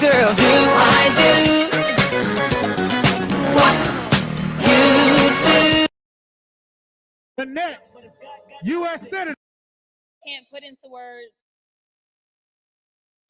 girl, do I do what you do? The next U.S. Senator. Can't put into words.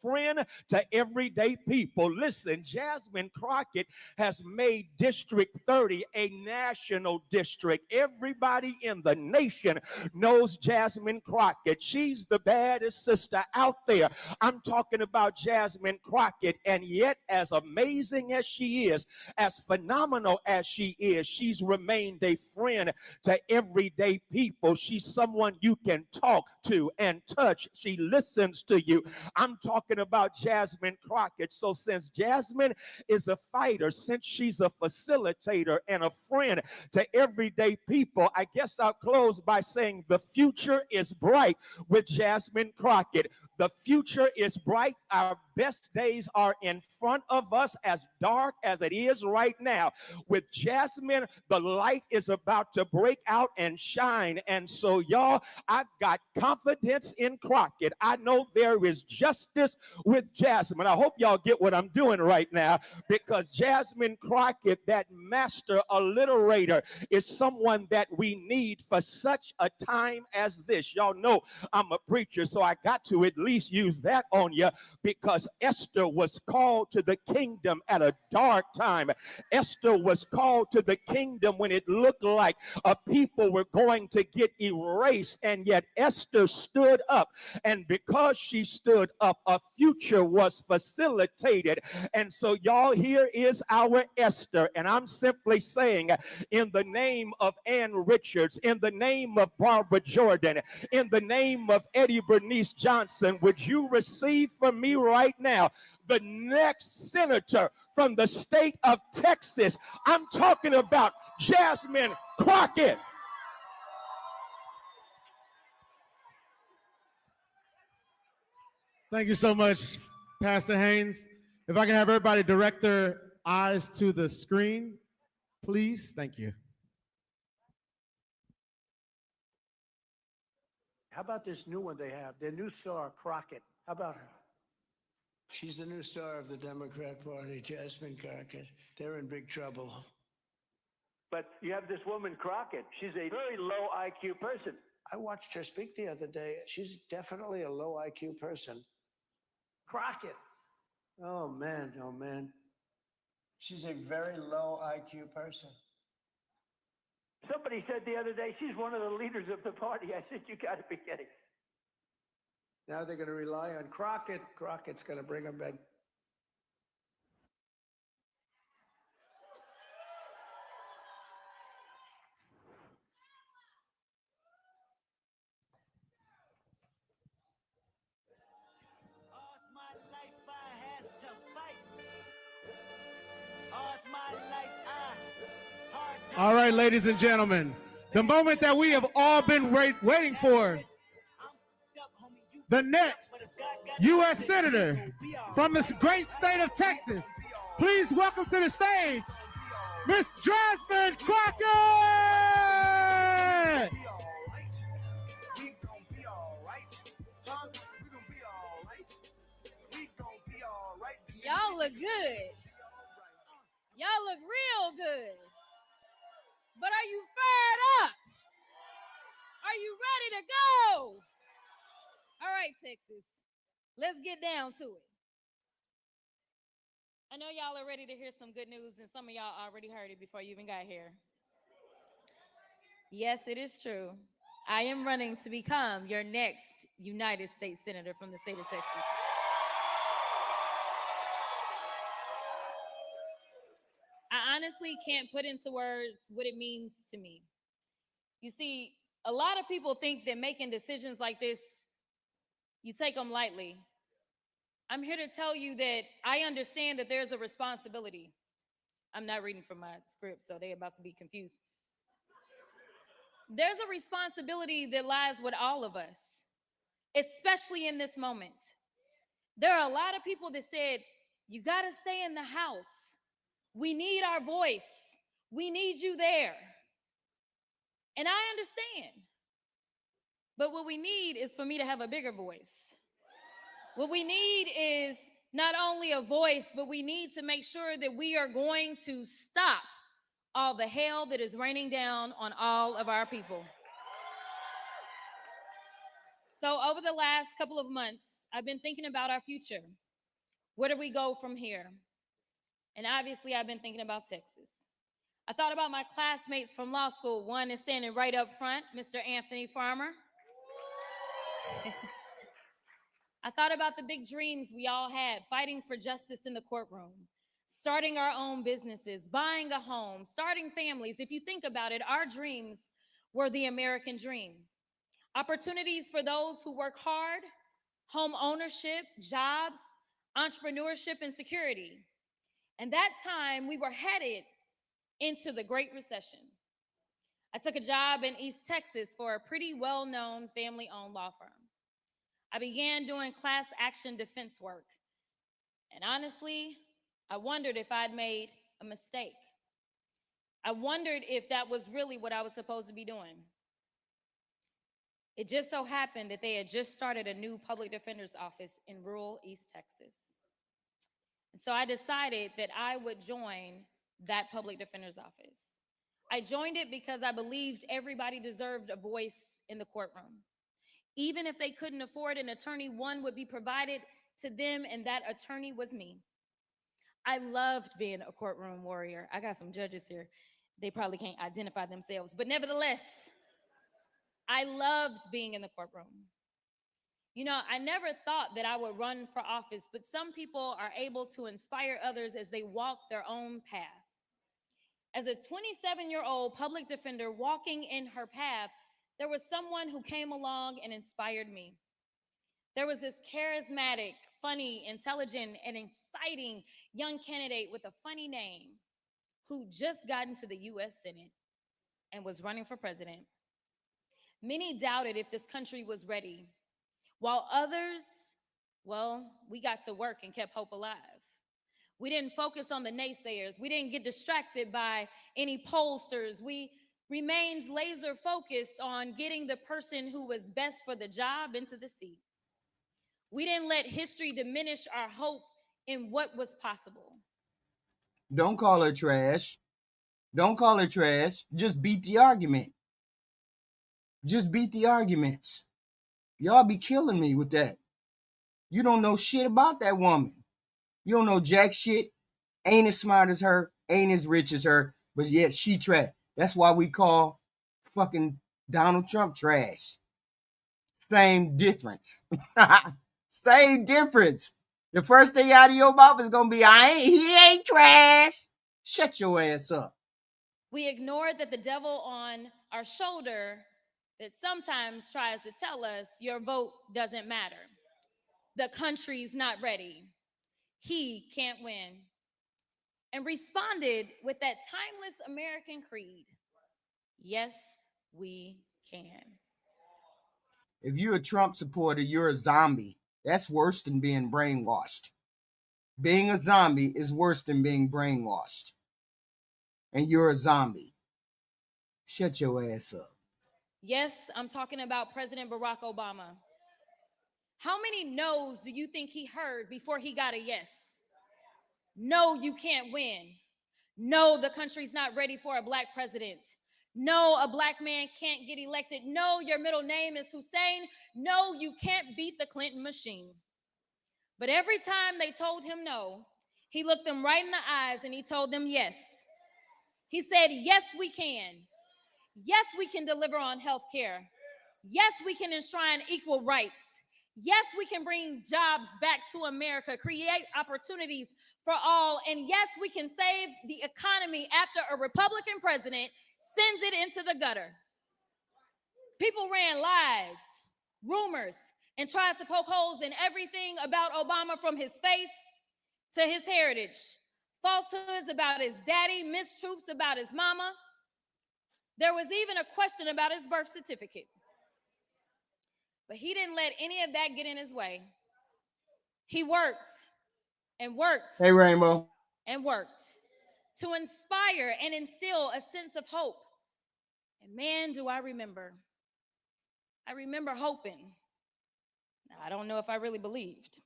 Friend to everyday people. Listen, Jasmine Crockett has made District 30 a national district. Everybody in the nation knows Jasmine Crockett. She's the baddest sister out there. I'm talking about Jasmine Crockett, and yet as amazing as she is, as phenomenal as she is, she's remained a friend to everyday people. She's someone you can talk to and touch. She listens to you. I'm talking about Jasmine Crockett. So since Jasmine is a fighter, since she's a facilitator and a friend to everyday people, I guess I'll close by saying the future is bright with Jasmine Crockett. The future is bright. Our best days are in front of us, as dark as it is right now. With Jasmine, the light is about to break out and shine. And so, y'all, I've got confidence in Crockett. I know there is justice with Jasmine. I hope y'all get what I'm doing right now, because Jasmine Crockett, that master alliterator, is someone that we need for such a time as this. Y'all know I'm a preacher, so I got to at least use that on you, because Esther was called to the kingdom at a dark time. Esther was called to the kingdom when it looked like a people were going to get erased, and yet Esther stood up, and because she stood up, a future was facilitated. And so, y'all, here is our Esther, and I'm simply saying, in the name of Ann Richards, in the name of Barbara Jordan, in the name of Eddie Bernice Johnson, would you receive from me right now the next senator from the state of Texas? I'm talking about Jasmine Crockett. Thank you so much, Pastor Haynes. If I can have everybody direct their eyes to the screen, please. Thank you. How about this new one they have? Their new star, Crockett. How about her? She's the new star of the Democrat Party, Jasmine Crockett. They're in big trouble. But you have this woman, Crockett. She's a very low IQ person. I watched her speak the other day. She's definitely a low IQ person. Crockett. Oh, man. Oh, man. She's a very low IQ person. Somebody said the other day she's one of the leaders of the party. I said, you got to be kidding. Now they're going to rely on Crockett. Crockett's going to bring them back. All right, ladies and gentlemen, the moment that we have all been waiting for. The next U.S. Senator from this great state of Texas. Please welcome to the stage, Miss Jasmine Crockett! Y'all look good. Y'all look real good. But are you fired up? Are you ready to go? All right, Texas, let's get down to it. I know y'all are ready to hear some good news, and some of y'all already heard it before you even got here. Yes, it is true. I am running to become your next United States Senator from the state of Texas. I honestly can't put into words what it means to me. You see, a lot of people think that making decisions like this, you take them lightly. I'm here to tell you that I understand that there's a responsibility. I'm not reading from my script, so they're about to be confused. There's a responsibility that lies with all of us, especially in this moment. There are a lot of people that said, you got to stay in the house. We need our voice. We need you there. And I understand. But what we need is for me to have a bigger voice. What we need is not only a voice, but we need to make sure that we are going to stop all the hell that is raining down on all of our people. So over the last couple of months, I've been thinking about our future. Where do we go from here? And obviously, I've been thinking about Texas. I thought about my classmates from law school. One is standing right up front, Mr. Anthony Farmer. I thought about the big dreams we all had, fighting for justice in the courtroom, starting our own businesses, buying a home, starting families. If you think about it, our dreams were the American dream. Opportunities for those who work hard, home ownership, jobs, entrepreneurship, and security. And that time, we were headed into the Great Recession. I took a job in East Texas for a pretty well-known family-owned law firm. I began doing class action defense work. And honestly, I wondered if I'd made a mistake. I wondered if that was really what I was supposed to be doing. It just so happened that they had just started a new public defender's office in rural East Texas. And so I decided that I would join that public defender's office. I joined it because I believed everybody deserved a voice in the courtroom. Even if they couldn't afford an attorney, one would be provided to them, and that attorney was me. I loved being a courtroom warrior. I got some judges here. They probably can't identify themselves, but nevertheless, I loved being in the courtroom. You know, I never thought that I would run for office, but some people are able to inspire others as they walk their own path. As a 27-year-old public defender walking in her path, there was someone who came along and inspired me. There was this charismatic, funny, intelligent, and exciting young candidate with a funny name who just got into the U.S. Senate and was running for president. Many doubted if this country was ready, while others, well, we got to work and kept hope alive. We didn't focus on the naysayers. We didn't get distracted by any pollsters. We remained laser focused on getting the person who was best for the job into the seat. We didn't let history diminish our hope in what was possible. Don't call her trash. Don't call her trash. Just beat the argument. Just beat the arguments. Y'all be killing me with that. You don't know shit about that woman. You don't know jack shit. Ain't as smart as her. Ain't as rich as her. But yet she trash. That's why we call fucking Donald Trump trash. Same difference. Same difference. The first thing out of your mouth is gonna be, he ain't trash. Shut your ass up. We ignored that the devil on our shoulder that sometimes tries to tell us your vote doesn't matter. The country's not ready. He can't win. And responded with that timeless American creed. Yes, we can. If you're a Trump supporter, you're a zombie. That's worse than being brainwashed. Being a zombie is worse than being brainwashed. And you're a zombie. Shut your ass up. Yes, I'm talking about President Barack Obama. How many no's do you think he heard before he got a yes? No, you can't win. No, the country's not ready for a black president. No, a black man can't get elected. No, your middle name is Hussein. No, you can't beat the Clinton machine. But every time they told him no, he looked them right in the eyes and he told them yes. He said, yes, we can. Yes, we can deliver on health care. Yes, we can enshrine equal rights. Yes, we can bring jobs back to America, create opportunities for all. And yes, we can save the economy after a Republican president sends it into the gutter. People ran lies, rumors, and tried to poke holes in everything about Obama, from his faith to his heritage. Falsehoods about his daddy, mistruths about his mama. There was even a question about his birth certificate. But he didn't let any of that get in his way. He worked and worked. Hey, Rainbow. And worked to inspire and instill a sense of hope. And man, do I remember. I remember hoping. Now, I don't know if I really believed.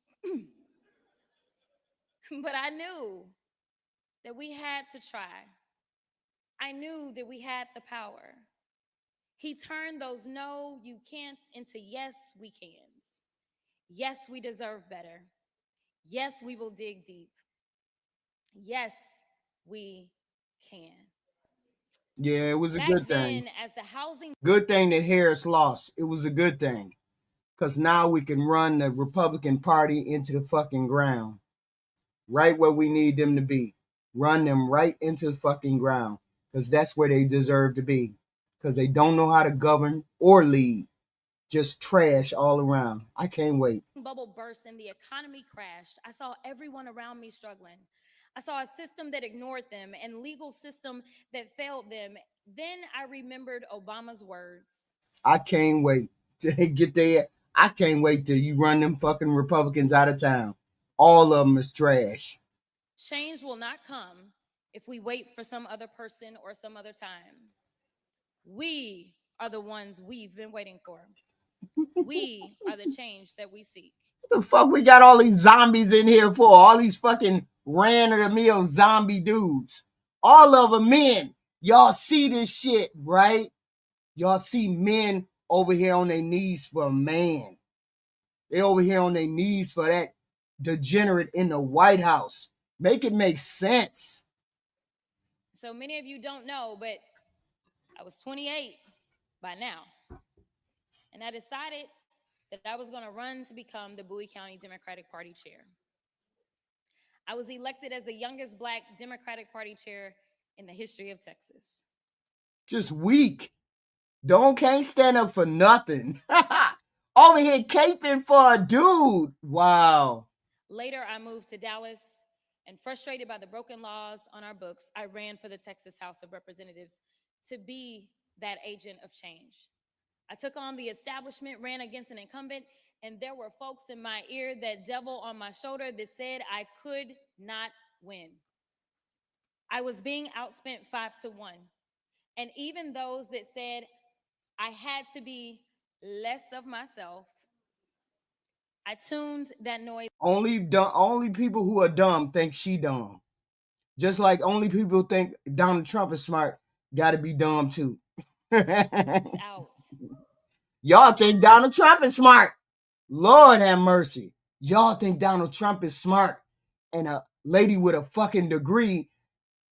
But I knew that we had to try. I knew that we had the power. He turned those no, you can'ts into yes, we cans. Yes, we deserve better. Yes, we will dig deep. Yes, we can. Yeah, it was a Back good thing. then, as the housing Good thing that Harris lost. It was a good thing. Because now we can run the Republican Party into the fucking ground. Right where we need them to be. Run them right into the fucking ground. Because that's where they deserve to be. Because they don't know how to govern or lead. Just trash all around. I can't wait. bubble burst and the economy crashed, I saw everyone around me struggling. I saw a system that ignored them and legal system that failed them. Then I remembered Obama's words. I can't wait to get there. I can't wait till you run them fucking Republicans out of town. All of them is trash. Change will not come if we wait for some other person or some other time. We are the ones we've been waiting for. We are the change that we seek. The fuck we got all these zombies in here for? All these fucking ran-of-the-mill zombie dudes. All of them men. Y'all see this shit, right? Y'all see men over here on their knees for a man. They over here on their knees for that degenerate in the White House. Make it make sense. So many of you don't know, but I was 28 by now. And I decided that I was going to run to become the Bowie County Democratic Party chair. I was elected as the youngest Black Democratic Party chair in the history of Texas. Just weak. Can't stand up for nothing. Over here caping for a dude. Wow. Later, I moved to Dallas, and frustrated by the broken laws on our books, I ran for the Texas House of Representatives to be that agent of change. I took on the establishment, ran against an incumbent, and there were folks in my ear, that devil on my shoulder, that said I could not win. I was being outspent 5-1. And even those that said I had to be less of myself, I tuned that noise. Only people who are dumb think she dumb. Just like only people think Donald Trump is smart, gotta be dumb too. out. Y'all think Donald Trump is smart. Lord have mercy. Y'all think Donald Trump is smart. And a lady with a fucking degree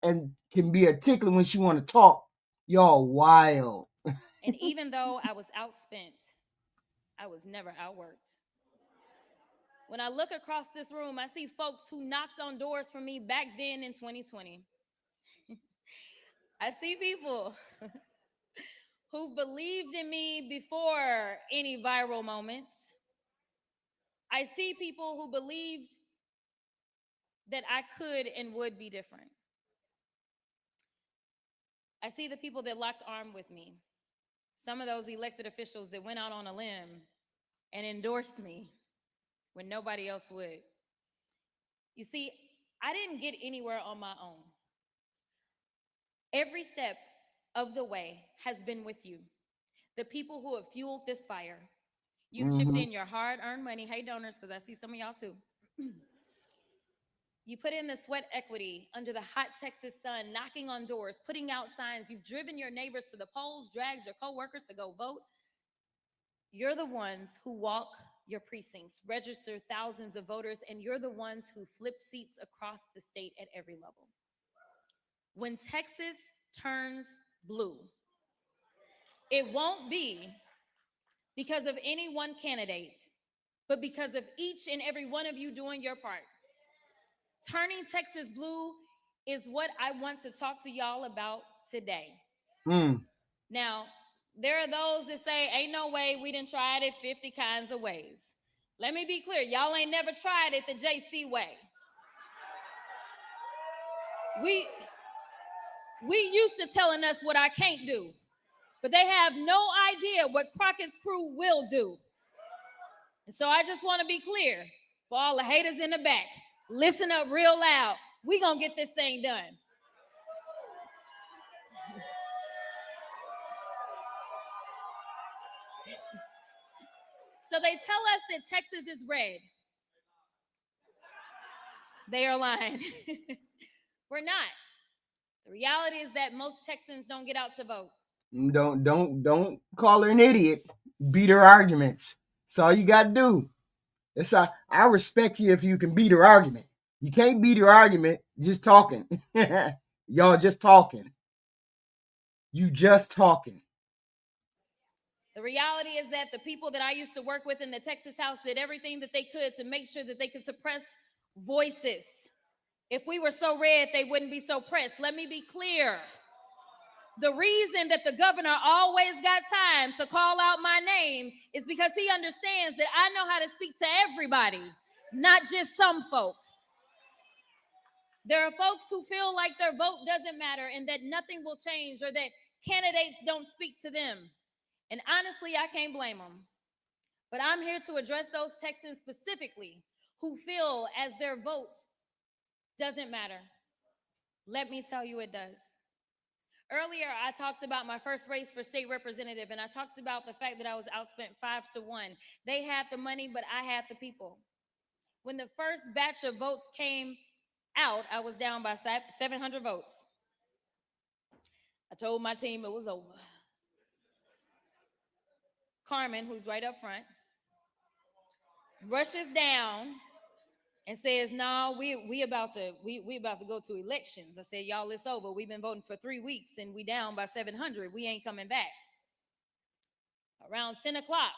and can be articulate when she want to talk. Y'all wild. And even though I was outspent, I was never outworked. When I look across this room, I see folks who knocked on doors for me back then in 2020. I see people who believed in me before any viral moments. I see people who believed that I could and would be different. I see the people that locked arms with me. Some of those elected officials that went out on a limb and endorsed me when nobody else would. You see, I didn't get anywhere on my own. Every step of the way has been with you. The people who have fueled this fire. You've chipped in your hard-earned money. Hey, donors, because I see some of y'all too. You put in the sweat equity under the hot Texas sun, knocking on doors, putting out signs. You've driven your neighbors to the polls, dragged your coworkers to go vote. You're the ones who walk your precincts, register thousands of voters, and you're the ones who flip seats across the state at every level. When Texas turns blue, it won't be because of any one candidate, but because of each and every one of you doing your part. Turning Texas blue is what I want to talk to y'all about today. Now, there are those that say, ain't no way, we done tried it 50 kinds of ways. Let me be clear, y'all ain't never tried it the JC way. We used to telling us what I can't do, but they have no idea what Crockett's crew will do. And so I just want to be clear for all the haters in the back, listen up real loud. We gonna get this thing done. So they tell us that Texas is red. They are lying. We're not. The reality is that most Texans don't get out to vote. Don't call her an idiot. Beat her arguments. That's all you gotta do. That's all. I respect you if you can beat her argument. You can't beat her argument just talking. Y'all just talking. You just talking. The reality is that the people that I used to work with in the Texas House did everything that they could to make sure that they could suppress voices. If we were so red, they wouldn't be so pressed. Let me be clear. The reason that the governor always got time to call out my name is because he understands that I know how to speak to everybody, not just some folk. There are folks who feel like their vote doesn't matter and that nothing will change or that candidates don't speak to them. And honestly, I can't blame them. But I'm here to address those Texans specifically who feel as their vote doesn't matter. Let me tell you it does. Earlier, I talked about my first race for state representative, and I talked about the fact that I was outspent 5-1. They had the money, but I had the people. When the first batch of votes came out, I was down by 700 votes. I told my team it was over. Carmen, who's right up front, rushes down and says, "No, we about to go to elections." I said, "Y'all, it's over. We've been voting for 3 weeks and we down by 700. We ain't coming back." Around 10 o'clock,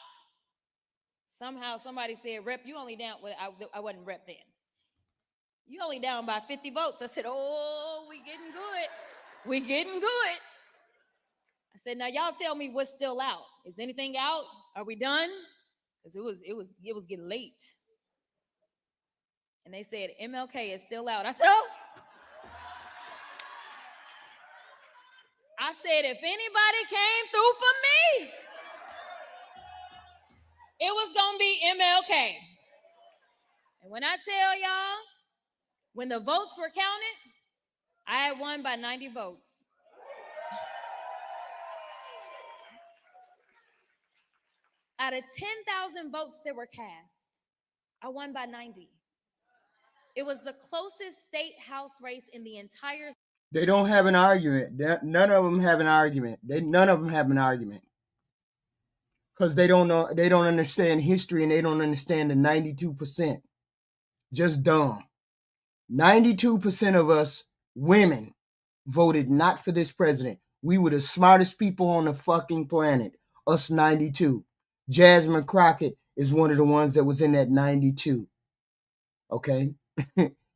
somehow somebody said, "Rep, you only down." Well, I wasn't rep then. "You only down by 50 votes." I said, "Oh, we getting good. We getting good." I said, "Now y'all tell me what's still out. Is anything out? Are we done?" Because it was getting late. And they said, "MLK is still out." I said, "Oh." I said, if anybody came through for me, it was going to be MLK. And when I tell y'all, when the votes were counted, I had won by 90 votes. Out of 10,000 votes that were cast, I won by 90. It was the closest state house race in the entire. They don't have an argument. None of them have an argument. None of them have an argument. Because they don't know, they don't understand history and they don't understand the 92%. Just dumb. 92% of us women voted not for this president. We were the smartest people on the fucking planet. Us 92. Jasmine Crockett is one of the ones that was in that 92. Okay?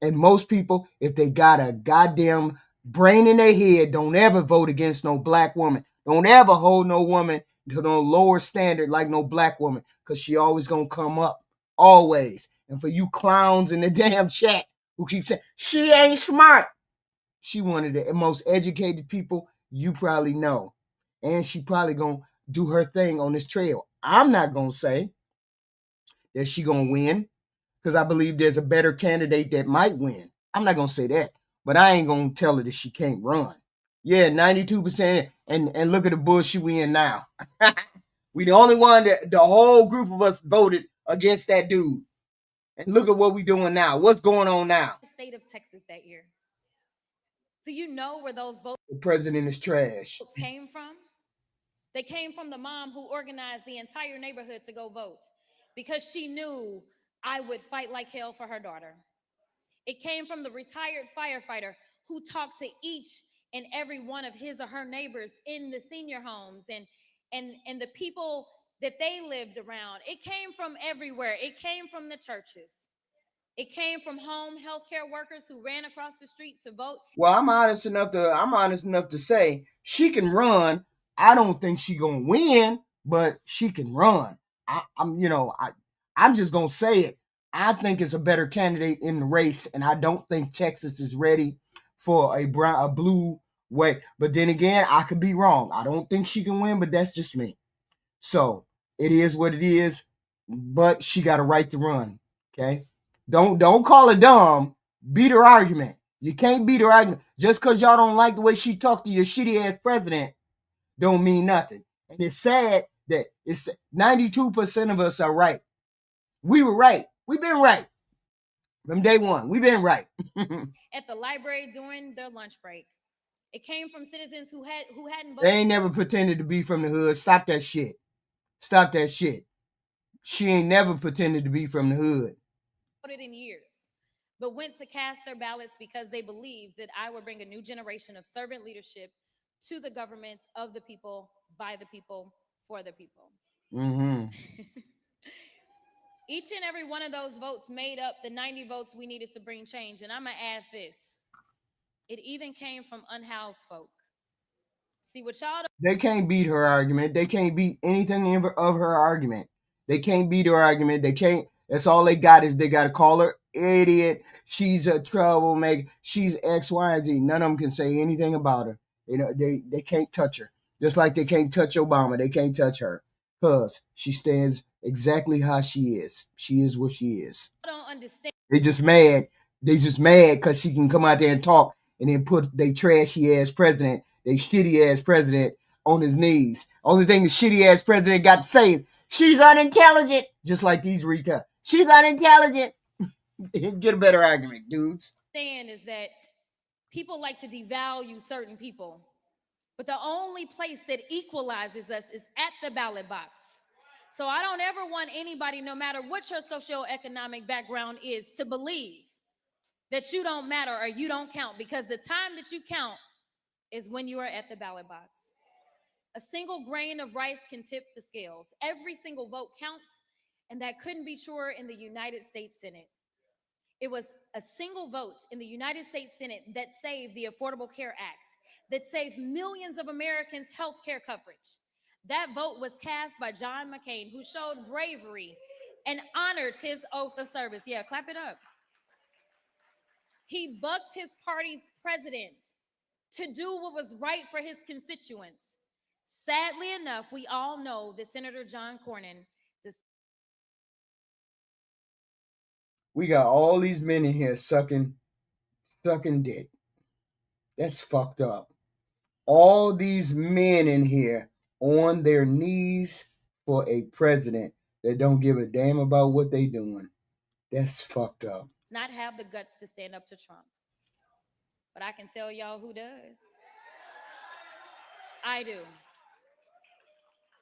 And most people, if they got a goddamn brain in their head, don't ever vote against no black woman. Don't ever hold no woman to no lower standard like no black woman, because she always gonna come up. Always. And for you clowns in the damn chat who keep saying, she ain't smart. She one of the most educated people you probably know. And she probably gonna do her thing on this trail. I'm not gonna say that she gonna win, because I believe there's a better candidate that might win. I'm not going to say that, but I ain't going to tell her that she can't run. Yeah, 92%, and look at the bullshit we in now. We the only one that the whole group of us voted against that dude. And look at what we doing now. What's going on now? The state of Texas that year. Do you know where those votes? The president is trash. Came from? They came from the mom who organized the entire neighborhood to go vote because she knew I would fight like hell for her daughter. It came from the retired firefighter who talked to each and every one of his or her neighbors in the senior homes and the people that they lived around. It came from everywhere. It came from the churches. It came from home healthcare workers who ran across the street to vote. Well, I'm honest enough to say she can run. I don't think she gonna win, but she can run. I'm just going to say it. I think it's a better candidate in the race, and I don't think Texas is ready for a blue way. But then again, I could be wrong. I don't think she can win, but that's just me. So it is what it is, but she got a right to run, okay? Don't call her dumb. Beat her argument. You can't beat her argument. Just because y'all don't like the way she talked to your shitty-ass president don't mean nothing. And it's sad that it's 92% of us are right. We were right. We've been right. From day one, we've been right. at the library during their lunch break. It came from citizens who hadn't They voted. ain't never pretended to be from the hood. Stop that shit. Stop that shit. She ain't never pretended to be from the hood. In years, but went to cast their ballots because they believed that I would bring a new generation of servant leadership to the government of the people, by the people, for the people. Mm-hmm. Each and every one of those votes made up the 90 votes we needed to bring change. And I'm going to add this. It even came from unhoused folk. See what y'all don't. They can't beat her argument. They can't beat anything of her argument. They can't beat her argument. They can't. That's all they got is they got to call her idiot. She's a troublemaker. She's X, Y, and Z. None of them can say anything about her. You know, they can't touch her. Just like they can't touch Obama. They can't touch her because she stands exactly how she is. She is what she is. I don't understand. They just mad. They just mad because she can come out there and talk and then put they trashy ass president, they shitty ass president on his knees. Only thing the shitty ass president got to say is, she's unintelligent. Just like these retards. She's unintelligent. Get a better argument, dudes. Saying is that people like to devalue certain people, but the only place that equalizes us is at the ballot box. So I don't ever want anybody, no matter what your socioeconomic background is, to believe that you don't matter or you don't count, because the time that you count is when you are at the ballot box. A single grain of rice can tip the scales. Every single vote counts, and that couldn't be truer in the United States Senate. It was a single vote in the United States Senate that saved the Affordable Care Act, that saved millions of Americans' health care coverage. That vote was cast by John McCain, who showed bravery and honored his oath of service. Yeah, clap it up. He bucked his party's president to do what was right for his constituents. Sadly enough, we all know that Senator John Cornyn. We got all these men in here sucking dick. That's fucked up. All these men in here on their knees for a president that don't give a damn about what they doing. That's fucked up. Not have the guts to stand up to Trump. But I can tell y'all who does. I do.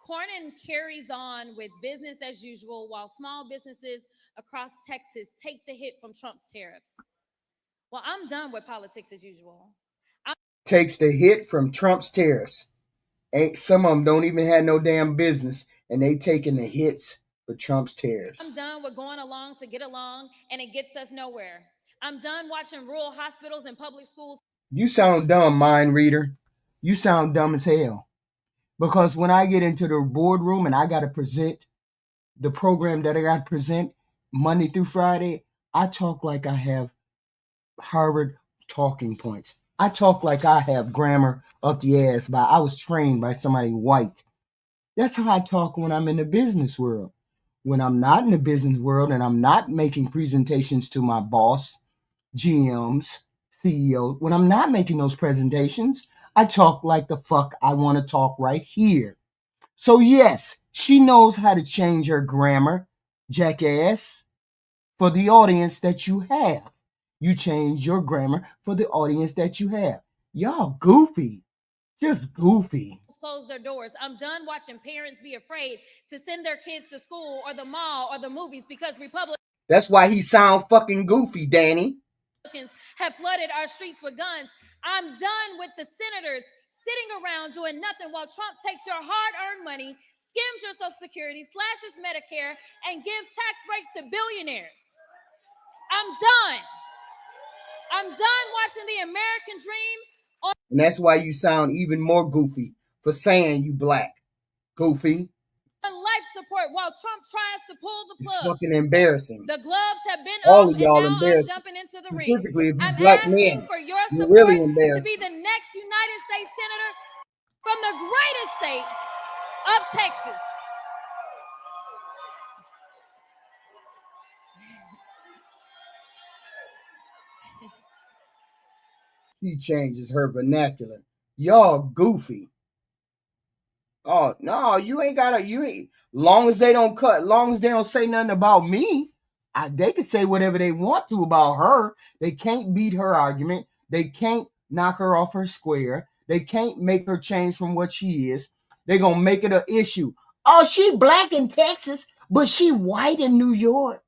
Cornyn carries on with business as usual while small businesses across Texas take the hit from Trump's tariffs. Well, I'm done with politics as usual. Takes the hit from Trump's tariffs. Ain't some of them don't even have no damn business, and they taking the hits for Trump's tariffs. I'm done with going along to get along, and it gets us nowhere. I'm done watching rural hospitals and public schools. You sound dumb, mind reader. You sound dumb as hell. Because when I get into the boardroom and I got to present the program that I got to present Monday through Friday, I talk like I have Harvard talking points. I talk like I have grammar up the ass. I was trained by somebody white. That's how I talk when I'm in the business world. When I'm not in the business world and I'm not making presentations to my boss, GMs, CEO, when I'm not making those presentations, I talk like the fuck I want to talk right here. So yes, she knows how to change her grammar, jackass, for the audience that you have. You change your grammar for the audience that you have. Y'all goofy. Just goofy. Close their doors. I'm done watching parents be afraid to send their kids to school or the mall or the movies because Republicans. That's why he sound fucking goofy, Danny. Have flooded our streets with guns. I'm done with the senators sitting around doing nothing while Trump takes your hard-earned money, skims your Social Security, slashes Medicare, and gives tax breaks to billionaires. I'm done. I'm done watching the American dream. And that's why you sound even more goofy for saying you black. Goofy. On life support while Trump tries to pull the plug. It's fucking embarrassing. The gloves have been all off, of y'all and now embarrassing. I'm jumping into the ring. Specifically, if you I'm black asking men, for your you're support really to embarrassing. be the next United States Senator from the greatest state of Texas. She changes her vernacular. Y'all goofy. Oh no, you ain't. Long as they don't say nothing about me, They can say whatever they want to about her. They can't beat her argument. They can't knock her off her square. They can't make her change from what she is. They're going to make it an issue. Oh, she black in Texas, but she white in New York.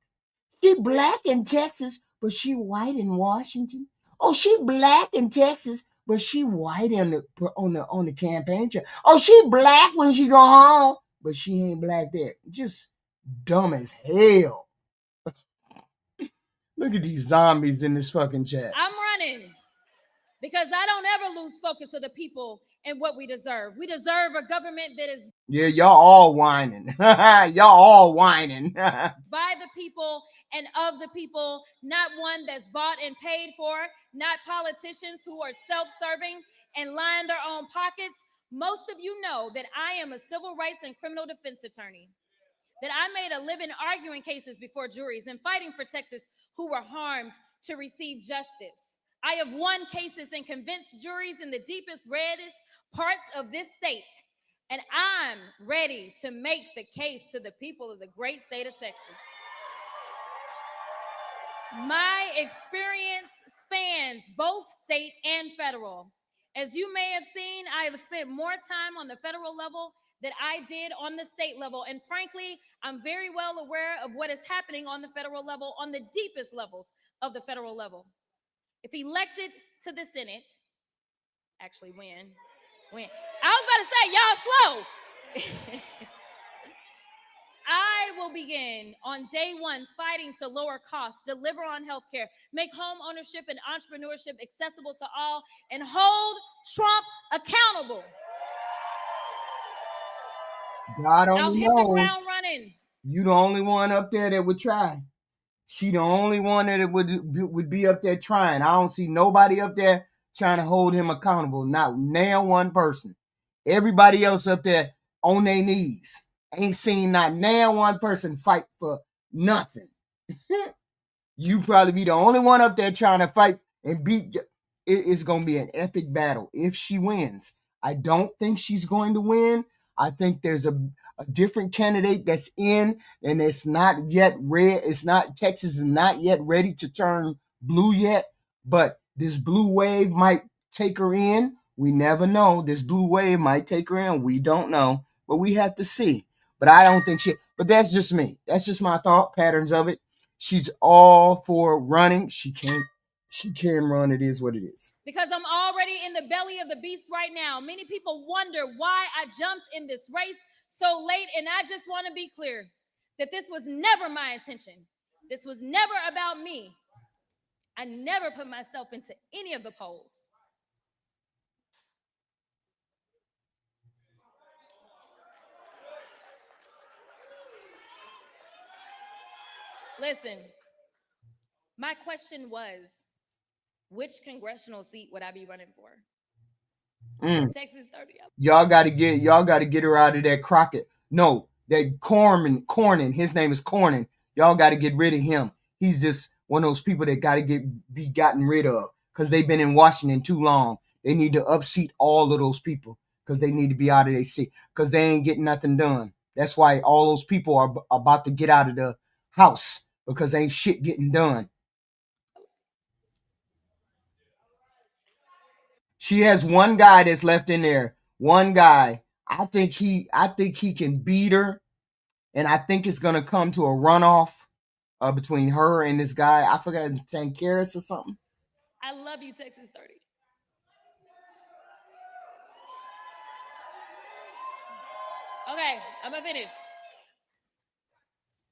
She black in Texas, but she white in Washington. Oh, she black in Texas, but she white on the campaign trail. Oh, she black when she go home, but she ain't black there. Just dumb as hell. Look at these zombies in this fucking chat. I'm running because I don't ever lose focus of the people and what we deserve. We deserve a government that is Yeah, y'all all whining. Y'all all whining. by the people and of the people, not one that's bought and paid for, not politicians who are self-serving and line their own pockets. Most of you know that I am a civil rights and criminal defense attorney, that I made a living arguing cases before juries and fighting for Texas who were harmed to receive justice. I have won cases and convinced juries in the deepest, reddest parts of this state. And I'm ready to make the case to the people of the great state of Texas. My experience spans both state and federal. As you may have seen, I have spent more time on the federal level than I did on the state level. And frankly, I'm very well aware of what is happening on the federal level, on the deepest levels of the federal level. If elected to the Senate, actually when? I was about to say, y'all slow. I will begin on day one fighting to lower costs, deliver on healthcare, make home ownership and entrepreneurship accessible to all, and hold Trump accountable. God I'll only hit the knows. ground running. You the only one up there that would try. She the only one that would be up there trying. I don't see nobody up there trying to hold him accountable. Not now one person. Everybody else up there on their knees. Ain't seen not now one person fight for nothing. You probably be the only one up there trying to fight and beat. It's going to be an epic battle if she wins. I don't think she's going to win. I think there's a different candidate that's in, and it's not yet red. Texas is not yet ready to turn blue yet, but this blue wave might take her in. We never know. This blue wave might take her in. We don't know, but we have to see. But I don't think but that's just me. That's just my thought patterns of it. She's all for running. She can run. It is what it is. Because I'm already in the belly of the beast right now. Many people wonder why I jumped in this race so late, and I just want to be clear that this was never my intention. This was never about me. I never put myself into any of the polls. Listen, my question was, which congressional seat would I be running for? Texas 30. Y'all got to get her out of that Crockett. No, that Cornyn. His name is Cornyn. Y'all got to get rid of him. He's just one of those people that got to be gotten rid of because they've been in Washington too long. They need to upseat all of those people because they need to be out of their seat because they ain't getting nothing done. That's why all those people are about to get out of the house because ain't shit getting done. She has one guy that's left in there. One guy. I think he can beat her, and I think it's gonna come to a runoff between her and this guy. I forgot his name, Tankaris or something. I love you, Texas 30. Okay, I'm gonna finish.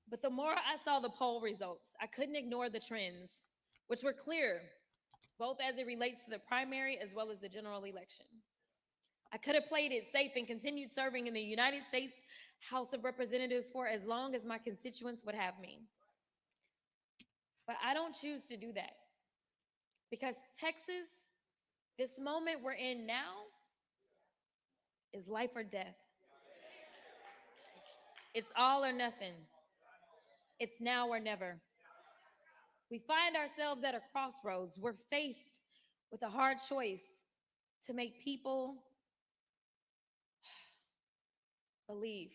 But the more I saw the poll results, I couldn't ignore the trends, which were clear, both as it relates to the primary as well as the general election. I could have played it safe and continued serving in the United States House of Representatives for as long as my constituents would have me. But I don't choose to do that because Texas, this moment we're in now, is life or death. It's all or nothing. It's now or never. We find ourselves at a crossroads. We're faced with a hard choice to make people believe.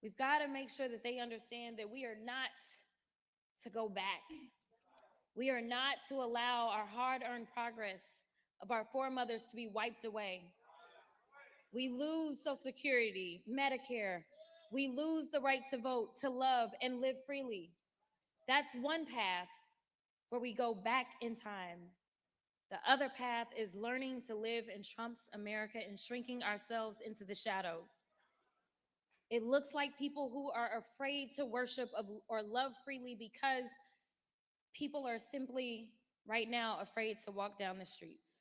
We've got to make sure that they understand that we are not to go back. We are not to allow our hard-earned progress of our foremothers to be wiped away. We lose Social Security, Medicare. We lose the right to vote, to love, and live freely. That's one path where we go back in time. The other path is learning to live in Trump's America and shrinking ourselves into the shadows. It looks like people who are afraid to worship or love freely because people are simply right now afraid to walk down the streets.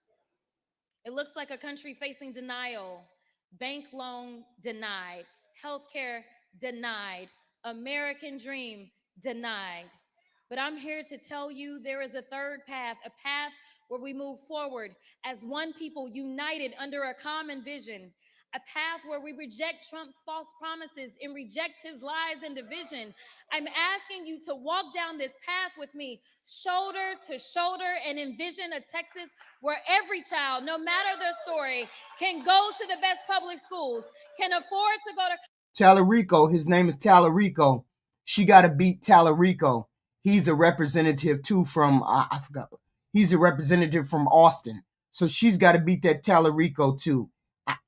It looks like a country facing denial, bank loan denied, healthcare denied, American dream denied. But I'm here to tell you there is a third path, a path where we move forward as one people united under a common vision, a path where we reject Trump's false promises and reject his lies and division. I'm asking you to walk down this path with me, shoulder to shoulder, and envision a Texas where every child, no matter their story, can go to the best public schools, can afford to go to Tallarico, his name is Tallarico. She got to beat Tallarico. He's a representative too from, I forgot. He's a representative from Austin. So she's got to beat that Tallarico too.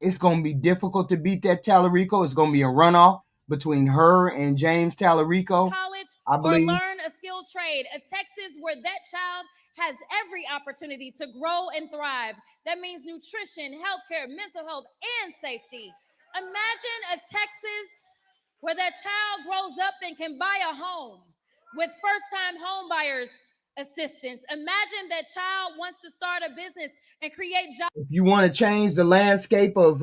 It's going to be difficult to beat that Tallarico. It's going to be a runoff between her and James Tallarico. College I believe. Or learn a skilled trade, a Texas where that child has every opportunity to grow and thrive. That means nutrition, healthcare, mental health, and safety. Imagine a Texas where that child grows up and can buy a home with first-time home buyers assistance. Imagine that child wants to start a business and create jobs. If you want to change the landscape of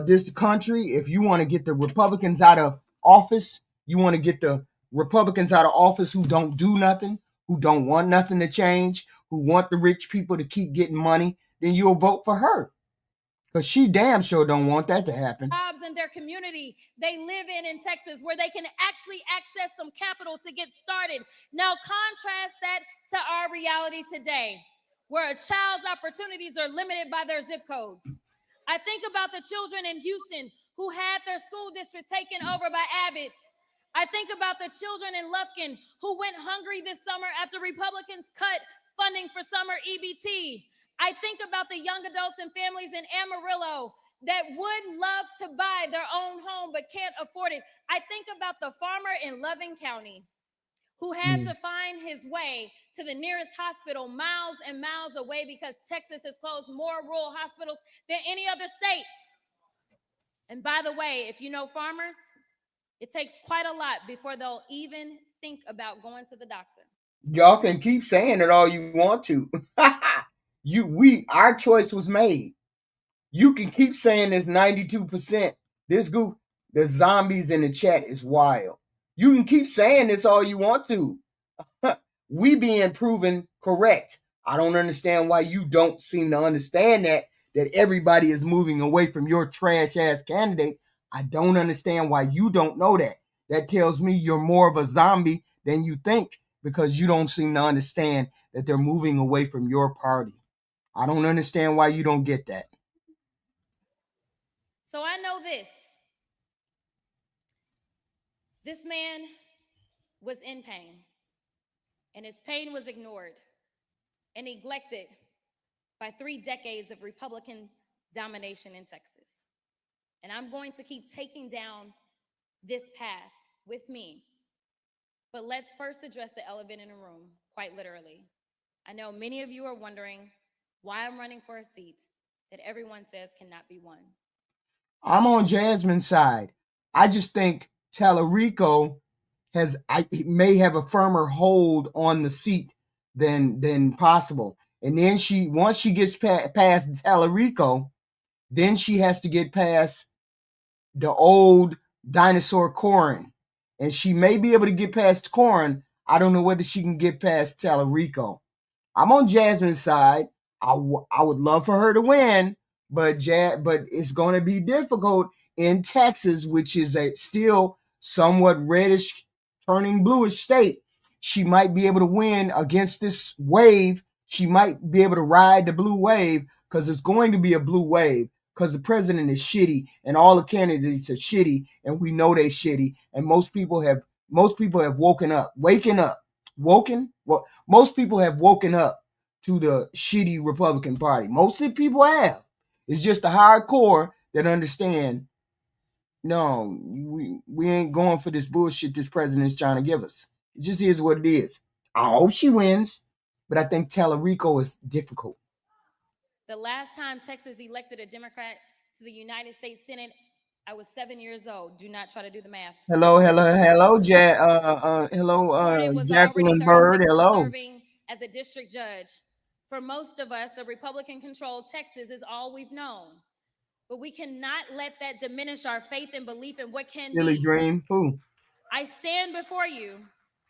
this country, if you want to get the Republicans out of office, you want to get the Republicans out of office who don't do nothing, who don't want nothing to change, who want the rich people to keep getting money, then you'll vote for her. Because she damn sure don't want that to happen. Jobs in their community they live in Texas, where they can actually access some capital to get started. Now contrast that to our reality today, where a child's opportunities are limited by their zip codes. I think about the children in Houston who had their school district taken over by Abbott. I think about the children in Lufkin who went hungry this summer after Republicans cut funding for summer EBT. I think about the young adults and families in Amarillo that would love to buy their own home but can't afford it. I think about the farmer in Loving County who had to find his way to the nearest hospital miles and miles away because Texas has closed more rural hospitals than any other state. And by the way, if you know farmers, it takes quite a lot before they'll even think about going to the doctor. Y'all can keep saying it all you want to. Our choice was made. You can keep saying this 92%. This group, the zombies in the chat is wild. You can keep saying this all you want to. We being proven correct. I don't understand why you don't seem to understand that everybody is moving away from your trash ass candidate. I don't understand why you don't know that. That tells me you're more of a zombie than you think, because you don't seem to understand that they're moving away from your party. I don't understand why you don't get that. So I know this. This man was in pain, and his pain was ignored and neglected by 3 decades of Republican domination in Texas. And I'm going to keep taking down this path with me. But let's first address the elephant in the room, quite literally. I know many of you are wondering why I'm running for a seat that everyone says cannot be won. I'm on Jasmine's side. I just think Tallarico may have a firmer hold on the seat than possible. And then once she gets past Tallarico, then she has to get past the old dinosaur Corin. And she may be able to get past Corin. I don't know whether she can get past Tallarico. I'm on Jasmine's side. I would love for her to win, but it's going to be difficult in Texas, which is a still somewhat reddish, turning bluish state. She might be able to win against this wave. She might be able to ride the blue wave, because it's going to be a blue wave. because the president is shitty and all the candidates are shitty, and we know they're shitty. And most people have most people have woken up to the shitty Republican Party. Most of the people have. It's just the hardcore that understand, no, we ain't going for this bullshit this president's trying to give us. It just is what it is. I hope she wins, but I think Tallarico is difficult. The last time Texas elected a Democrat to the United States Senate, I was 7 years old. Do not try to do the math. Hello, Gordon was already Jacqueline 36 Bird. months Hello. serving as a district judge. For most of us, a Republican-controlled Texas is all we've known. But we cannot let that diminish our faith and belief in what can Billy be. Dream. Who? I stand before you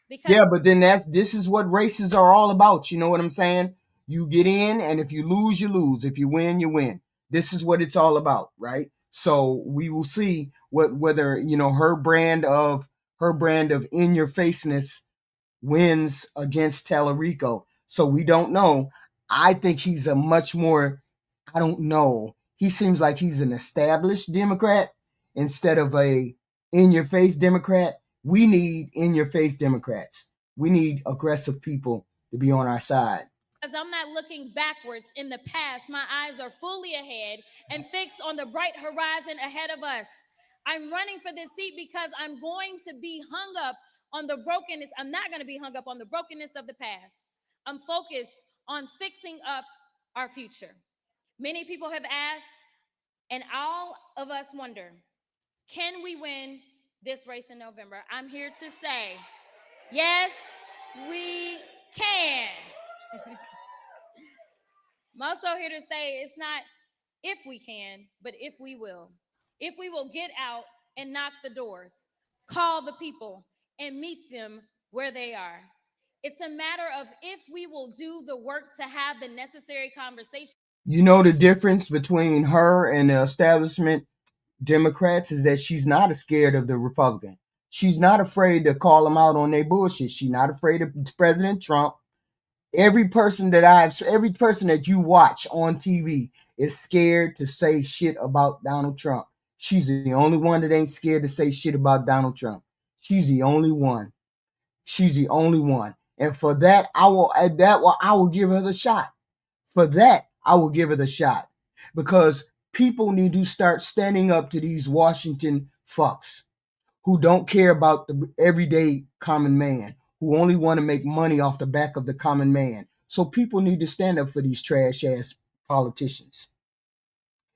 because Yeah, but then this is what races are all about. You know what I'm saying? You get in, and if you lose, you lose. If you win, you win. This is what it's all about, right? So we will see whether her brand of in your faceness wins against Tallarico. So we don't know. I think he's a much more, I don't know. He seems like he's an established Democrat instead of a in-your-face Democrat. We need in-your-face Democrats. We need aggressive people to be on our side. as I'm not looking backwards in the past, my eyes are fully ahead and fixed on the bright horizon ahead of us. I'm running for this seat because I'm going to be hung up on the brokenness. I'm not going to be hung up on the brokenness of the past. I'm focused on fixing up our future. Many people have asked, and all of us wonder, can we win this race in November? I'm here to say, yes, we can. I'm also here to say it's not if we can, but if we will. If we will get out and knock the doors, call the people, and meet them where they are. It's a matter of if we will do the work to have the necessary conversation. You know the difference between her and the establishment Democrats is that she's not scared of the Republican. She's not afraid to call them out on their bullshit. She's not afraid of President Trump. Every person that you watch on TV is scared to say shit about Donald Trump. She's the only one that ain't scared to say shit about Donald Trump. She's the only one. She's the only one. And for that, I will give her the shot. For that, I will give her the shot. Because people need to start standing up to these Washington fucks who don't care about the everyday common man, who only want to make money off the back of the common man. So people need to stand up for these trash ass politicians.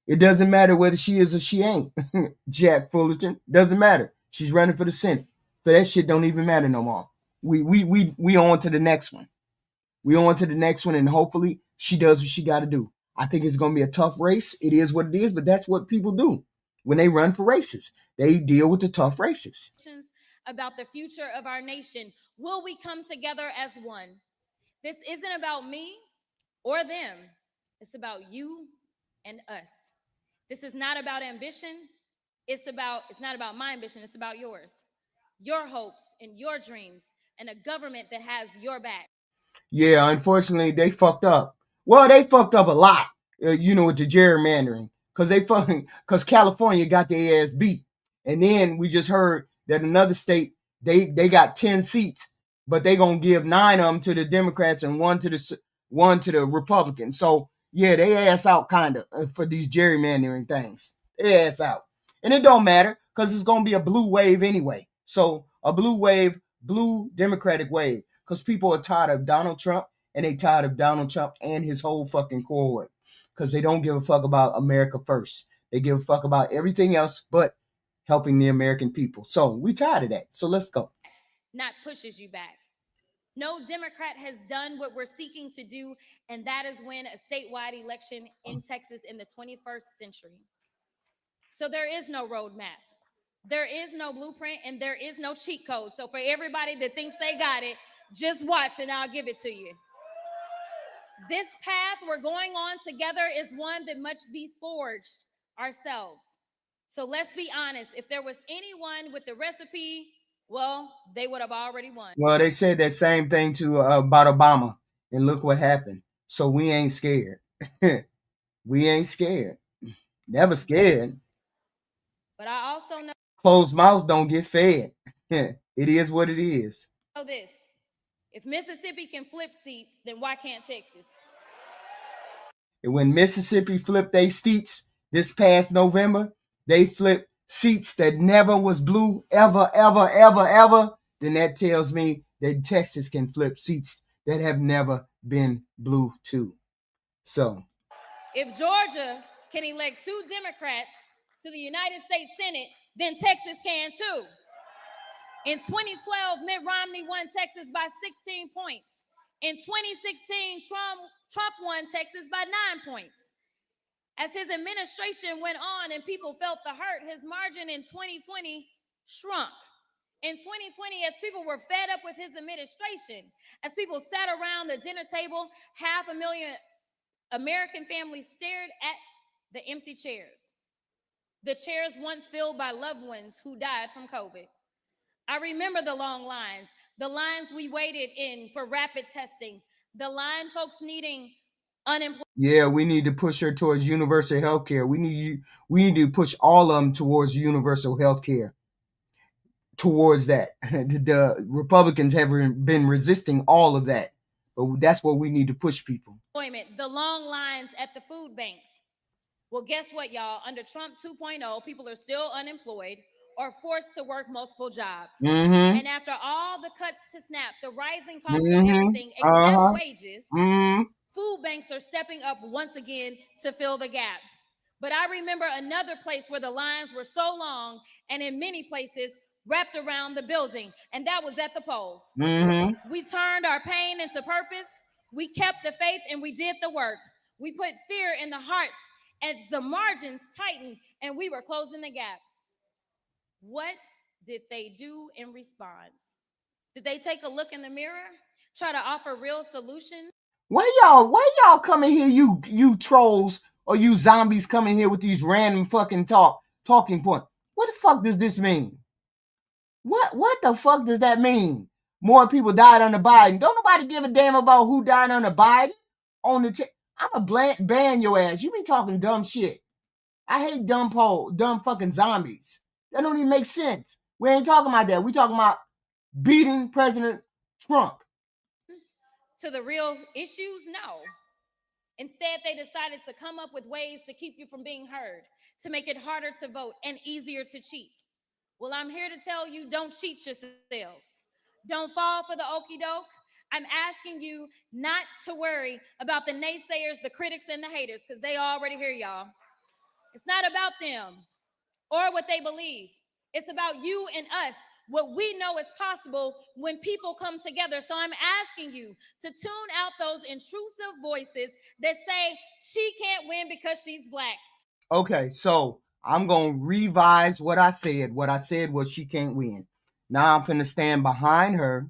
It doesn't matter whether she is or she ain't. Jack Fullerton, doesn't matter. She's running for the Senate. So that shit don't even matter no more. We on to the next one. We on to the next one, and hopefully she does what she got to do. I think it's going to be a tough race. It is what it is, but that's what people do when they run for races. They deal with the tough races. About the future of our nation. Will we come together as one? This isn't about me or them. It's about you and us. This is not about ambition. It's not about my ambition. It's about yours, your hopes and your dreams, and a government that has your back. Yeah, unfortunately, they fucked up. Well, they fucked up a lot, with the gerrymandering. Because California got their ass beat. And then we just heard that another state, they got 10 seats, but they going to give 9 of them to the Democrats and one to the Republicans. So, yeah, they ass out kind of for these gerrymandering things. They ass out. And it don't matter because it's going to be a blue wave anyway. So, a blue Democratic wave. Because people are tired of Donald Trump, and they tired of Donald Trump and his whole fucking cohort. Because they don't give a fuck about America first. They give a fuck about everything else but helping the American people. So we tired of that. So let's go. Not pushes you back. No Democrat has done what we're seeking to do, and that is win a statewide election in Texas in the 21st century. So there is no roadmap. There is no blueprint, and there is no cheat code. So for everybody that thinks they got it, just watch and I'll give it to you. This path we're going on together is one that must be forged ourselves. So let's be honest. If there was anyone with the recipe, well, they would have already won. Well, they said that same thing to about Obama, and look what happened. So we ain't scared. We ain't scared. Never scared. But I also know Closed mouths don't get fed. It is what it is. this. If Mississippi can flip seats, then why can't Texas? And when Mississippi flipped their seats this past November, they flipped seats that never was blue ever, ever, ever, ever. Then that tells me that Texas can flip seats that have never been blue too. So If Georgia can elect 2 Democrats to the United States Senate, then Texas can too. In 2012, Mitt Romney won Texas by 16 points. In 2016, Trump won Texas by 9 points. As his administration went on and people felt the hurt, his margin in 2020 shrunk. In 2020, as people were fed up with his administration, as people sat around the dinner table, 500,000 American families stared at the empty chairs. The chairs once filled by loved ones who died from COVID. I remember the long lines, the lines we waited in for rapid testing, the line folks needing unemployment. yeah, we need to push her towards universal health care. We need to push all of them towards universal health care. Towards that. The Republicans have been resisting all of that. But that's what we need to push people. The long lines at the food banks. Well, guess what, y'all? Under Trump 2.0, people are still unemployed or forced to work multiple jobs. Mm-hmm. And after all the cuts to SNAP, the rising cost of everything except wages, food banks are stepping up once again to fill the gap. But I remember another place where the lines were so long and in many places wrapped around the building, and that was at the polls. We turned our pain into purpose. We kept the faith and we did the work. We put fear in the hearts as the margins tightened and we were closing the gap. What did they do in response? Did they take a look in the mirror? Try to offer real solutions? Why y'all coming here, you trolls or you zombies coming here with these random fucking talking points? What the fuck does this mean? What the fuck does that mean? More people died under Biden. Don't nobody give a damn about who died under Biden. I'ma ban your ass. You be talking dumb shit. I hate dumb fucking zombies. That don't even make sense. We ain't talking about that. We talking about beating President Trump. To the real issues? No. Instead, they decided to come up with ways to keep you from being heard, to make it harder to vote and easier to cheat. Well, I'm here to tell you, don't cheat yourselves. Don't fall for the okie doke. I'm asking you not to worry about the naysayers, the critics, and the haters, because they already hear y'all. It's not about them or what they believe. It's about you and us, what we know is possible when people come together. So I'm asking you to tune out those intrusive voices that say she can't win because she's Black. Okay, so I'm going to revise what I said. What I said was she can't win. Now I'm finna stand behind her.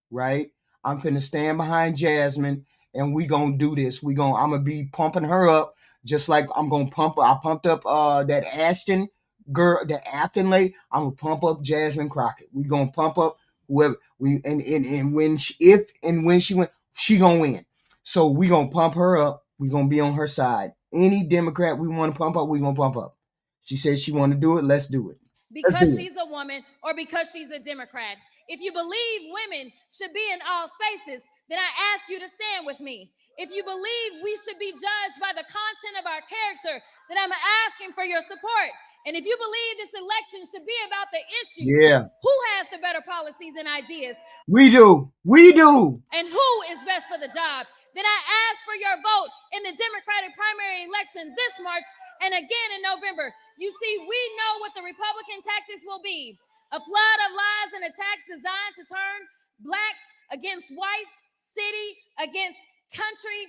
Right? I'm finna stand behind Jasmine, and we gonna do this. I'm gonna be pumping her up, just like I pumped up that Ashton girl, that Afton lady. I'm gonna pump up Jasmine Crockett. We gonna pump up whoever and when she went, she gonna win. So we gonna pump her up. We gonna be on her side. Any Democrat we want to pump up, we gonna pump up. She says she want to do it. Let's do it. Because she's a woman or because she's a Democrat. If you believe women should be in all spaces, then I ask you to stand with me. If you believe we should be judged by the content of our character, then I'm asking for your support. And if you believe this election should be about the issue, who has the better policies and ideas? We do. And who is best for the job? Then I ask for your vote in the Democratic primary election this March and again in November. You see, we know what the Republican tactics will be. A flood of lies and attacks designed to turn Blacks against whites, city against country,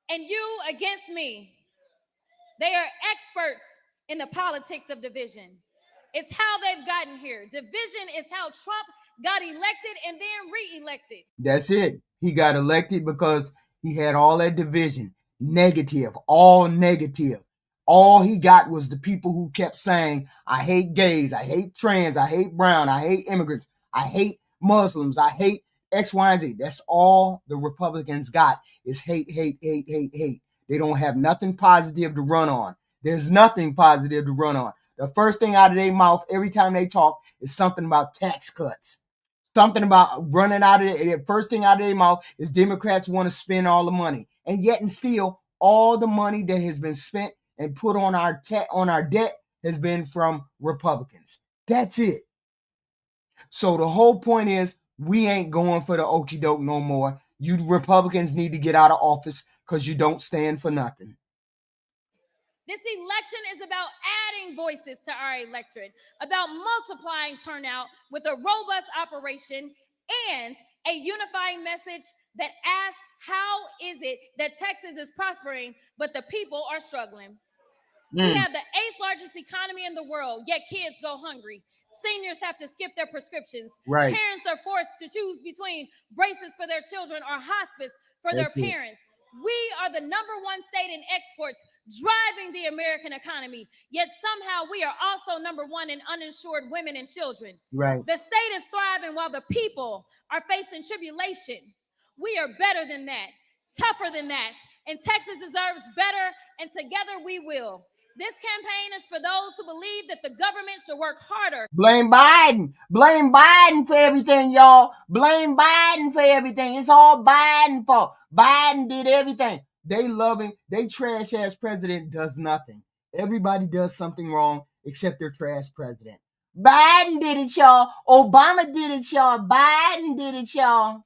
and you against me. They are experts in the politics of division. It's how they've gotten here. Division is how Trump got elected and then re-elected. That's it. He got elected because he had all that division. Negative, all negative. All he got was the people who kept saying, I hate gays, I hate trans, I hate brown, I hate immigrants, I hate Muslims, I hate X, Y, and Z. That's all the Republicans got is hate, hate, hate, hate, hate. They don't have nothing positive to run on. There's nothing positive to run on. The first thing out of their mouth every time they talk is something about tax cuts. Something about running out of the first thing out of their mouth is Democrats want to spend all the money. And yet and still, all the money that has been spent and put on our debt has been from Republicans. That's it. So the whole point is we ain't going for the okie doke no more. You Republicans need to get out of office because you don't stand for nothing. This election is about adding voices to our electorate, about multiplying turnout with a robust operation and a unifying message that asks, how is it that Texas is prospering, but the people are struggling? We have the 8th largest economy in the world, yet kids go hungry. Seniors have to skip their prescriptions. Right. Parents are forced to choose between braces for their children or hospice for their parents. We are the #1 state in exports, driving the American economy, yet somehow we are also #1 in uninsured women and children. Right. The state is thriving while the people are facing tribulation. We are better than that, tougher than that, and Texas deserves better, and together we will. This campaign is for those who believe that the government should work harder. Blame Biden. Blame Biden for everything, y'all. Blame Biden for everything. It's all Biden fault. Biden did everything. They trash ass president does nothing. Everybody does something wrong except their trash president. Biden did it, y'all. Obama did it, y'all. Biden did it, y'all.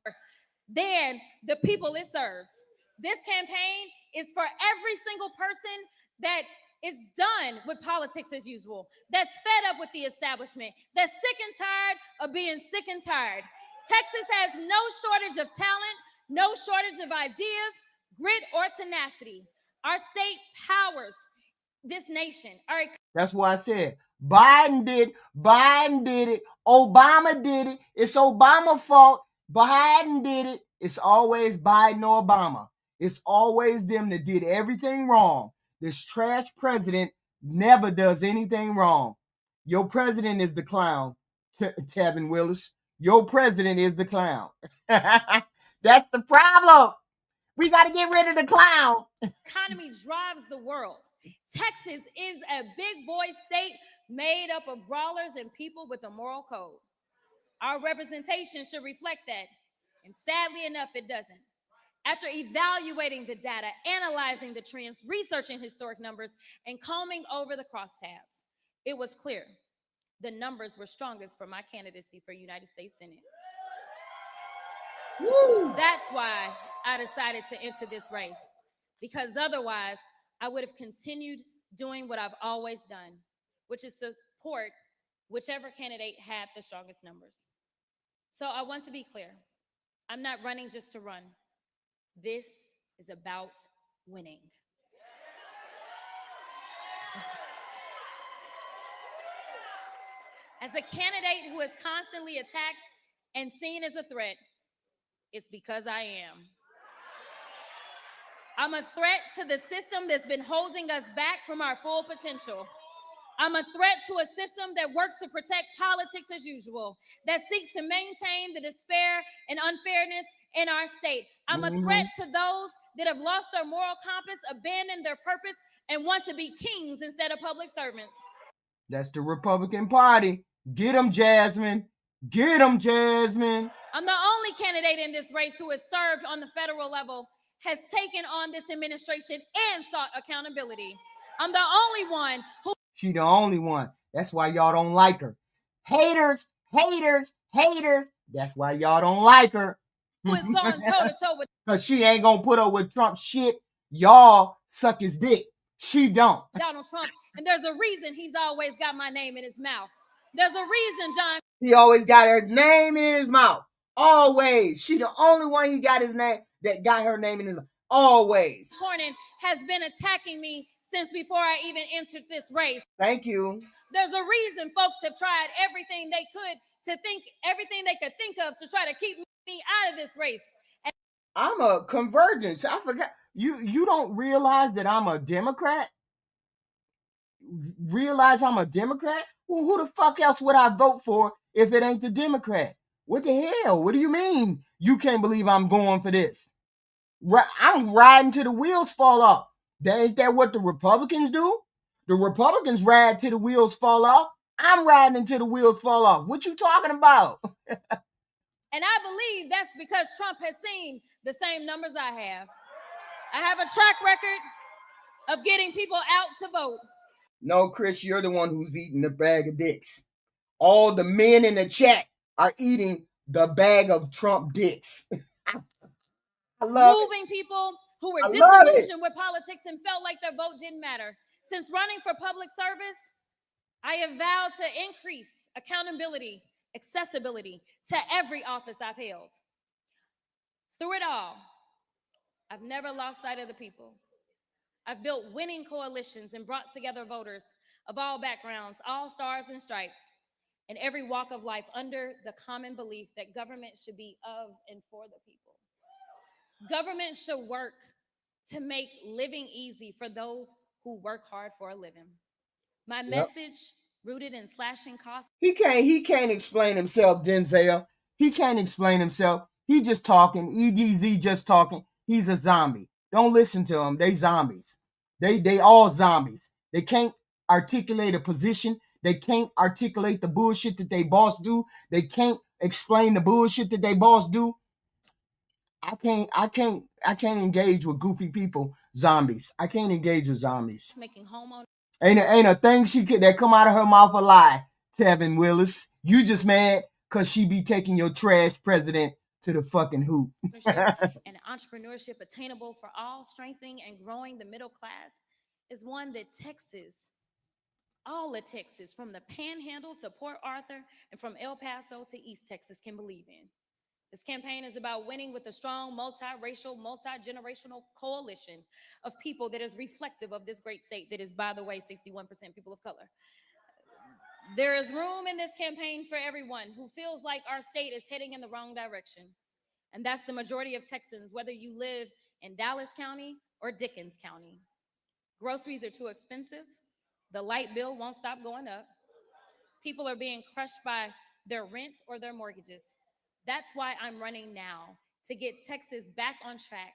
Than the people it serves. This campaign is for every single person that is done with politics as usual, that's fed up with the establishment, that's sick and tired of being sick and tired. Texas has no shortage of talent, no shortage of ideas, grit, or tenacity. Our state powers this nation. That's why I said Biden did it. Obama did it. It's Obama's fault. Biden did it. It's always Biden or Obama. It's always them that did everything wrong. This trash president never does anything wrong. Your president is the clown, Tavin Willis. Your president is the clown. That's the problem. We got to get rid of the clown. Economy drives the world. Texas is a big boy state made up of brawlers and people with a moral code. Our representation should reflect that, and sadly enough, it doesn't. After evaluating the data, analyzing the trends, researching historic numbers, and combing over the crosstabs, it was clear the numbers were strongest for my candidacy for United States Senate. Woo! That's why I decided to enter this race, because otherwise I would have continued doing what I've always done, which is support whichever candidate had the strongest numbers. So I want to be clear. I'm not running just to run. This is about winning. As a candidate who is constantly attacked and seen as a threat, it's because I am. I'm a threat to the system that's been holding us back from our full potential. I'm a threat to a system that works to protect politics as usual, that seeks to maintain the despair and unfairness in our state. I'm a threat to those that have lost their moral compass, abandoned their purpose, and want to be kings instead of public servants. That's the Republican Party. Get them, Jasmine. Get them, Jasmine. I'm the only candidate in this race who has served on the federal level, has taken on this administration, and sought accountability. I'm the only one who... She the only one. That's why y'all don't like her. Haters, haters, haters. That's why y'all don't like her. Who is going toe-to-toe with... Because she ain't going to put up with Trump shit. Y'all suck his dick. She don't. Donald Trump. And there's a reason he's always got my name in his mouth. There's a reason, John. He always got her name in his mouth. Always. She the only one he got his name, that got her name in his mouth. Always. Cornyn has been attacking me since before I even entered this race. Thank you. There's a reason folks have tried everything they could think of to try to keep me out of this race. And I'm a convergence. I forgot. You don't realize that I'm a Democrat? Realize I'm a Democrat? Well, who the fuck else would I vote for if it ain't the Democrat? What the hell? What do you mean you can't believe I'm going for this? I'm riding till the wheels fall off. Ain't that what the Republicans do? The Republicans ride till the wheels fall off. I'm riding until the wheels fall off. What you talking about? And I believe that's because Trump has seen the same numbers I have. I have a track record of getting people out to vote. No, Chris, you're the one who's eating the bag of dicks. All the men in the chat are eating the bag of Trump dicks. I love Moving people who were I love disillusioned with politics and felt like their vote didn't matter. Since running for public service, I have vowed to increase accountability, accessibility to every office I've held. Through it all, I've never lost sight of the people. I've built winning coalitions and brought together voters of all backgrounds, all stars and stripes, in every walk of life under the common belief that government should be of and for the people. Government should work to make living easy for those who work hard for a living. My message, rooted in slashing costs. He can't explain himself, Denzel. He can't explain himself. He just talking. EDZ just talking. He's a zombie. Don't listen to him. They zombies. They all zombies. They can't articulate a position. They can't articulate the bullshit that they boss do. They can't explain the bullshit that they boss do. I can't engage with goofy people, zombies. I can't engage with zombies. Making homeowners. Ain't a thing that come out of her mouth a lie, Tevin Willis. You just mad because she be taking your trash president to the fucking hoop. And entrepreneurship attainable for all, strengthening and growing the middle class is one that Texas, all of Texas, from the Panhandle to Port Arthur and from El Paso to East Texas, can believe in. This campaign is about winning with a strong, multiracial, multi-generational coalition of people that is reflective of this great state that is, by the way, 61% people of color. There is room in this campaign for everyone who feels like our state is heading in the wrong direction. And that's the majority of Texans, whether you live in Dallas County or Dickens County. Groceries are too expensive. The light bill won't stop going up. People are being crushed by their rent or their mortgages. That's why I'm running now, to get Texas back on track,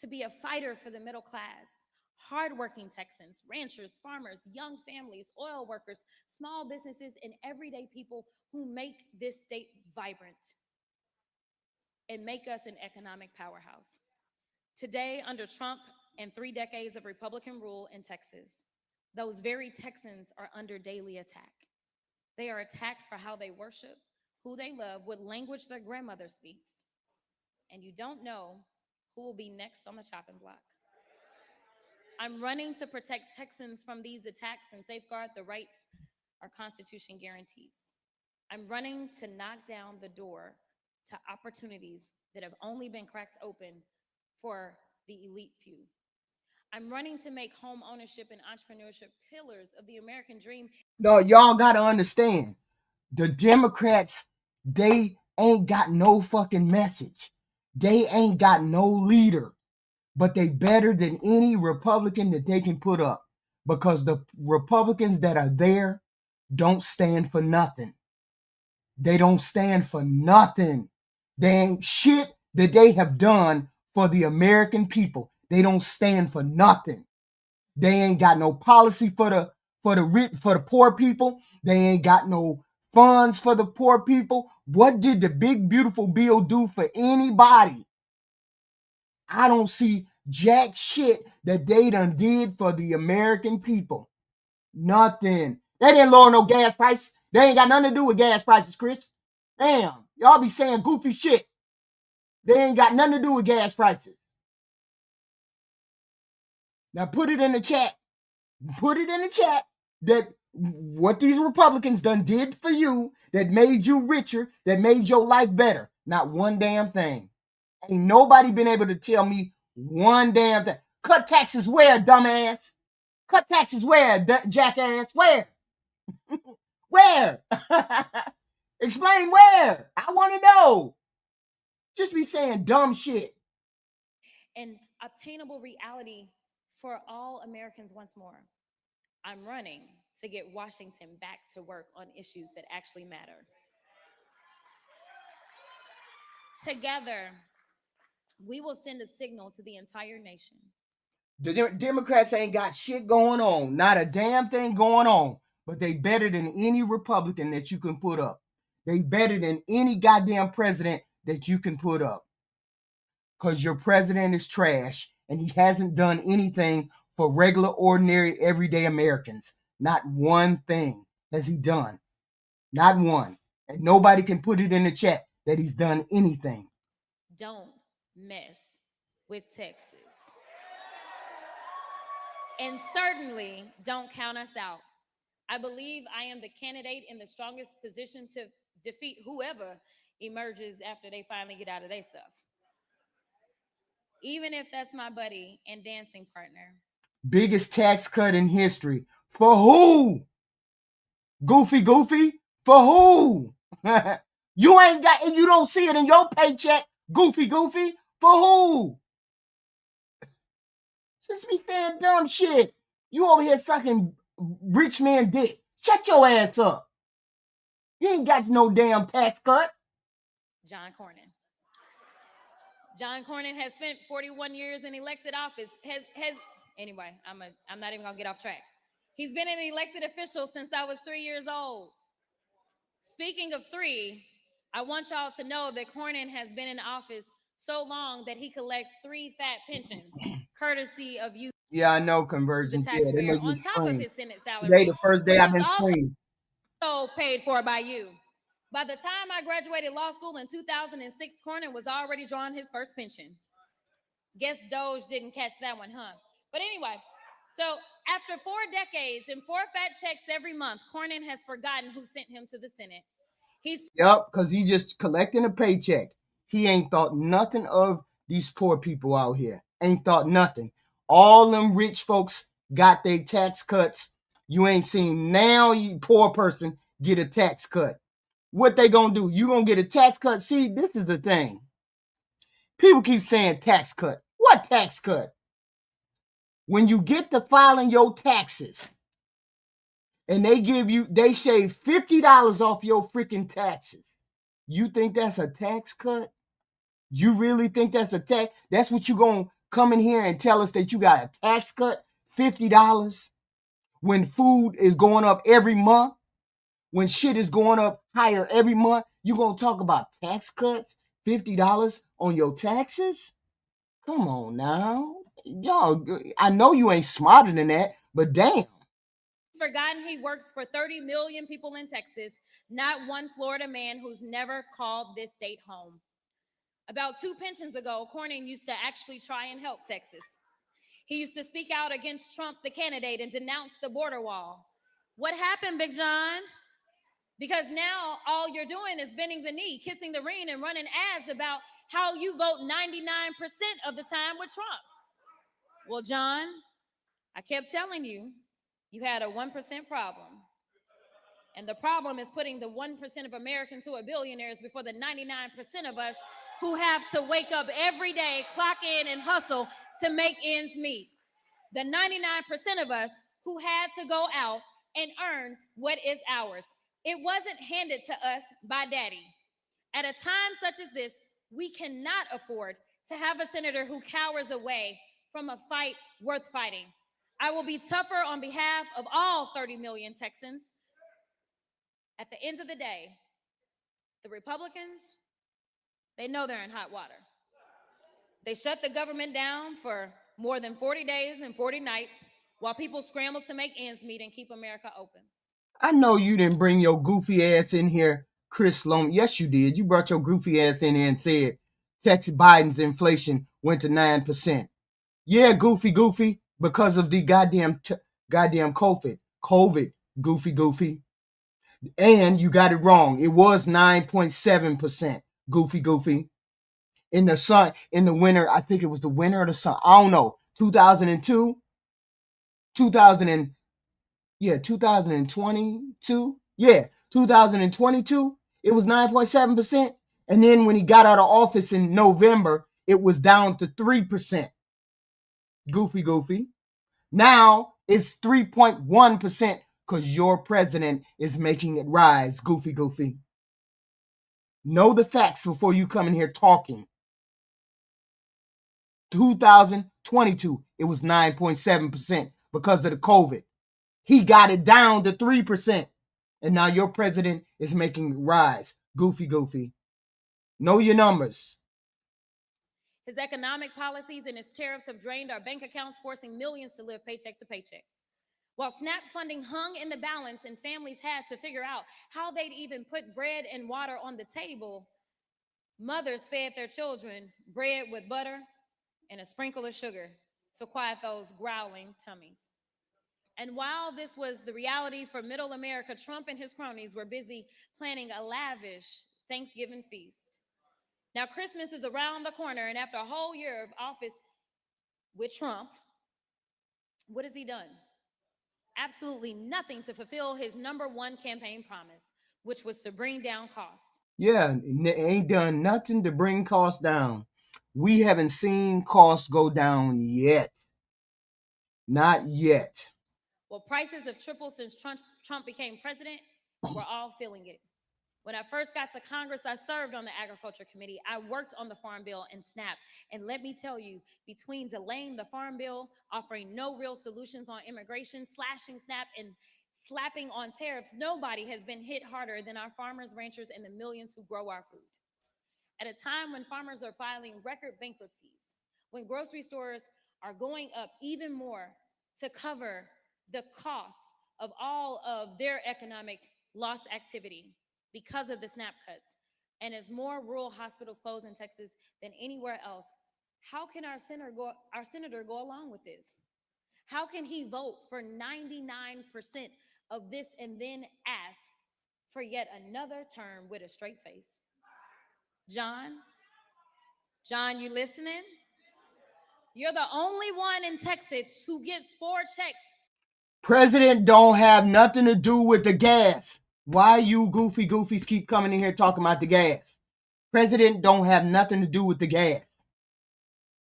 to be a fighter for the middle class, hardworking Texans, ranchers, farmers, young families, oil workers, small businesses, and everyday people who make this state vibrant and make us an economic powerhouse. Today, under Trump and 3 decades of Republican rule in Texas, those very Texans are under daily attack. They are attacked for how they worship, who they love, what language their grandmother speaks. And you don't know who will be next on the chopping block. I'm running to protect Texans from these attacks and safeguard the rights our Constitution guarantees. I'm running to knock down the door to opportunities that have only been cracked open for the elite few. I'm running to make home ownership and entrepreneurship pillars of the American dream. No, y'all gotta understand. The Democrats, they ain't got no fucking message. They ain't got no leader. But they better than any Republican that they can put up. Because the Republicans that are there don't stand for nothing. They don't stand for nothing. They ain't shit that they have done for the American people. They don't stand for nothing. They ain't got no policy for the poor people. They ain't got no funds for the poor people. What did the big beautiful bill do for anybody? I don't see jack shit that they done did for the American people. Nothing. They didn't lower no gas prices. They ain't got nothing to do with gas prices, Chris. Damn, y'all be saying goofy shit. They ain't got nothing to do with gas prices. Now put it in the chat. Put it in the chat that what these Republicans done did for you that made you richer, that made your life better. Not one damn thing. Ain't nobody been able to tell me one damn thing. Cut taxes where, dumbass? Cut taxes where, jackass? Where? Where? Explain where. I want to know. Just be saying dumb shit. And obtainable reality for all Americans once more. I'm running to get Washington back to work on issues that actually matter. Together, we will send a signal to the entire nation The Democrats ain't got shit going on. Not a damn thing going on. But they better than any Republican that you can put up. They better than any goddamn president that you can put up. Because your president is trash and he hasn't done anything for regular, ordinary, everyday Americans. Not one thing has he done. Not one. And nobody can put it in the chat that he's done anything. Don't mess with Texas. And certainly don't count us out. I believe I am the candidate in the strongest position to defeat whoever emerges after they finally get out of their stuff. Even if that's my buddy and dancing partner. Biggest tax cut in history. For who? Goofy? For who? You ain't got, and you don't see it in your paycheck. Goofy? For who? Just be saying dumb shit. You over here sucking rich man dick. Shut your ass up. You ain't got no damn tax cut. John Cornyn. John Cornyn has spent 41 years in elected office. Anyway, I'm not even gonna get off track. He's been an elected official since I was 3 years old. Speaking of 3, I want y'all to know that Cornyn has been in office so long that he collects 3 fat pensions, courtesy of you. Yeah, I know conversion. The taxpayer, yeah, on top of his Senate salary. Today, the first day I've been screaming. Also paid for by you. By the time I graduated law school in 2006, Cornyn was already drawing his first pension. Guess Doge didn't catch that one, huh? But anyway, so after 4 decades and 4 fat checks every month, Cornyn has forgotten who sent him to the Senate. Yep, because he's just collecting a paycheck. He ain't thought nothing of these poor people out here. Ain't thought nothing. All them rich folks got their tax cuts. You ain't seen now you poor person get a tax cut. What they gonna do? You gonna get a tax cut? See, this is the thing. People keep saying tax cut. What tax cut? When you get to filing your taxes and they shave $50 off your freaking taxes. You think that's a tax cut? You really think that's a tax? That's what you gonna come in here and tell us that you got a tax cut? $50? When food is going up every month? When shit is going up higher every month? You gonna talk about tax cuts? $50 on your taxes? Come on now. Y'all, I know you ain't smarter than that, but damn. Forgotten he works for 30 million people in Texas, not one Florida man who's never called this state home. About 2 pensions ago, Cornyn used to actually try and help Texas. He used to speak out against Trump, the candidate, and denounce the border wall. What happened, Big John? Because now all you're doing is bending the knee, kissing the ring, and running ads about how you vote 99% of the time with Trump. Well, John, I kept telling you, you had a 1% problem. And the problem is putting the 1% of Americans who are billionaires before the 99% of us who have to wake up every day, clock in, and hustle to make ends meet. The 99% of us who had to go out and earn what is ours. It wasn't handed to us by daddy. At a time such as this, we cannot afford to have a senator who cowers away from a fight worth fighting. I will be tougher on behalf of all 30 million Texans. At the end of the day, the Republicans, they know they're in hot water. They shut the government down for more than 40 days and 40 nights while people scramble to make ends meet and keep America open. I know you didn't bring your goofy ass in here, Chris Loam. Yes, you did. You brought your goofy ass in here and said Texas Biden's inflation went to 9%. Yeah, goofy, because of the goddamn COVID, goofy. And you got it wrong. It was 9.7%, goofy. In the winter, I think it was the winter or the summer. I don't know. 2022. Yeah, 2022. Yeah, 2022. It was 9.7%. And then when he got out of office in November, it was down to 3%. Goofy. Now it's 3.1% because your president is making it rise. Goofy. Know the facts before you come in here talking. 2022, it was 9.7% because of the COVID. He got it down to 3%. And now your president is making it rise. Goofy. Know your numbers. His economic policies and his tariffs have drained our bank accounts, forcing millions to live paycheck to paycheck. While SNAP funding hung in the balance and families had to figure out how they'd even put bread and water on the table, mothers fed their children bread with butter and a sprinkle of sugar to quiet those growling tummies. And while this was the reality for middle America, Trump and his cronies were busy planning a lavish Thanksgiving feast. Now, Christmas is around the corner, and after a whole year of office with Trump, what has he done? Absolutely nothing to fulfill his #1 campaign promise, which was to bring down costs. Yeah, ain't done nothing to bring costs down. We haven't seen costs go down yet. Not yet. Well, prices have tripled since Trump became president. We're all feeling it. When I first got to Congress, I served on the Agriculture Committee. I worked on the Farm Bill and SNAP. And let me tell you, between delaying the Farm Bill, offering no real solutions on immigration, slashing SNAP, and slapping on tariffs, nobody has been hit harder than our farmers, ranchers, and the millions who grow our food. At a time when farmers are filing record bankruptcies, when grocery stores are going up even more to cover the cost of all of their economic loss activity because of the SNAP cuts, and as more rural hospitals close in Texas than anywhere else, how can our senator go along with this? How can he vote for 99% of this and then ask for yet another term with a straight face? John, you listening? You're the only one in Texas who gets 4 checks. President don't have nothing to do with the gas. Why you goofies keep coming in here talking about the gas? President don't have nothing to do with the gas.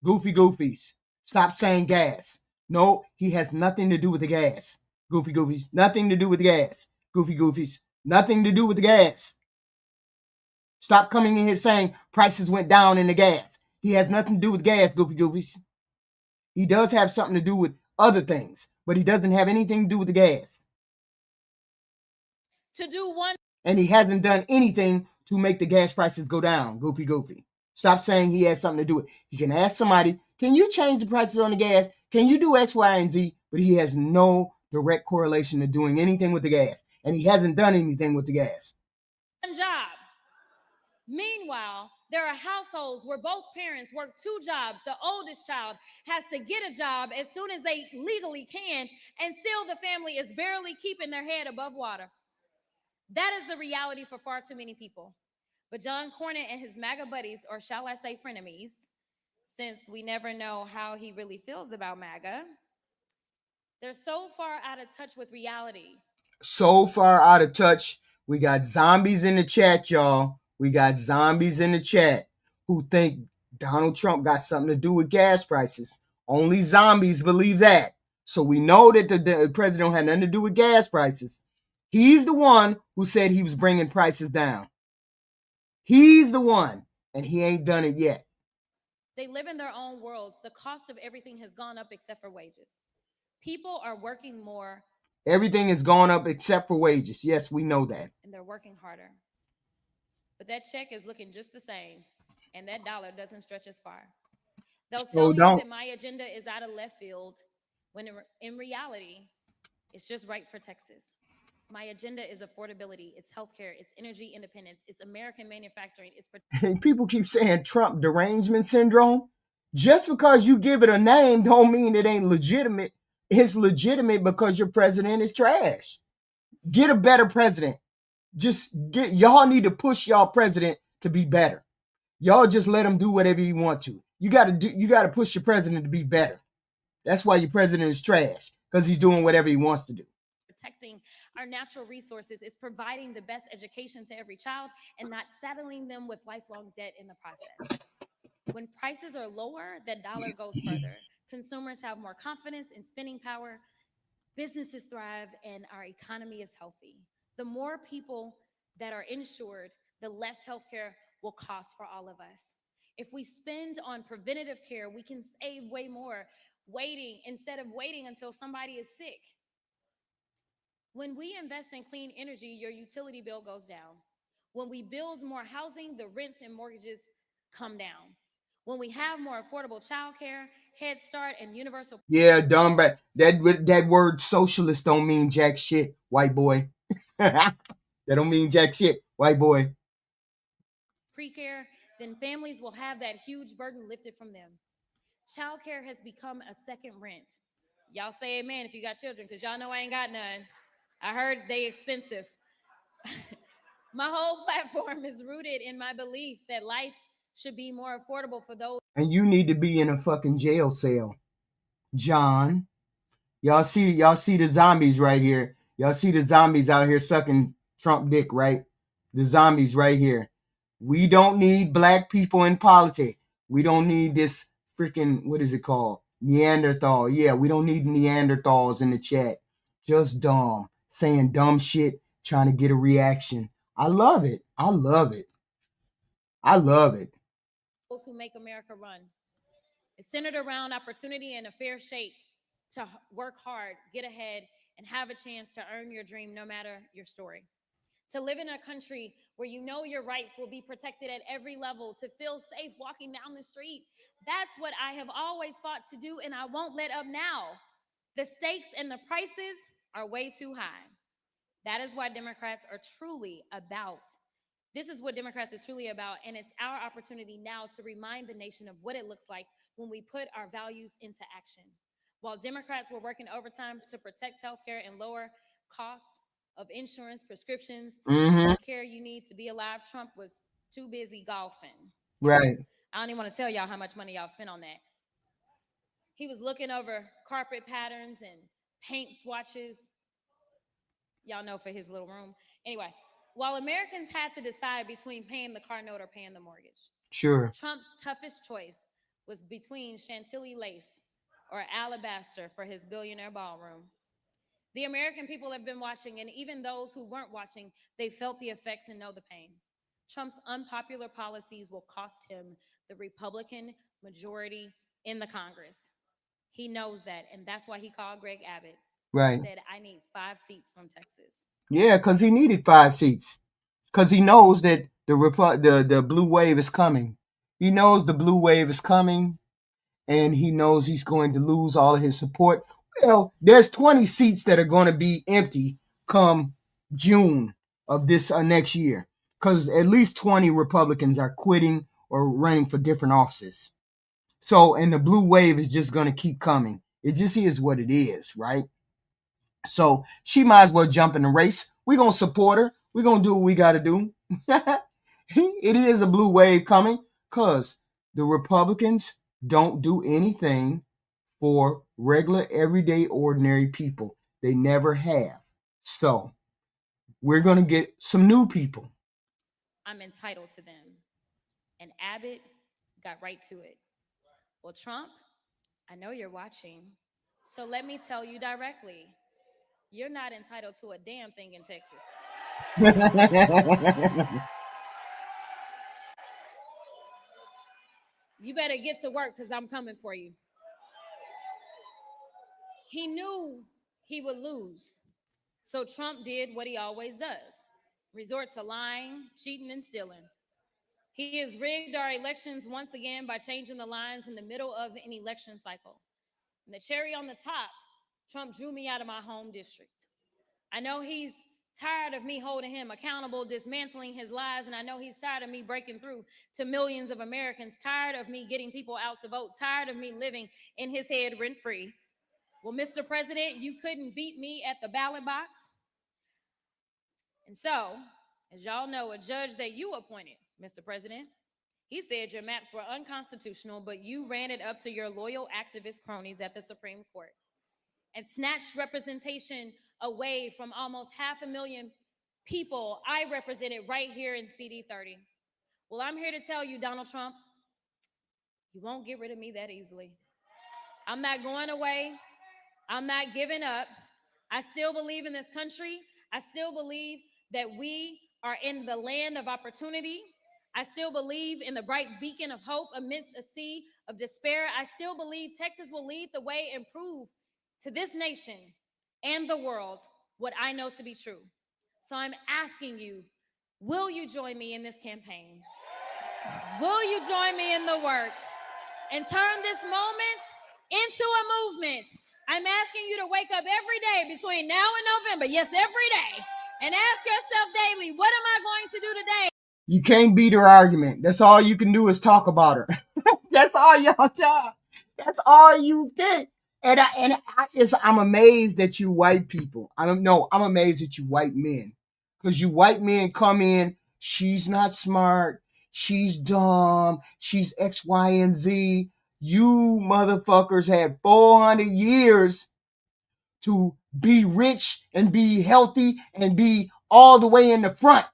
Goofies, stop saying gas. No, he has nothing to do with the gas. Goofies, nothing to do with the gas. Goofies, nothing to do with the gas. Stop coming in here saying prices went down in the gas. He has nothing to do with gas, goofies. He does have something to do with other things, but he doesn't have anything to do with the gas. To do one. And he hasn't done anything to make the gas prices go down, goofy. Stop saying he has something to do with it. He can ask somebody, can you change the prices on the gas? Can you do X, Y, and Z? But he has no direct correlation to doing anything with the gas. And he hasn't done anything with the gas. Job. Meanwhile, there are households where both parents work 2 jobs. The oldest child has to get a job as soon as they legally can, and still the family is barely keeping their head above water. That is the reality for far too many people. But John Cornyn and his MAGA buddies, or shall I say frenemies, since we never know how he really feels about MAGA, they're so far out of touch with reality. So far out of touch. We got zombies in the chat, y'all. We got zombies in the chat who think Donald Trump got something to do with gas prices. Only zombies believe that. So we know that the president had nothing to do with gas prices. He's the one who said he was bringing prices down. He's the one, and he ain't done it yet. They live in their own worlds. The cost of everything has gone up except for wages. People are working more. Everything has gone up except for wages. Yes, we know that. And they're working harder. But that check is looking just the same, and that dollar doesn't stretch as far. They'll tell you that my agenda is out of left field, when in reality, it's just right for Texas. My agenda is affordability, it's healthcare, it's energy independence, it's American manufacturing, it's... People keep saying Trump derangement syndrome. Just because you give it a name don't mean it ain't legitimate. It's legitimate because your president is trash. Get a better president. Y'all need to push y'all president to be better. Y'all just let him do whatever he want to. You got to push your president to be better. That's why your president is trash, because he's doing whatever he wants to do. Protecting our natural resources is providing the best education to every child and not saddling them with lifelong debt in the process. When prices are lower, the dollar goes further. Consumers have more confidence in spending power, businesses thrive, and our economy is healthy. The more people that are insured, the less healthcare will cost for all of us. If we spend on preventative care, we can save way more. instead of waiting until somebody is sick. When we invest in clean energy, your utility bill goes down. When we build more housing, the rents and mortgages come down. When we have more affordable childcare, Head Start, and universal Yeah, dumb, but that word socialist don't mean jack shit, white boy. That don't mean jack shit, white boy. pre-care, then families will have that huge burden lifted from them. Childcare has become a second rent. Y'all say amen if you got children, because y'all know I ain't got none. I heard they expensive. My whole platform is rooted in my belief that life should be more affordable for those. And you need to be in a fucking jail cell, John. Y'all see the zombies right here. Y'all see the zombies out here sucking Trump dick, right? The zombies right here. We don't need black people in politics. We don't need this freaking, what is it called? Neanderthal. Yeah, we don't need Neanderthals in the chat. Just dumb. Saying dumb shit, trying to get a reaction. I love it. I love it. I love it. Those who make America run. It's centered around opportunity and a fair shake to work hard, get ahead, and have a chance to earn your dream no matter your story. To live in a country where you know your rights will be protected at every level, to feel safe walking down the street. That's what I have always fought to do, and I won't let up now. The stakes and the prices are way too high. That is why Democrats are truly about. This is what Democrats is truly about, and it's our opportunity now to remind the nation of what it looks like when we put our values into action. While Democrats were working overtime to protect healthcare and lower costs of insurance, prescriptions, care you need to be alive, Trump was too busy golfing. Right. I don't even want to tell y'all how much money y'all spent on that. He was looking over carpet patterns and paint swatches. Y'all know, for his little room. Anyway, while Americans had to decide between paying the car note or paying the mortgage, Sure. Trump's toughest choice was between Chantilly lace or alabaster for his billionaire ballroom. The American people have been watching, and even those who weren't watching, they felt the effects and know the pain. Trump's unpopular policies will cost him the Republican majority in the Congress. He knows that, and that's why he called Greg Abbott. Right. He said, I need 5 seats from Texas. Yeah, because he needed 5 seats. Because he knows that the blue wave is coming. He knows the blue wave is coming, and he knows he's going to lose all of his support. Well, there's 20 seats that are going to be empty come June of this next year, because at least 20 Republicans are quitting or running for different offices. So, and the blue wave is just going to keep coming. It just is what it is, right? So she might as well jump in the race. We're going to support her. We're going to do what we got to do. It is a blue wave coming because the Republicans don't do anything for regular, everyday, ordinary people. They never have. So we're going to get some new people. I'm entitled to them. And Abbott got right to it. Well, Trump, I know you're watching. So let me tell you directly, you're not entitled to a damn thing in Texas. You better get to work because I'm coming for you. He knew he would lose. So Trump did what he always does, resort to lying, cheating, and stealing. He has rigged our elections once again by changing the lines in the middle of an election cycle. And the cherry on the top, Trump drew me out of my home district. I know he's tired of me holding him accountable, dismantling his lies, and I know he's tired of me breaking through to millions of Americans, tired of me getting people out to vote, tired of me living in his head rent-free. Well, Mr. President, you couldn't beat me at the ballot box. And so, as y'all know, a judge that you appointed, Mr. President, he said your maps were unconstitutional, but you ran it up to your loyal activist cronies at the Supreme Court and snatched representation away from almost 500,000 people I represented right here in CD30. Well, I'm here to tell you, Donald Trump, you won't get rid of me that easily. I'm not going away. I'm not giving up. I still believe in this country. I still believe that we are in the land of opportunity. I still believe in the bright beacon of hope amidst a sea of despair. I still believe Texas will lead the way and prove to this nation and the world what I know to be true. So I'm asking you, will you join me in this campaign? Will you join me in the work and turn this moment into a movement? I'm asking you to wake up every day between now and November, yes, every day, and ask yourself daily, what am I going to do today? You can't beat her argument. That's all you can do is talk about her. That's all y'all talk. That's all you did. I'm amazed at you white people. I'm amazed at you white men. Because you white men come in, she's not smart, she's dumb, she's X, Y, and Z. You motherfuckers had 400 years to be rich and be healthy and be all the way in the front.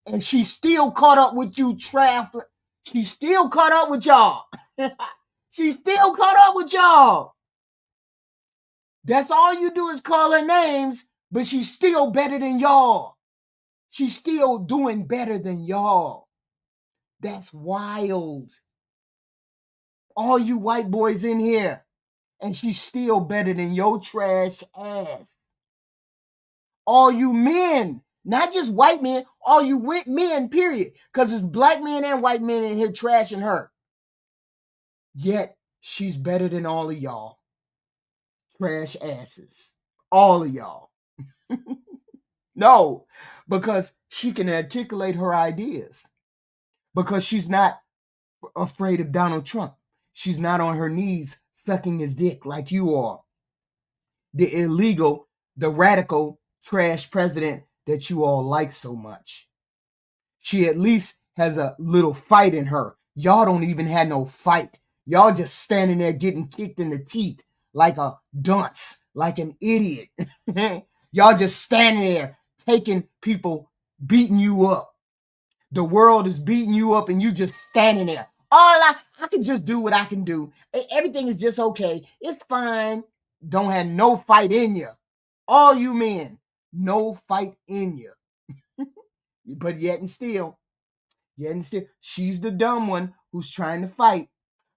And she still caught up with you, traveling. She still caught up with y'all. She still caught up with y'all. That's all you do is call her names, but she's still better than y'all. She's still doing better than y'all. That's wild. All you white boys in here, and she's still better than your trash ass. All you men, not just white men, all you men, period. Because it's black men and white men in here trashing her. Yet, she's better than all of y'all. Trash asses. All of y'all. No, because she can articulate her ideas. Because she's not afraid of Donald Trump. She's not on her knees sucking his dick like you are. The illegal, the radical, trash president that you all like so much. She at least has a little fight in her. Y'all don't even have no fight. Y'all just standing there getting kicked in the teeth like a dunce, like an idiot. Y'all just standing there taking people, beating you up. The world is beating you up and you just standing there. I can just do what I can do. Everything is just okay. It's fine. Don't have no fight in you. All you men, no fight in you. But yet and still, she's the dumb one who's trying to fight.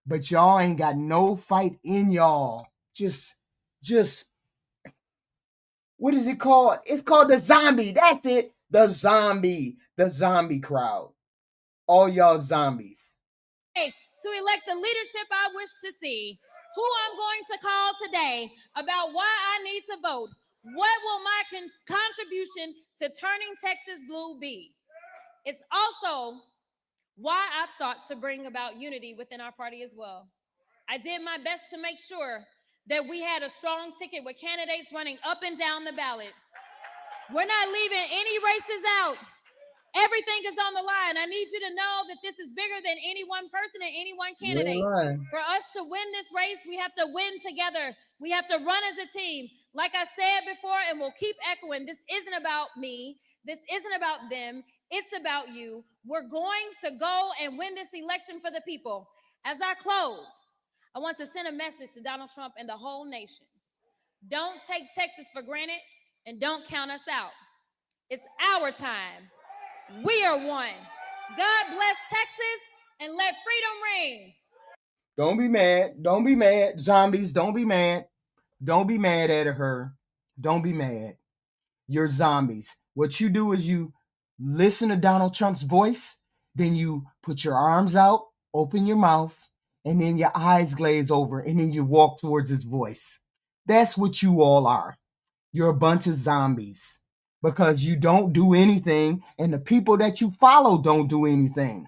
But y'all ain't got no fight in y'all. Just, what is it called? It's called the zombie. That's it. The zombie crowd. All y'all zombies. To elect the leadership I wish to see, who I'm going to call today about why I need to vote. What will my contribution to turning Texas blue be? It's also why I've sought to bring about unity within our party as well. I did my best to make sure that we had a strong ticket with candidates running up and down the ballot. We're not leaving any races out. Everything is on the line. I need you to know that this is bigger than any one person and any one candidate. For us to win this race, we have to win together. We have to run as a team. Like I said before, and we'll keep echoing, this isn't about me. This isn't about them. It's about you. We're going to go and win this election for the people. As I close, I want to send a message to Donald Trump and the whole nation. Don't take Texas for granted and don't count us out. It's our time. We are one. God bless Texas and let freedom reign. Don't be mad. Don't be mad. Zombies, don't be mad. Don't be mad at her. Don't be mad. You're zombies. What you do is you listen to Donald Trump's voice, then you put your arms out, open your mouth, and then your eyes glaze over, and then you walk towards his voice. That's what you all are. You're a bunch of zombies because you don't do anything, and the people that you follow don't do anything.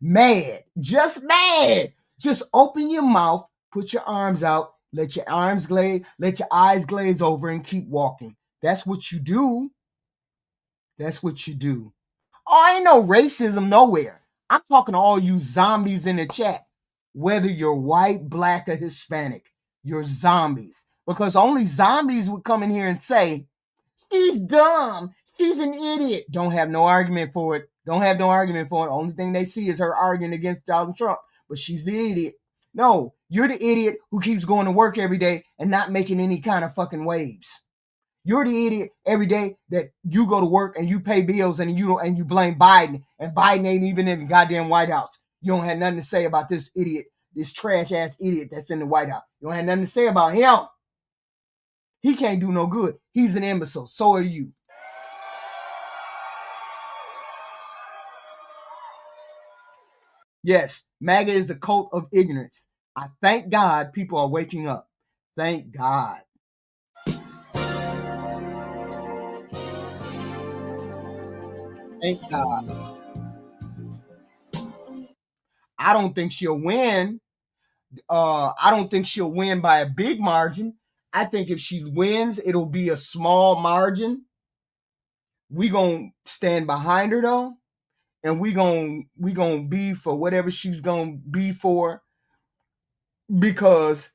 Mad. Just mad. Just open your mouth, put your arms out, let your eyes glaze over, and keep walking. That's what you do. That's what you do. Oh, ain't no racism nowhere. I'm talking to all you zombies in the chat. Whether you're white, black, or Hispanic, you're zombies. Because only zombies would come in here and say, she's dumb. She's an idiot. Don't have no argument for it. Don't have no argument for it. Only thing they see is her arguing against Donald Trump. But she's the idiot. No, you're the idiot who keeps going to work every day and not making any kind of fucking waves. You're the idiot every day that you go to work and you pay bills and you blame Biden, and Biden ain't even in the goddamn White House. You don't have nothing to say about this idiot, this trash ass idiot that's in the White House. You don't have nothing to say about him. He can't do no good. He's an imbecile. So are you. Yes, MAGA is a cult of ignorance. I thank God people are waking up. Thank God. Thank God. I don't think she'll win. I don't think she'll win by a big margin. I think if she wins, it'll be a small margin. We gonna stand behind her though, and we gonna be for whatever she's gonna be for, because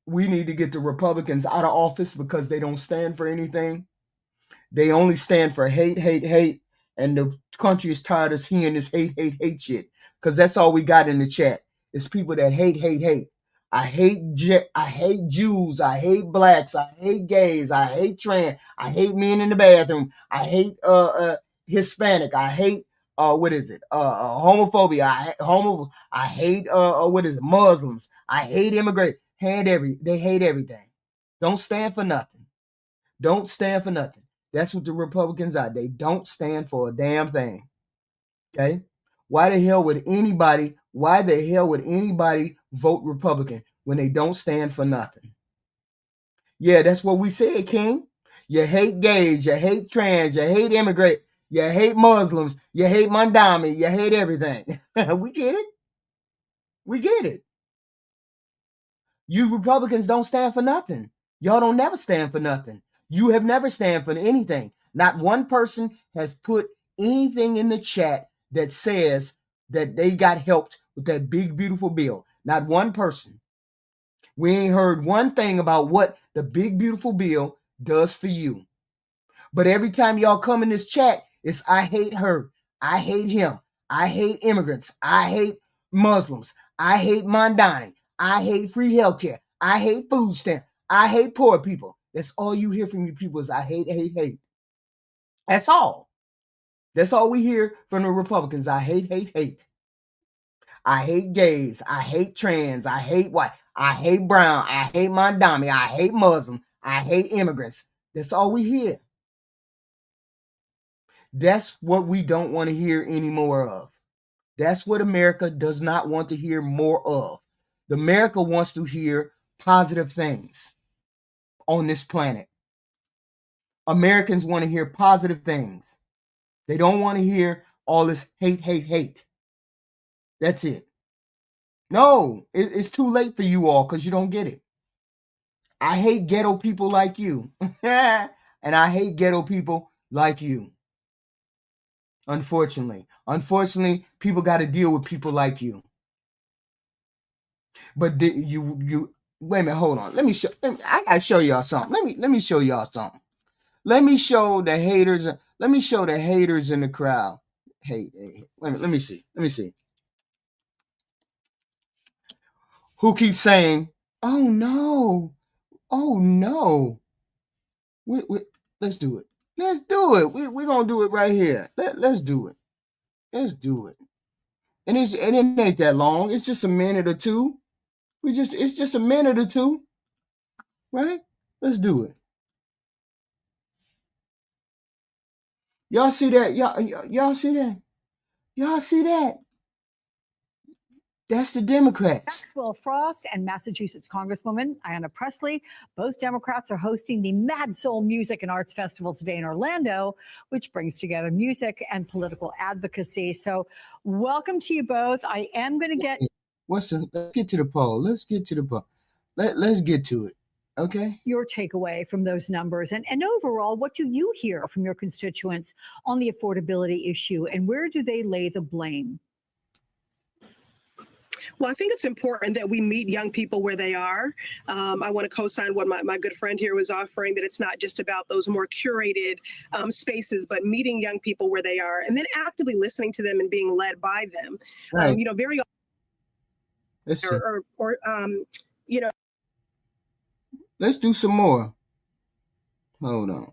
we need to get the Republicans out of office because they don't stand for anything. They only stand for hate, hate, hate. And the country is tired of hearing this hate, hate, hate shit. Because that's all we got in the chat. It's people that hate, hate, hate. I hate Jews. I hate blacks. I hate gays. I hate trans. I hate men in the bathroom. I hate Hispanic. I hate homophobia. I hate Muslims. I hate immigrants. They hate everything. Don't stand for nothing. Don't stand for nothing. That's what the Republicans are. They don't stand for a damn thing. Okay? Why the hell would anybody vote Republican when they don't stand for nothing? Yeah, that's what we said, King. You hate gays, you hate trans, you hate immigrants, you hate Muslims, you hate Mandami, you hate everything. We get it. We get it. You Republicans don't stand for nothing. Y'all don't never stand for nothing. You have never stand for anything. Not one person has put anything in the chat that says that they got helped with that big, beautiful bill. Not one person. We ain't heard one thing about what the big, beautiful bill does for you. But every time y'all come in this chat, it's I hate her. I hate him. I hate immigrants. I hate Muslims. I hate Mandani. I hate free healthcare. I hate food stamps. I hate poor people. That's all you hear from you people is I hate, hate, hate. That's all. That's all we hear from the Republicans. I hate, hate, hate. I hate gays. I hate trans. I hate white. I hate brown. I hate Mandami. I hate Muslim. I hate immigrants. That's all we hear. That's what we don't want to hear any more of. That's what America does not want to hear more of. America wants to hear positive things on this planet. Americans want to hear positive things. They don't want to hear all this hate, hate, hate. That's it. No, it's too late for you all because you don't get it. I hate ghetto people like you. And I hate ghetto people like you. Unfortunately, people got to deal with people like you. But you wait a minute, hold on. I gotta show y'all something. Let me show y'all something. Let me show the haters. Let me show the haters in the crowd. Hey, let me see. Let me see. Who keeps saying, "Oh no, oh no"? Let's do it. Let's do it. We're gonna do it right here. Let's do it. Let's do it. And it ain't that long. It's just a minute or two. It's just a minute or two. Right? Let's do it. Y'all see that? Y'all see that? Y'all see that? That's the Democrats. Maxwell Frost and Massachusetts Congresswoman Ayanna Pressley, both Democrats, are hosting the Mad Soul Music and Arts Festival today in Orlando, which brings together music and political advocacy. So welcome to you both. I am going to get... Let's get to the poll. Let's get to the poll. Let's get to it. Okay. Your takeaway from those numbers and overall, what do you hear from your constituents on the affordability issue, and where do they lay the blame? Well, I think it's important that we meet young people where they are. I want to co-sign what my good friend here was offering, that it's not just about those more curated spaces, but meeting young people where they are and then actively listening to them and being led by them. Right. Very often, Let's do some more. Hold on.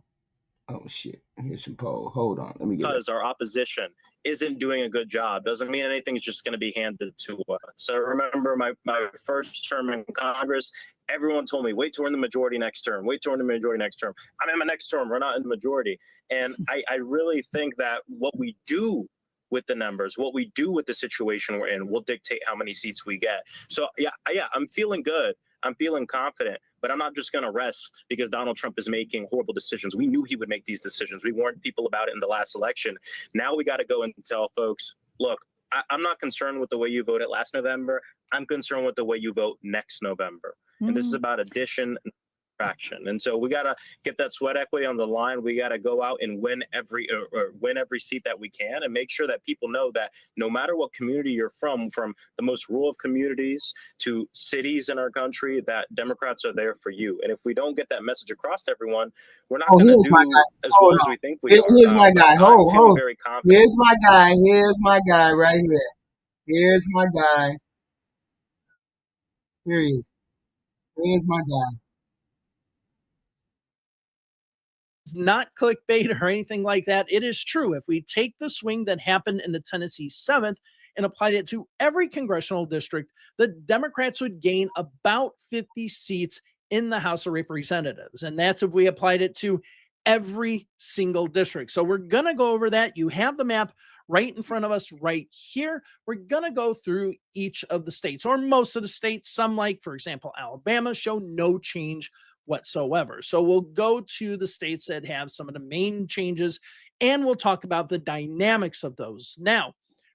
Oh shit. Here's some poll. Hold on. Let me get it. Because our opposition isn't doing a good job doesn't mean anything's just going to be handed to us. So remember my first term in Congress, everyone told me, wait till we're in the majority next term. Wait till we're in the majority next term. I'm in my next term. We're not in the majority. And I really think that what we do with the numbers, what we do with the situation we're in will dictate how many seats we get. So yeah, I'm feeling good. I'm feeling confident, but I'm not just going to rest because Donald Trump is making horrible decisions. We knew he would make these decisions. We warned people about it in the last election. Now we got to go and tell folks, look, I'm not concerned with the way you voted last November. I'm concerned with the way you vote next November. And this is about addition and subtraction. And so we got to get that sweat equity on the line. We got to go out and win every seat that we can and make sure that people know that no matter what community you're from the most rural of communities to cities in our country, that Democrats are there for you. And if we don't get that message across to everyone, we're not going to do as well as we think we are. Here's my guy. Hold. Very confident. Here's my guy. Here's my guy right here. Here's my guy. Here he is. Here's my guy. It's not clickbait or anything like that. It is true. If we take the swing that happened in the Tennessee 7th and applied it to every congressional district, the Democrats would gain about 50 seats in the House of Representatives. And that's if we applied it to every single district. So we're going to go over that. You have the map right in front of us right here. We're going to go through each of the states, or most of the states. Some, like, for example, Alabama, show no change whatsoever. So we'll go to the states that have some of the main changes, and we'll talk about the dynamics of those. Now,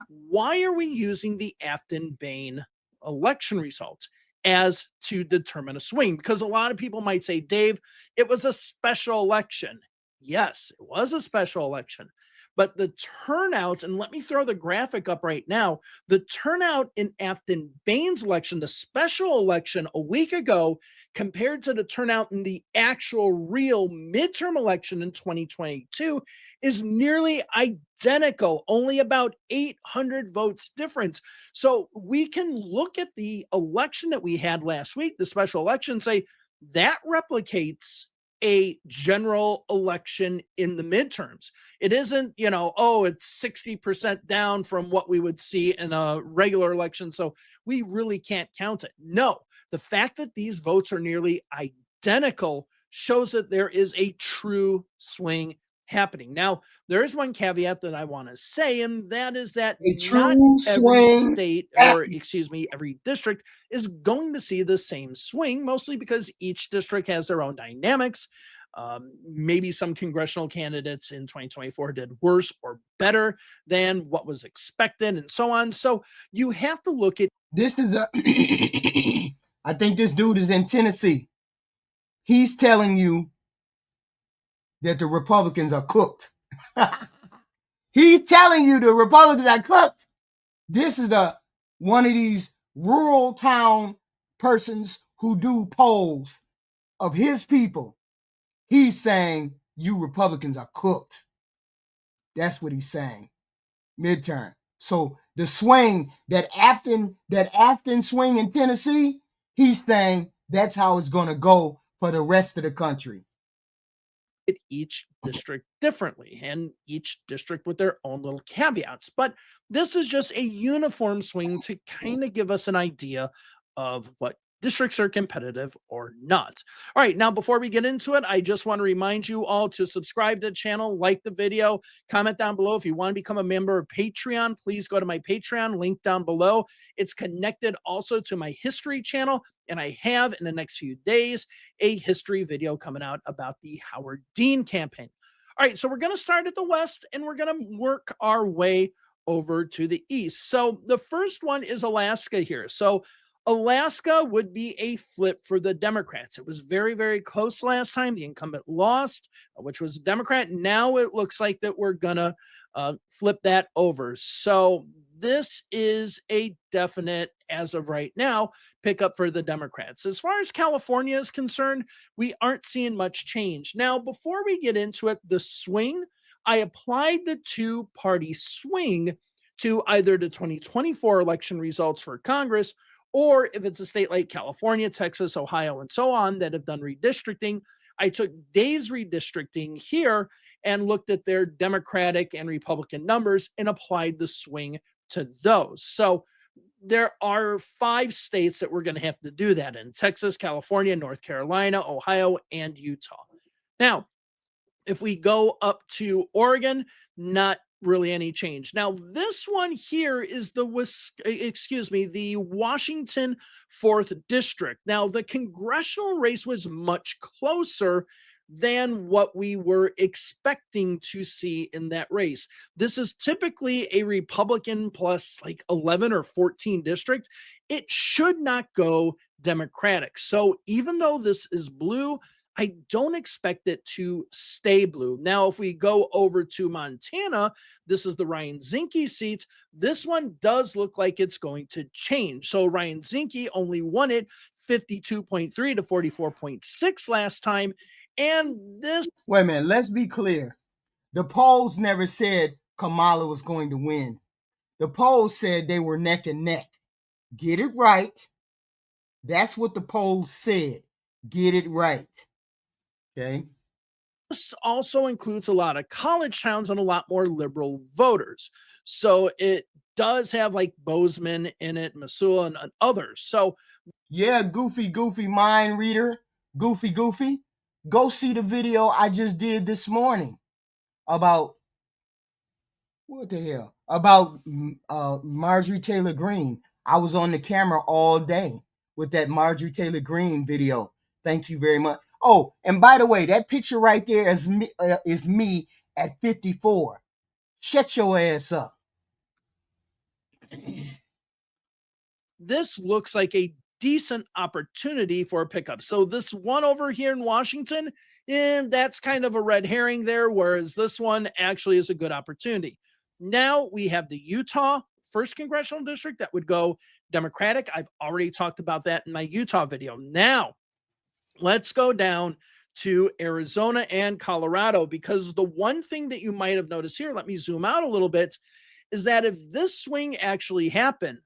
why are we using the Afton-Bain election results as to determine a swing? Because a lot of people might say, Dave, it was a special election. Yes, it was a special election. But the turnouts, and let me throw the graphic up right now, the turnout in Afton-Bain's election, the special election a week ago, compared to the turnout in the actual real midterm election in 2022 is nearly identical, only about 800 votes difference. So we can look at the election that we had last week, the special election, say that replicates a general election in the midterms. It isn't, it's 60% down from what we would see in a regular election, so we really can't count it. No, the fact that these votes are nearly identical shows that there is a true swing happening. Now, there is one caveat that I want to say, and that is that not every state, or every district is going to see the same swing, mostly because each district has their own dynamics. Maybe some congressional candidates in 2024 did worse or better than what was expected, and so on. So you have to look at this. I think this dude is in Tennessee. He's telling you that the Republicans are cooked. He's telling you the Republicans are cooked. This is one of these rural town persons who do polls of his people. He's saying you Republicans are cooked. That's what he's saying. Midterm. So the swing, that Afton swing in Tennessee, he's saying that's how it's going to go for the rest of the country. Each district differently, and each district with their own little caveats. But this is just a uniform swing to kind of give us an idea of what districts are competitive or not. All right, now before we get into it, I just want to remind you all to subscribe to the channel, like the video, comment down below. If you want to become a member of Patreon, please go to my Patreon, link down below. It's connected also to my history channel, and I have in the next few days a history video coming out about the Howard Dean campaign. All right, so we're going to start at the west, and we're going to work our way over to the east. So the first one is Alaska here. So Alaska would be a flip for the Democrats. It was very, very close last time. The incumbent lost, which was a Democrat. Now it looks like that we're going to flip that over. So this is a definite, as of right now, pickup for the Democrats. As far as California is concerned, we aren't seeing much change. Now, before we get into it, the swing, I applied the two-party swing to either the 2024 election results for Congress, or if it's a state like California, Texas, Ohio, and so on that have done redistricting, I took Dave's redistricting here and looked at their Democratic and Republican numbers and applied the swing to those. So there are 5 states that we're going to have to do that in: Texas, California, North Carolina, Ohio, and Utah. Now, if we go up to Oregon, not really any change. Now, this one here is the Washington 4th district. Now, the congressional race was much closer than what we were expecting to see in that race. This is typically a Republican plus like 11 or 14 district. It should not go Democratic. So even though this is blue, I don't expect it to stay blue. Now, if we go over to Montana, this is the Ryan Zinke seat. This one does look like it's going to change. So Ryan Zinke only won it 52.3 to 44.6 last time. And this... Wait a minute, let's be clear. The polls never said Kamala was going to win. The polls said they were neck and neck. Get it right. That's what the polls said. Get it right. Okay. This also includes a lot of college towns and a lot more liberal voters. So it does have like Bozeman in it, Missoula, and others. So yeah, goofy mind reader, goofy. Go see the video I just did this morning about what the hell? About Marjorie Taylor Greene. I was on the camera all day with that Marjorie Taylor Greene video. Thank you very much. Oh, and by the way, that picture right there is me at 54. Shut your ass up. This looks like a decent opportunity for a pickup. So this one over here in Washington, and that's kind of a red herring there, whereas this one actually is a good opportunity. Now we have the Utah 1st congressional district that would go Democratic. I've already talked about that in my Utah video. Now, let's go down to Arizona and Colorado, because the one thing that you might have noticed here, let me zoom out a little bit, is that if this swing actually happened,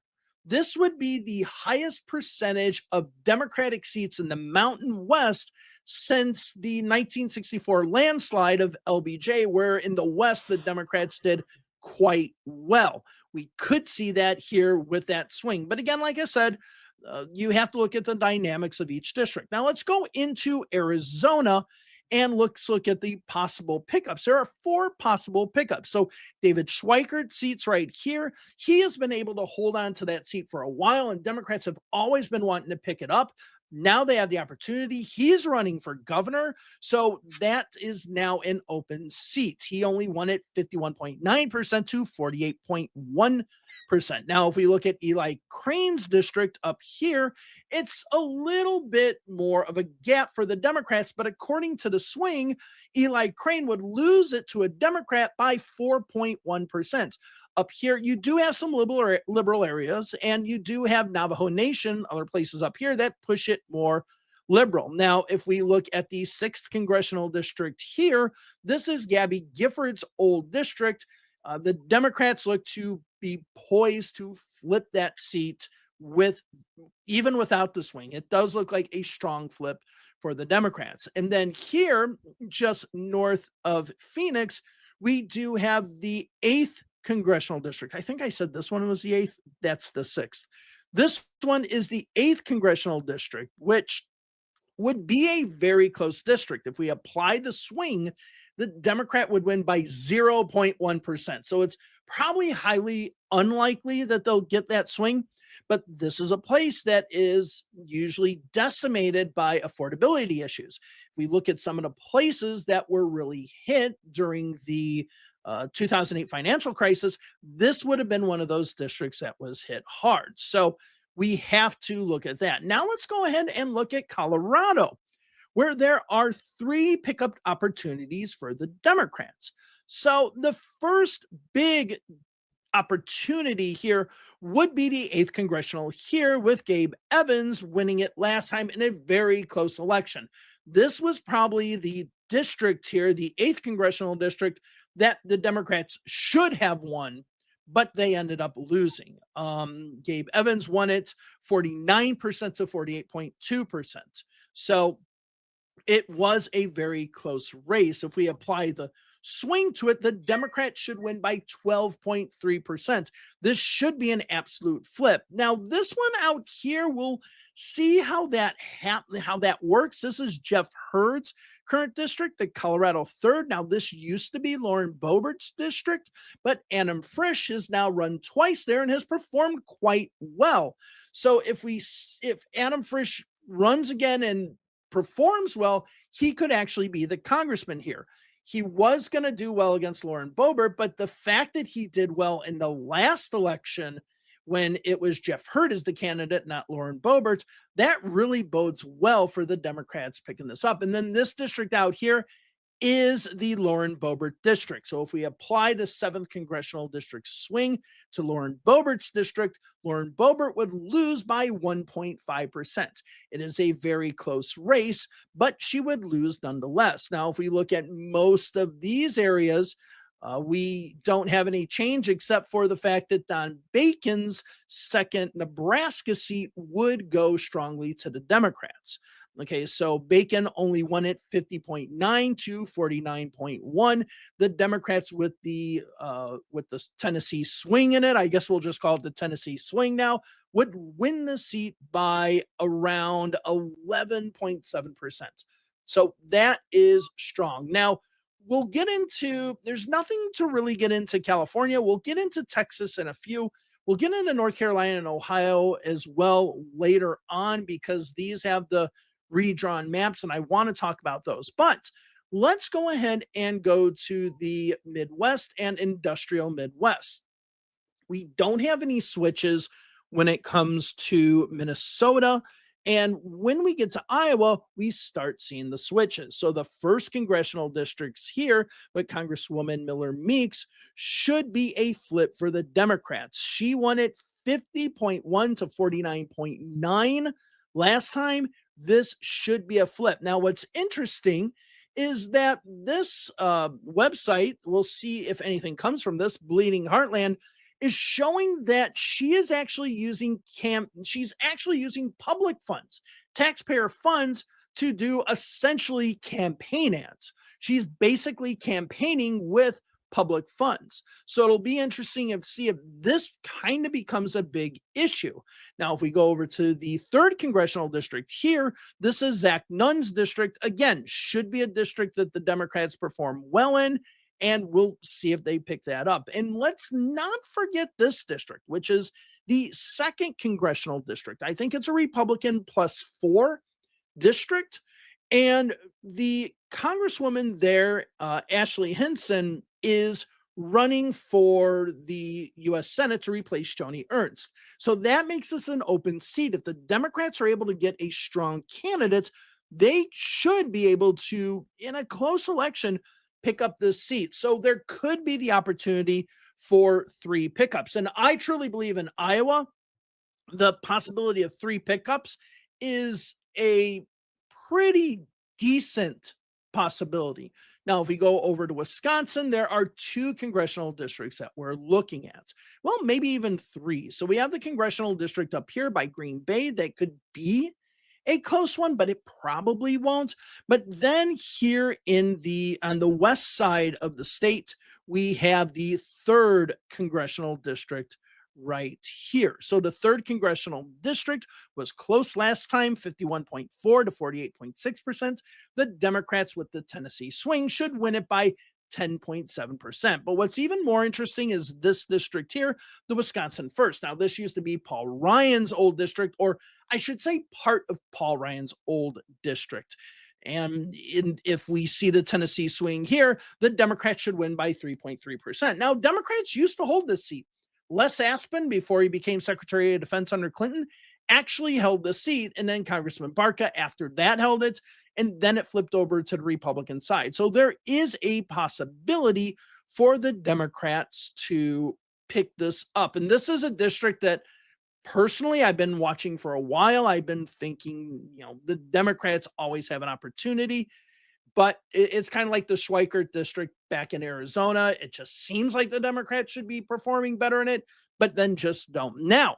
this would be the highest percentage of Democratic seats in the Mountain West since the 1964 landslide of LBJ, where in the West, the Democrats did quite well. We could see that here with that swing. But again, like I said, you have to look at the dynamics of each district. Now let's go into Arizona and let's look at the possible pickups. There are 4 possible pickups. So David Schweikert seats right here. He has been able to hold on to that seat for a while, and Democrats have always been wanting to pick it up. Now they have the opportunity. He's running for governor, so that is now an open seat. He only won it 51.9% to 48.1%. Now, if we look at Eli Crane's district up here, it's a little bit more of a gap for the Democrats, but according to the swing, Eli Crane would lose it to a Democrat by 4.1%. Up here, you do have some liberal areas, and you do have Navajo Nation, other places up here that push it more liberal. Now, if we look at the 6th congressional district here, this is Gabby Gifford's old district. The Democrats look to be poised to flip that seat even without the swing. It does look like a strong flip for the Democrats. And then here, just north of Phoenix, we do have the 8th congressional district. I think I said this one was the 8th. That's the 6th. This one is the 8th congressional district, which would be a very close district. If we apply the swing, the Democrat would win by 0.1%. So it's probably highly unlikely that they'll get that swing. But this is a place that is usually decimated by affordability issues. If we look at some of the places that were really hit during the 2008 financial crisis, this would have been one of those districts that was hit hard. So we have to look at that. Now let's go ahead and look at Colorado, where there are 3 pickup opportunities for the Democrats. So the first big opportunity here would be the 8th congressional here, with Gabe Evans winning it last time in a very close election. This was probably the district here, the 8th congressional district, that the Democrats should have won, but they ended up losing. Gabe Evans won it 49% to 48.2%. So It was a very close race. If we apply the swing to it, the Democrats should win by 12.3%. This should be an absolute flip. Now, this one out here, we'll see how that works. This is Jeff Hurd's current district, the Colorado 3rd. Now, this used to be Lauren Boebert's district, but Adam Frisch has now run twice there and has performed quite well. So if Adam Frisch runs again and performs well, he could actually be the congressman here. He was going to do well against Lauren Boebert, but the fact that he did well in the last election when it was Jeff Hurd as the candidate, not Lauren Boebert, that really bodes well for the Democrats picking this up. And then this district out here is the Lauren Boebert district. So if we apply the 7th congressional district swing to Lauren Boebert's district, Lauren Boebert would lose by 1.5%. It is a very close race, but she would lose nonetheless. Now, if we look at most of these areas, we don't have any change except for the fact that Don Bacon's 2nd Nebraska seat would go strongly to the Democrats. Okay, so Bacon only won it 50.9 to 49.1. The Democrats with the Tennessee swing in it, I guess we'll just call it the Tennessee swing now, would win the seat by around 11.7%. So that is strong. Now, we'll get into, there's nothing to really get into California. We'll get into Texas in a few. We'll get into North Carolina and Ohio as well later on because these have the redrawn maps and I want to talk about those. But let's go ahead and go to the Midwest and industrial Midwest. We don't have any switches when it comes to Minnesota. And when we get to Iowa, we start seeing the switches. So the 1st congressional districts here with Congresswoman Miller Meeks should be a flip for the Democrats. She won it 50.1 to 49.9 last time. This should be a flip. Now, what's interesting is that this website, we'll see if anything comes from this, Bleeding Heartland, is showing that she is actually using public funds, taxpayer funds, to do essentially campaign ads. She's basically campaigning with public funds. So it'll be interesting to see if this kind of becomes a big issue. Now, if we go over to the 3rd congressional district here, this is Zach Nunn's district. Again, should be a district that the Democrats perform well in, and we'll see if they pick that up. And let's not forget this district, which is the 2nd congressional district. I think it's a Republican +4 district. And the Congresswoman there, Ashley Hinson, is running for the U.S. Senate to replace Joni Ernst. So that makes this an open seat. If the Democrats are able to get a strong candidate, they should be able to, in a close election, pick up this seat. So there could be the opportunity for 3 pickups. And I truly believe in Iowa, the possibility of 3 pickups is a pretty decent possibility. Now, if we go over to Wisconsin, there are 2 congressional districts that we're looking at. Well, maybe even 3. So we have the congressional district up here by Green Bay that could be a close one, but it probably won't. But then here on the west side of the state, we have the 3rd congressional district right here. So the 3rd congressional district was close last time, 51.4 to 48.6%. The Democrats with the Tennessee swing should win it by 10.7%. But what's even more interesting is this district here, the Wisconsin 1st. Now, this used to be Paul Ryan's old district, or I should say part of Paul Ryan's old district. And if we see the Tennessee swing here, the Democrats should win by 3.3%. Now, Democrats used to hold this seat. Les Aspin, before he became Secretary of Defense under Clinton, actually held the seat, and then Congressman Barca after that held it, and then it flipped over to the Republican side. So there is a possibility for the Democrats to pick this up. And this is a district that personally I've been watching for a while. I've been thinking, the Democrats always have an opportunity. But it's kind of like the Schweikert district back in Arizona. It just seems like the Democrats should be performing better in it, but then just don't. Now,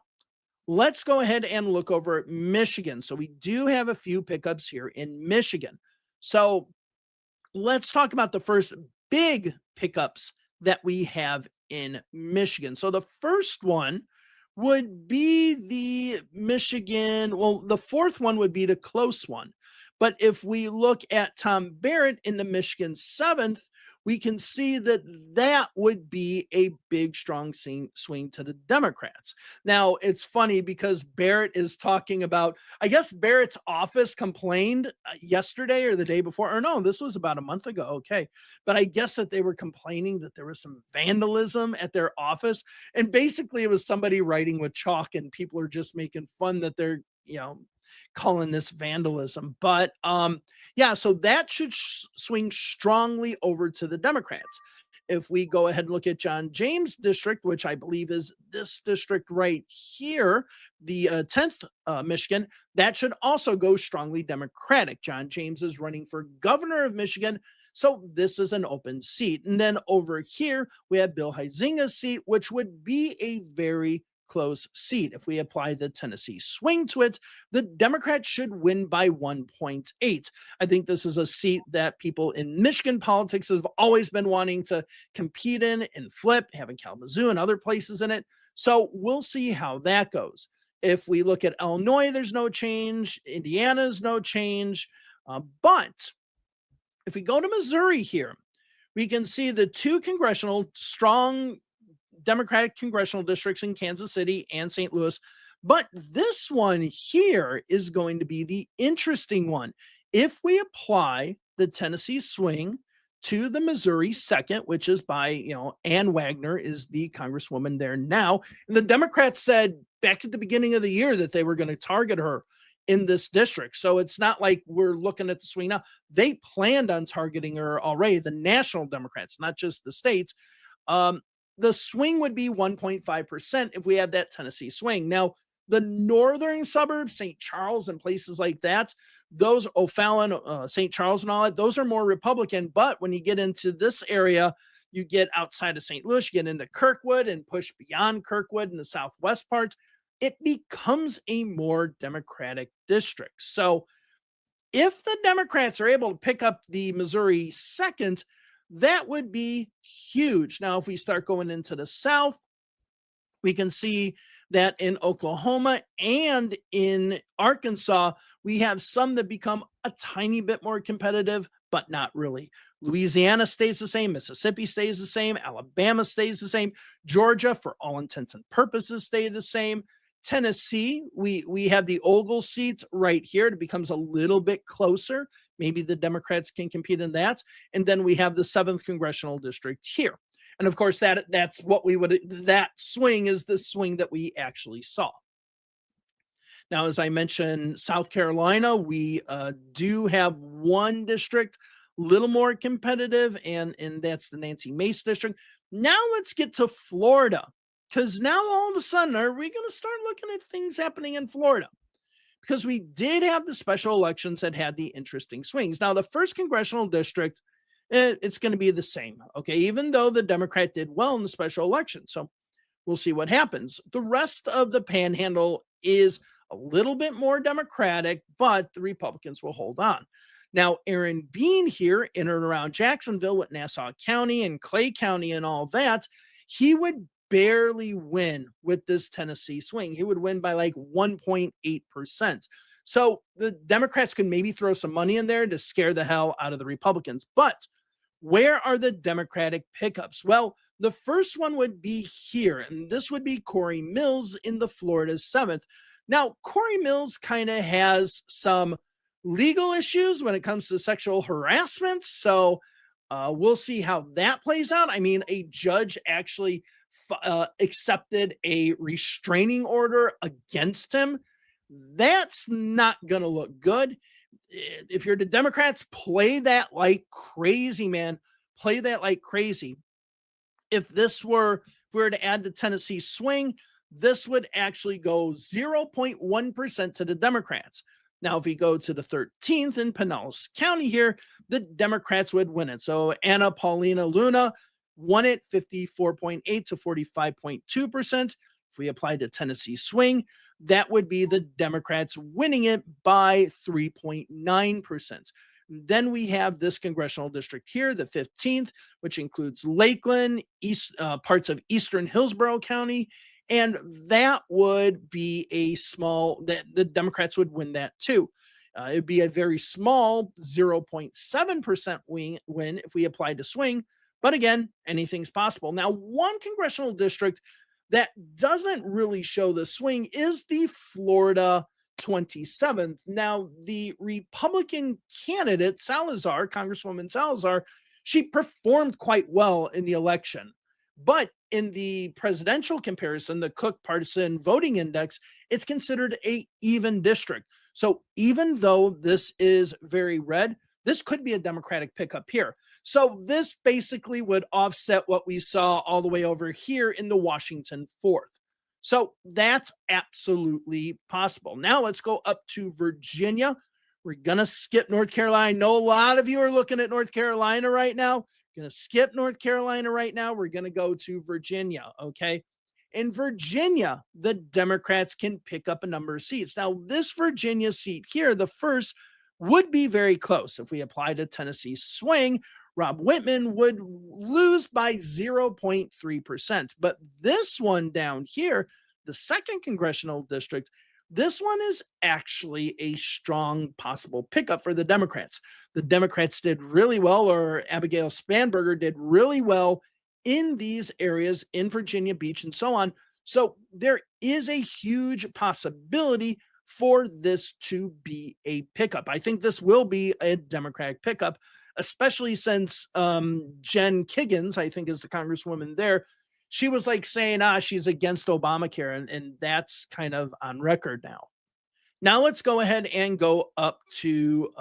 let's go ahead and look over at Michigan. So we do have a few pickups here in Michigan. So let's talk about the first big pickups that we have in Michigan. So the first one would be the Michigan, well, the fourth one would be the close one. But if we look at Tom Barrett in the Michigan 7th, we can see that that would be a big, strong swing to the Democrats. Now, it's funny because Barrett is talking about, I guess Barrett's office complained yesterday or the day before, or no, this was about a month ago. Okay. But I guess that they were complaining that there was some vandalism at their office. And basically, it was somebody writing with chalk, and people are just making fun that they're, calling this vandalism. But yeah, so that should swing strongly over to the Democrats. If we go ahead and look at John James district, which I believe is this district right here, the 10th Michigan, that should also go strongly Democratic. John James is running for governor of Michigan, so this is an open seat. And then over here, we have Bill Huizinga's seat, which would be a very close seat. If we apply the Tennessee swing to it, the Democrats should win by 1.8. I think this is a seat that people in Michigan politics have always been wanting to compete in and flip, having Kalamazoo and other places in it. So we'll see how that goes. If we look at Illinois, there's no change. Indiana's no change. But if we go to Missouri here, we can see the two strong Democratic congressional districts in Kansas City and St. Louis. But this one here is going to be the interesting one. If we apply the Tennessee swing to the Missouri 2nd, which is by, Ann Wagner is the congresswoman there now. And the Democrats said back at the beginning of the year that they were going to target her in this district. So it's not like we're looking at the swing now. They planned on targeting her already, the national Democrats, not just the states. The swing would be 1.5% if we had that Tennessee swing. Now, the northern suburbs, St. Charles and places like that, those O'Fallon, St. Charles and all that, those are more Republican. But when you get into this area, you get outside of St. Louis, you get into Kirkwood and push beyond Kirkwood in the southwest parts, it becomes a more Democratic district. So if the Democrats are able to pick up the Missouri 2nd, that would be huge. Now, if we start going into the South, we can see that in Oklahoma and in Arkansas, we have some that become a tiny bit more competitive, but not really. Louisiana stays the same. Mississippi stays the same. Alabama stays the same. Georgia, for all intents and purposes, stay the same. Tennessee, we have the Ogle seat right here. It becomes a little bit closer. Maybe the Democrats can compete in that. And then we have the 7th congressional district here. And of course, that's what that swing is the swing that we actually saw. Now, as I mentioned, South Carolina, we do have one district, a little more competitive, and that's the Nancy Mace district. Now let's get to Florida, because now all of a sudden, are we going to start looking at things happening in Florida? Because we did have the special elections that had the interesting swings. Now, the 1st congressional district, it's going to be the same, okay, even though the Democrat did well in the special election. So we'll see what happens. The rest of the panhandle is a little bit more Democratic, but the Republicans will hold on. Now, Aaron Bean here in and around Jacksonville with Nassau County and Clay County and all that, he would barely win with this Tennessee swing. He would win by like 1.8%. So the Democrats could maybe throw some money in there to scare the hell out of the Republicans. But where are the Democratic pickups? Well, the first one would be here, and this would be Corey Mills in the Florida 7th. Now, Corey Mills kind of has some legal issues when it comes to sexual harassment. So we'll see how that plays out. I mean, a judge actually accepted a restraining order against him. That's not going to look good. If you're the Democrats, play that like crazy, man. Play that like crazy. If we were to add the Tennessee swing, this would actually go 0.1% to the Democrats. Now, if we go to the 13th in Pinellas County here, the Democrats would win it. So Anna Paulina Luna won it 54.8 to 45.2%. If we apply the Tennessee swing, that would be the Democrats winning it by 3.9%. Then we have this congressional district here, the 15th, which includes Lakeland, parts of eastern Hillsborough County, and that would be a small, that the Democrats would win that too. It'd be a very small 0.7% win if we applied to swing. But again, anything's possible. Now, one congressional district that doesn't really show the swing is the Florida 27th. Now, the Republican candidate, Salazar, Congresswoman Salazar, she performed quite well in the election. But in the presidential comparison, the Cook Partisan Voting Index, it's considered a even district. So even though this is very red, this could be a Democratic pickup here. So this basically would offset what we saw all the way over here in the Washington 4th. So that's absolutely possible. Now let's go up to Virginia. We're going to skip North Carolina. I know a lot of you are looking at North Carolina right now. We're going to skip North Carolina right now. We're going to go to Virginia, okay? In Virginia, the Democrats can pick up a number of seats. Now, this Virginia seat here, the first, would be very close. If we apply to Tennessee swing, Rob Whitman would lose by 0.3%. But this one down here, the second congressional district, this one is actually a strong possible pickup for the Democrats. The Democrats did really well, or Abigail Spanberger did really well in these areas in Virginia Beach and so on. So there is a huge possibility for this to be a pickup. I think this will be a Democratic pickup, especially since Jen Kiggins, I think is the congresswoman there, she was like saying, she's against Obamacare, and that's kind of on record now. Now let's go ahead and go up to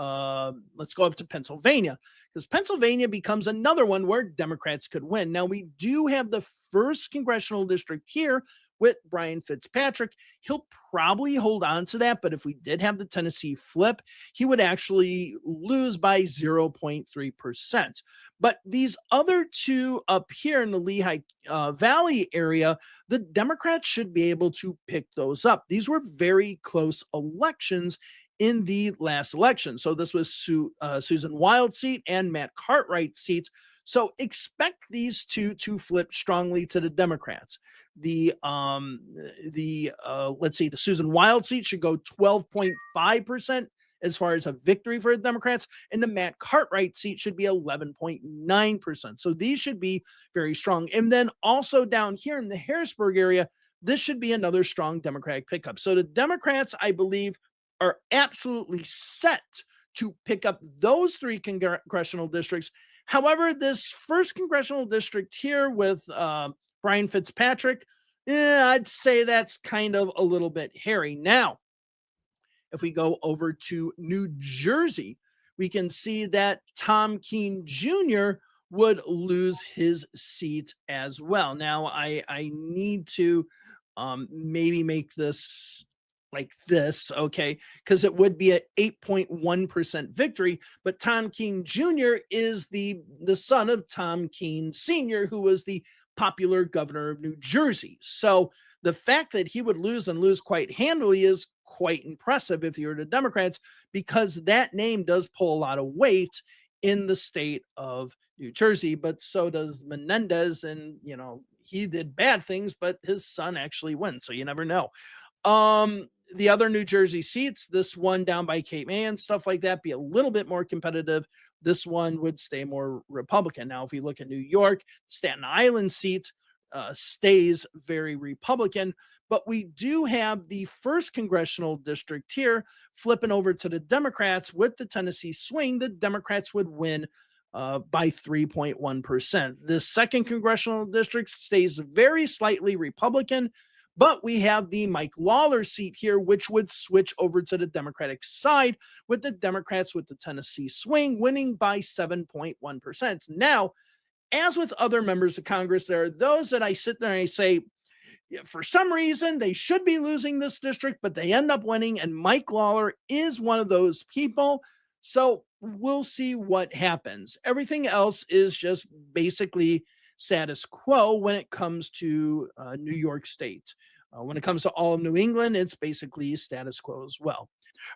Pennsylvania, because Pennsylvania becomes another one where Democrats could win. Now we do have the first congressional district here with Brian Fitzpatrick. He'll probably hold on to that, but if we did have the Tennessee flip, he would actually lose by 0.3%. But these other two up here in the Lehigh Valley area, the Democrats should be able to pick those up. These were very close elections in the last election. So this was Susan Wild's seat and Matt Cartwright's seats. So expect these two to flip strongly to the Democrats. The Susan Wild seat should go 12.5% as far as a victory for the Democrats, and the Matt Cartwright seat should be 11.9%. So these should be very strong. And then also down here in the Harrisburg area, this should be another strong Democratic pickup. So the Democrats, I believe, are absolutely set to pick up those three congressional districts. However, this first congressional district here with Brian Fitzpatrick, I'd say that's kind of a little bit hairy. Now, if we go over to New Jersey, we can see that Tom Keene Jr. would lose his seat as well. Now, I need to maybe make this like this, okay, because it would be an 8.1% victory, but Tom Keene Jr. is the son of Tom Keene Sr., who was the popular governor of New Jersey. So the fact that he would lose and lose quite handily is quite impressive if you're the Democrats, because that name does pull a lot of weight in the state of New Jersey, but so does Menendez, and he did bad things, but his son actually wins, so you never know. The other New Jersey seats, this one down by Cape May and stuff like that, be a little bit more competitive. This one would stay more Republican. Now, if we look at New York, Staten Island seat stays very Republican, but we do have the first congressional district here flipping over to the Democrats with the Tennessee swing. The Democrats would win by 3.1%. The second congressional district stays very slightly Republican, but we have the Mike Lawler seat here, which would switch over to the Democratic side, with the Democrats with the Tennessee swing winning by 7.1%. Now, as with other members of Congress, there are those that I sit there and I say, for some reason, they should be losing this district, but they end up winning, and Mike Lawler is one of those people. So we'll see what happens. Everything else is just basically status quo when it comes to New York State. When it comes to all of New England, it's basically status quo as well.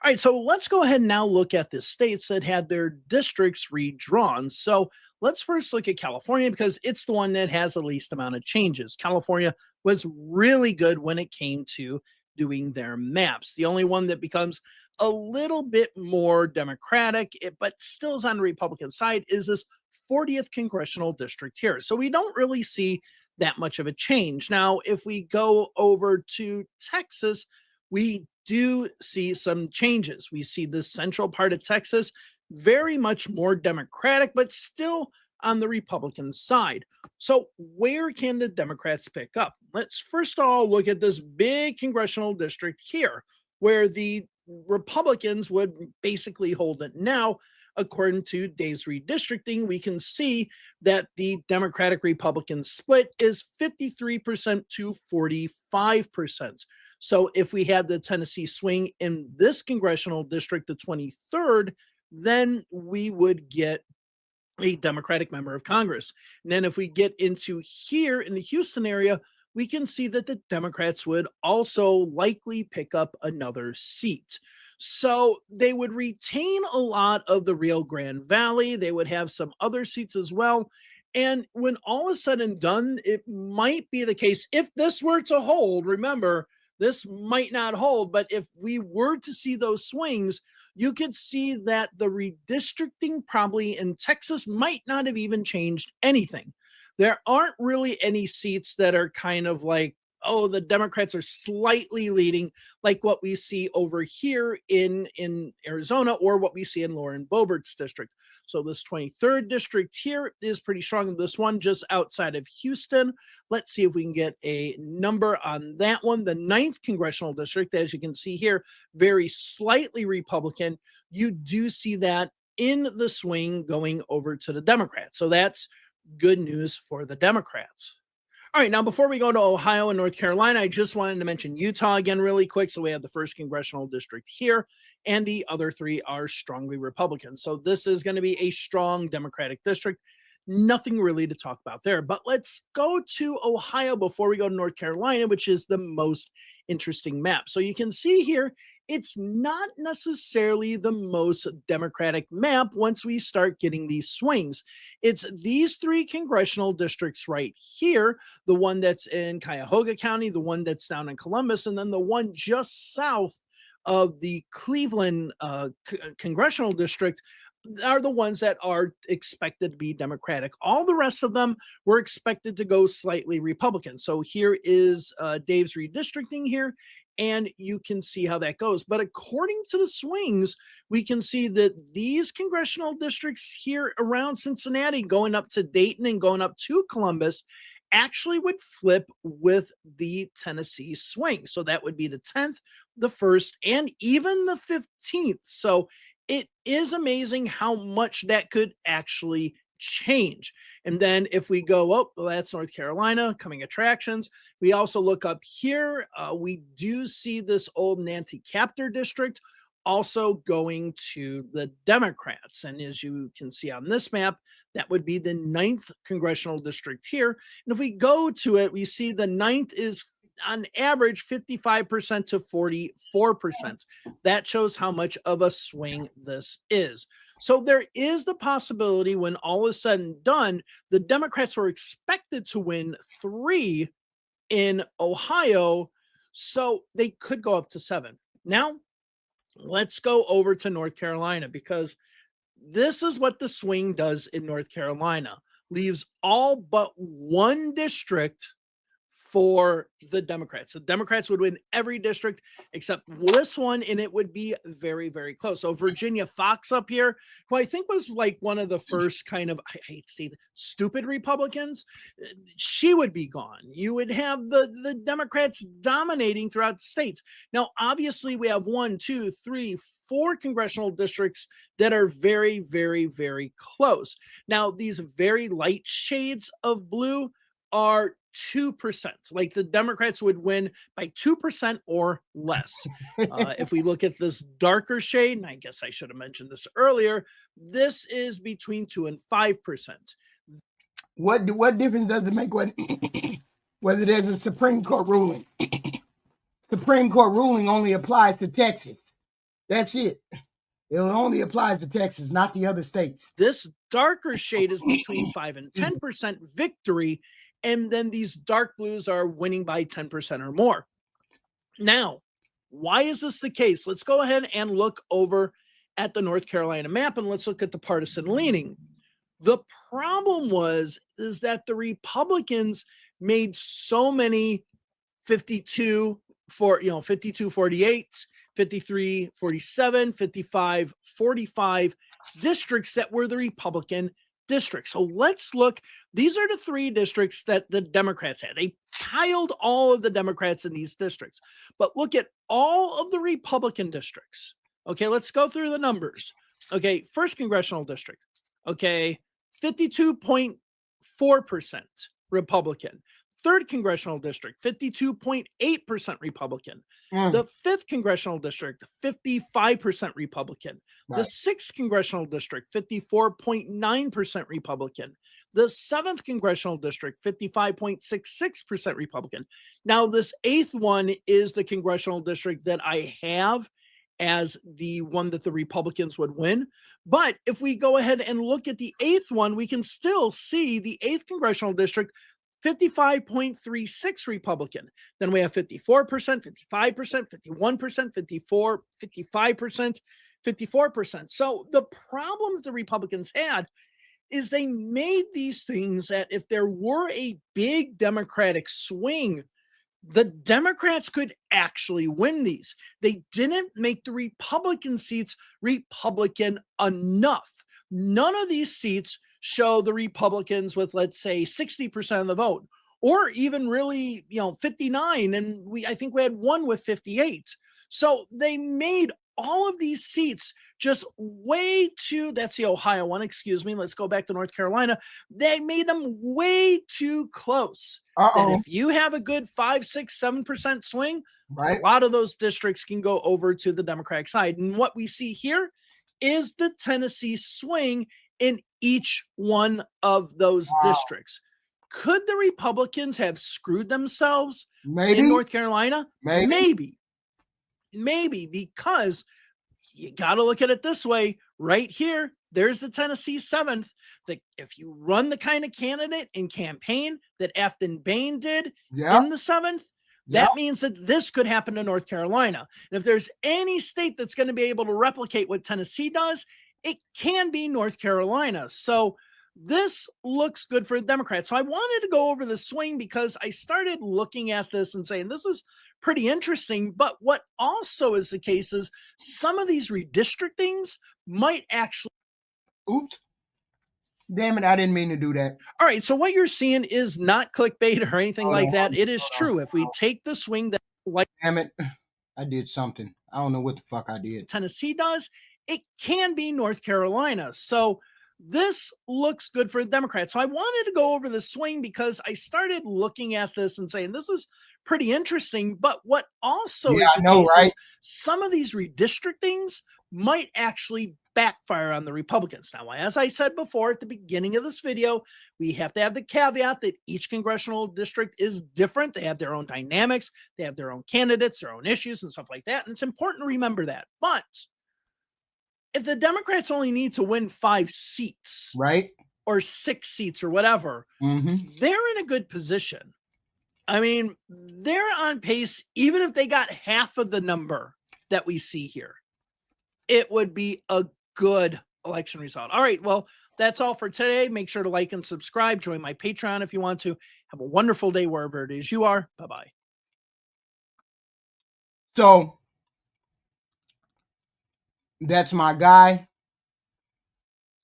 All right, so let's go ahead and now look at the states that had their districts redrawn. So let's first look at California because it's the one that has the least amount of changes. California was really good when it came to doing their maps. The only one that becomes a little bit more Democratic, but still is on the Republican side, is this 40th congressional district here. So we don't really see that much of a change. Now, if we go over to Texas, we do see some changes. We see the central part of Texas very much more Democratic, but still on the Republican side. So where can the Democrats pick up? Let's first of all look at this big congressional district here, where the Republicans would basically hold it now. According to Dave's redistricting, we can see that the Democratic Republican split is 53% to 45%. So if we had the Tennessee swing in this congressional district, the 23rd, then we would get a Democratic member of Congress. And then if we get into here in the Houston area, we can see that the Democrats would also likely pick up another seat. So they would retain a lot of the Rio Grande Valley. They would have some other seats as well. And when all is said and done, it might be the case, if this were to hold, remember, this might not hold, but if we were to see those swings, you could see that the redistricting probably in Texas might not have even changed anything. There aren't really any seats that are kind of like, oh, the Democrats are slightly leading, like what we see over here in Arizona or what we see in Lauren Boebert's district. So this 23rd district here is pretty strong. This one just outside of Houston. Let's see if we can get a number on that one. The 9th congressional district, as you can see here, very slightly Republican. You do see that in the swing going over to the Democrats. So that's good news for the Democrats. All right, now before we go to Ohio and North Carolina, I just wanted to mention Utah again really quick. So we have the 1st congressional district here, and the other 3 are strongly Republican. So this is going to be a strong Democratic district. Nothing really to talk about there. But let's go to Ohio before we go to North Carolina, which is the most interesting map. So you can see here, it's not necessarily the most Democratic map once we start getting these swings. It's these 3 congressional districts right here, the one that's in Cuyahoga County, the one that's down in Columbus, and then the one just south of the Cleveland congressional district are the ones that are expected to be Democratic. All the rest of them were expected to go slightly Republican. So here is Dave's redistricting here, and you can see how that goes. But according to the swings, we can see that these congressional districts here around Cincinnati, going up to Dayton and going up to Columbus, actually would flip with the Tennessee swing. So that would be the 10th, the 1st, and even the 15th. So it is amazing how much that could actually change. And then if we go up, well, that's North Carolina, coming attractions. We also look up here. We do see this old Nancy Captor district also going to the Democrats. And as you can see on this map, that would be the 9th congressional district here. And if we go to it, we see the 9th is on average 55% to 44%. That shows how much of a swing this is. So there is the possibility when all is said and done, the Democrats are expected to win 3 in Ohio, so they could go up to 7. Now, let's go over to North Carolina, because this is what the swing does in North Carolina. Leaves all but one district for the Democrats. The Democrats would win every district except this one, and it would be very, very close. So Virginia Fox up here, who I think was like one of the first kind of, I hate to say, stupid Republicans, she would be gone. You would have the Democrats dominating throughout the states. Now, obviously, we have 1, 2, 3, 4 congressional districts that are very, very, very close. Now, these very light shades of blue are 2%. Like the Democrats would win by 2% or less. If we look at this darker shade, and I guess I should have mentioned this earlier, this is between 2 and 5%. What difference does it make whether there's a Supreme Court ruling? Supreme Court ruling only applies to Texas. That's it. It only applies to Texas, not the other states. This darker shade is between 5 and 10% victory, and then these dark blues are winning by 10% or more. Now, why is this the case? Let's go ahead and look over at the North Carolina map, and let's look at the partisan leaning. The problem is that the Republicans made so many 52 48, 53 47, 55 45 districts that were the Republican districts. So let's look. These are the 3 districts that the Democrats had. They piled all of the Democrats in these districts. But look at all of the Republican districts. Okay, let's go through the numbers. Okay, 1st congressional district. Okay, 52.4% Republican. 3rd congressional district, 52.8% Republican. The 5th congressional district, 55% Republican. Right. The 6th congressional district, 54.9% Republican. The 7th congressional district, 55.66% Republican. Now, this 8th one is the congressional district that I have as the one that the Republicans would win. But if we go ahead and look at the 8th one, we can still see the 8th congressional district, 55.36 Republican. Then we have 54%, 55%, 51%, 54, 55%, 54%. So the problem that the Republicans had is they made these things that if there were a big Democratic swing, the Democrats could actually win these. They didn't make the Republican seats Republican enough. None of these seats show the Republicans with, let's say, 60% of the vote, or even really, 59. And I think we had one with 58. So they made all of these seats just way too, that's the Ohio one, excuse me. Let's go back to North Carolina. They made them way too close. That if you have a good 5, 6, 7% swing, right, a lot of those districts can go over to the Democratic side. And what we see here is the Tennessee swing in each one of those districts. Could the Republicans have screwed themselves in North Carolina? Maybe, because you got to look at it this way. Right here, there's the Tennessee 7th. That if you run the kind of candidate and campaign that Afton Bain did in the 7th, that means that this could happen to North Carolina. And if there's any state that's going to be able to replicate what Tennessee does, it can be North Carolina. So this looks good for the Democrats. So I wanted to go over the swing because I started looking at this and saying, this is pretty interesting. But what also is the case is some of these redistrictings might actually. Oops. Damn it, I didn't mean to do that. All right, so what you're seeing is not clickbait or anything like that. It is true. If we take the swing that, like, damn it, I did something. I don't know what the fuck I did. Tennessee does, it can be North Carolina. So this looks good for the Democrats. So I wanted to go over the swing because I started looking at this and saying, this is pretty interesting. But what also is the case is some of these redistrictings might actually backfire on the Republicans. Now, as I said before at the beginning of this video, we have to have the caveat that each congressional district is different. They have their own dynamics. They have their own candidates, their own issues and stuff like that. And it's important to remember that. But if the Democrats only need to win 5 seats, right, or 6 seats or whatever, they're in a good position. I mean, they're on pace. Even if they got half of the number that we see here, it would be a good election result. All right. Well, that's all for today. Make sure to like and subscribe. Join my Patreon if you want to. Have a wonderful day wherever it is you are. Bye-bye. So that's my guy.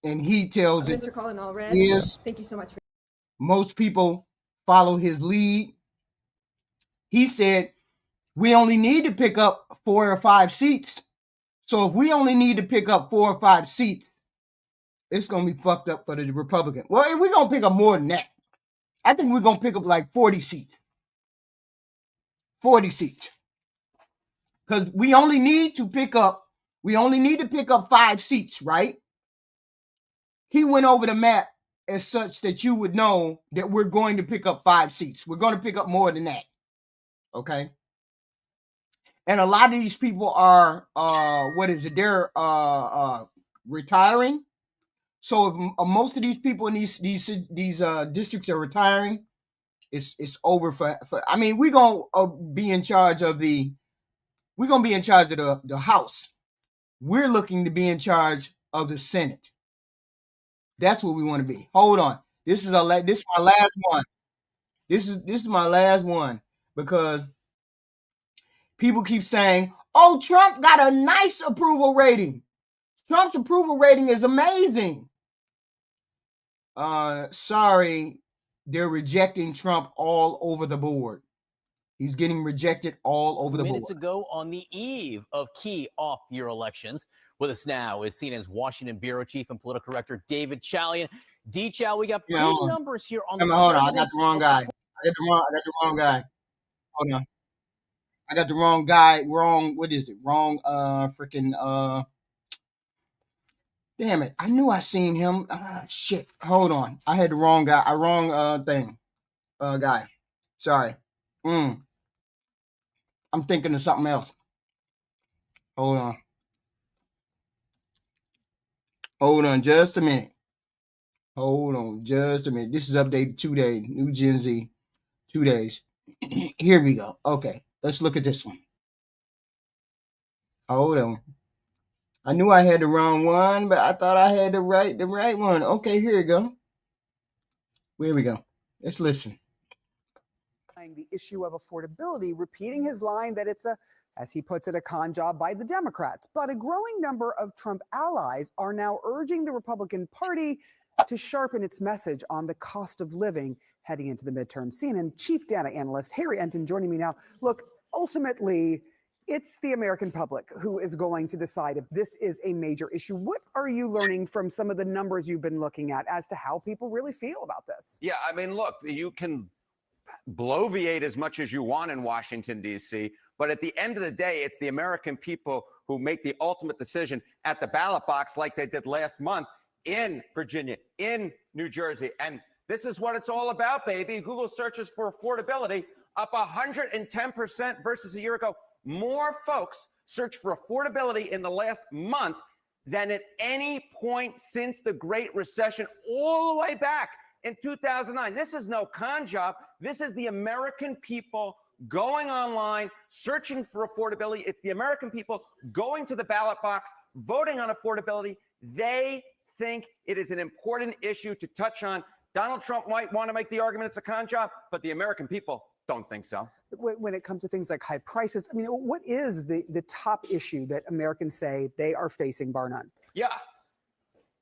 And he tells it. Mr. Colin Allred. Yes. Thank you so much. Most people follow his lead. He said, we only need to pick up 4 or 5 seats. So if we only need to pick up 4 or 5 seats, it's going to be fucked up for the Republican. Well, if we're going to pick up more than that, I think we're going to pick up like 40 seats. 40 seats. Because we only need to pick up 5 seats, right? He went over the map as such that you would know that we're going to pick up 5 seats. We're going to pick up more than that. Okay? And a lot of these people are they're retiring. So if most of these people in these districts are retiring, it's over for I mean, we're gonna be in charge of the House. We're looking to be in charge of the Senate. That's what we want to be. Hold on. This is my last one. This is my last one, because people keep saying, "Oh, Trump got a nice approval rating." Trump's approval rating is amazing. Sorry, they're rejecting Trump all over the board. He's getting rejected all over the board. Minutes ago, on the eve of key off-year elections. With us now is CNN's Washington bureau chief and political director David Chalian. D-Chow, we got big numbers here on the Hold on, I got the wrong guy. I got the wrong guy. Hold on. I got the wrong guy. Wrong. What is it? Wrong. Damn it! I knew I seen him. Shit. Hold on. I had the wrong guy. Wrong thing. Guy. Sorry. I'm thinking of something else. Hold on. Hold on just a minute. Hold on just a minute. This is updated 2 days. New Gen Z. 2 days. Here we go. Okay. Let's look at this one. Hold on. I knew I had the wrong one, but I thought I had the right one. Okay, here we go. Here we go. Let's listen. The issue of affordability, repeating his line that it's as he puts it, a con job by the Democrats. But a growing number of Trump allies are now urging the Republican Party to sharpen its message on the cost of living heading into the midterm. CNN chief data analyst Harry Enton joining me now. Look, ultimately, it's the American public who is going to decide if this is a major issue. What are you learning from some of the numbers you've been looking at as to how people really feel about this? Yeah, I mean, look, you can bloviate as much as you want in Washington, D.C., but at the end of the day, it's the American people who make the ultimate decision at the ballot box, like they did last month in Virginia, in New Jersey. And this is what it's all about, baby. Google searches for affordability up 110% versus a year ago. More folks search for affordability in the last month than at any point since the Great Recession, all the way back in 2009. This is no con job. This is the American people going online, searching for affordability. It's the American people going to the ballot box, voting on affordability. They think it is an important issue to touch on. Donald Trump might want to make the argument it's a con job, but the American people don't think so. When it comes to things like high prices, I mean, what is the top issue that Americans say they are facing, bar none? Yeah,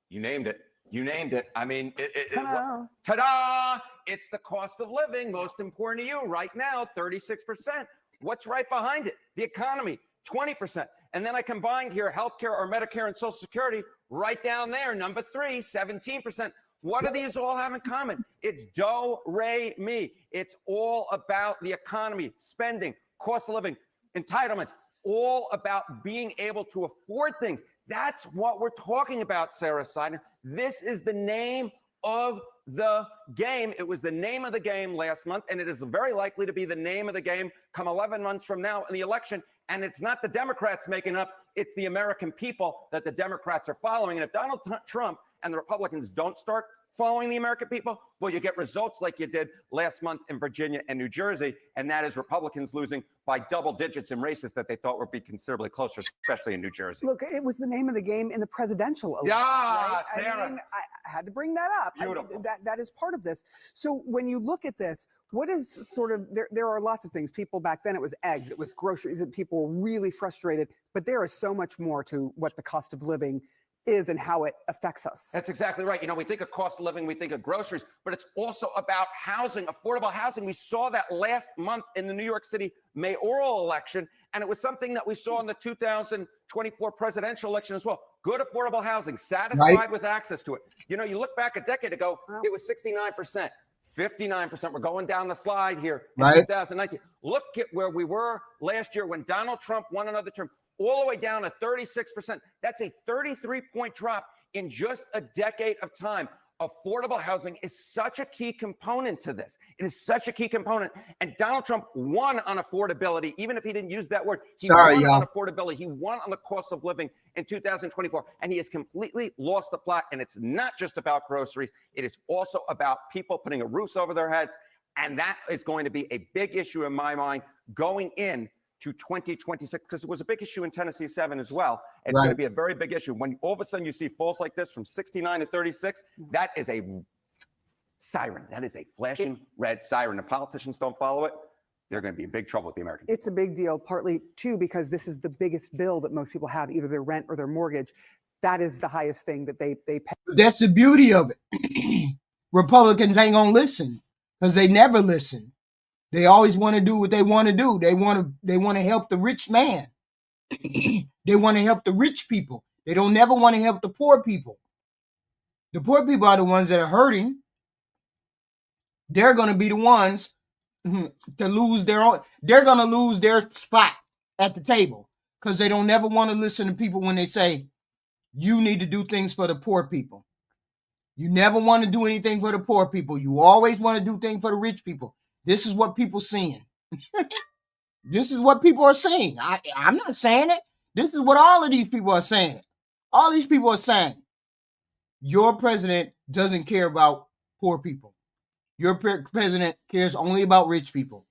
you named it. You named it. I mean, ta-da! It's the cost of living, most important to you right now, 36%. What's right behind it? The economy, 20%. And then I combined here healthcare or Medicare and Social Security right down there, number 3, 17%. What do these all have in common? It's do, re, mi. It's all about the economy, spending, cost of living, entitlements, all about being able to afford things. That's what we're talking about, Sarah Seidner. This is the name of the game. It was the name of the game last month, and it is very likely to be the name of the game come 11 months from now in the election. And it's not the Democrats making up, it's the American people that the Democrats are following. And if Donald Trump and the Republicans don't start following the American people, well, you get results like you did last month in Virginia and New Jersey, and that is Republicans losing by double digits in races that they thought would be considerably closer, especially in New Jersey. Look, it was the name of the game in the presidential election. Yeah, right? Sarah. I mean, I had to bring that up. Beautiful. That is part of this. So when you look at this, what is sort of, there are lots of things. People back then, it was eggs, it was groceries, and people were really frustrated. But there is so much more to what the cost of living is and how it affects us. That's exactly right. You know, we think of cost of living, we think of groceries, but it's also about housing, affordable housing. We saw that last month in the New York City mayoral election, and it was something that we saw in the 2024 presidential election as well. Good affordable housing, satisfied with access to it. You know, you look back a decade ago, it was 69%. 59%. We're going down the slide here in 2019. Look at where we were last year when Donald Trump won another term, all the way down to 36%. That's a 33-point drop in just a decade of time. Affordable housing is such a key component to this. It is such a key component. And Donald Trump won on affordability, even if he didn't use that word. He won on affordability. He won on the cost of living in 2024. And he has completely lost the plot. And it's not just about groceries. It is also about people putting a roof over their heads. And that is going to be a big issue in my mind going in to 2026, because it was a big issue in Tennessee 7 as well. It's going to be a very big issue. When all of a sudden you see falls like this from 69 to 36, that is a siren. That is a flashing red siren. The politicians don't follow it, they're going to be in big trouble with the American people. It's a big deal, partly too, because this is the biggest bill that most people have, either their rent or their mortgage. That is the highest thing that they pay. That's the beauty of it. Republicans ain't gonna listen because they never listen. They always want to do what they want to do. They want to help the rich man. They want to help the rich people. They don't never want to help the poor people. The poor people are the ones that are hurting. They're going to be the ones to lose their own. They're going to lose their spot at the table because they don't never want to listen to people when they say, you need to do things for the poor people. You never want to do anything for the poor people. You always want to do things for the rich people. This is what people seeing. This is what people are saying. I'm not saying it. This is what all of these people are saying. All these people are saying, your president doesn't care about poor people. Your president cares only about rich people.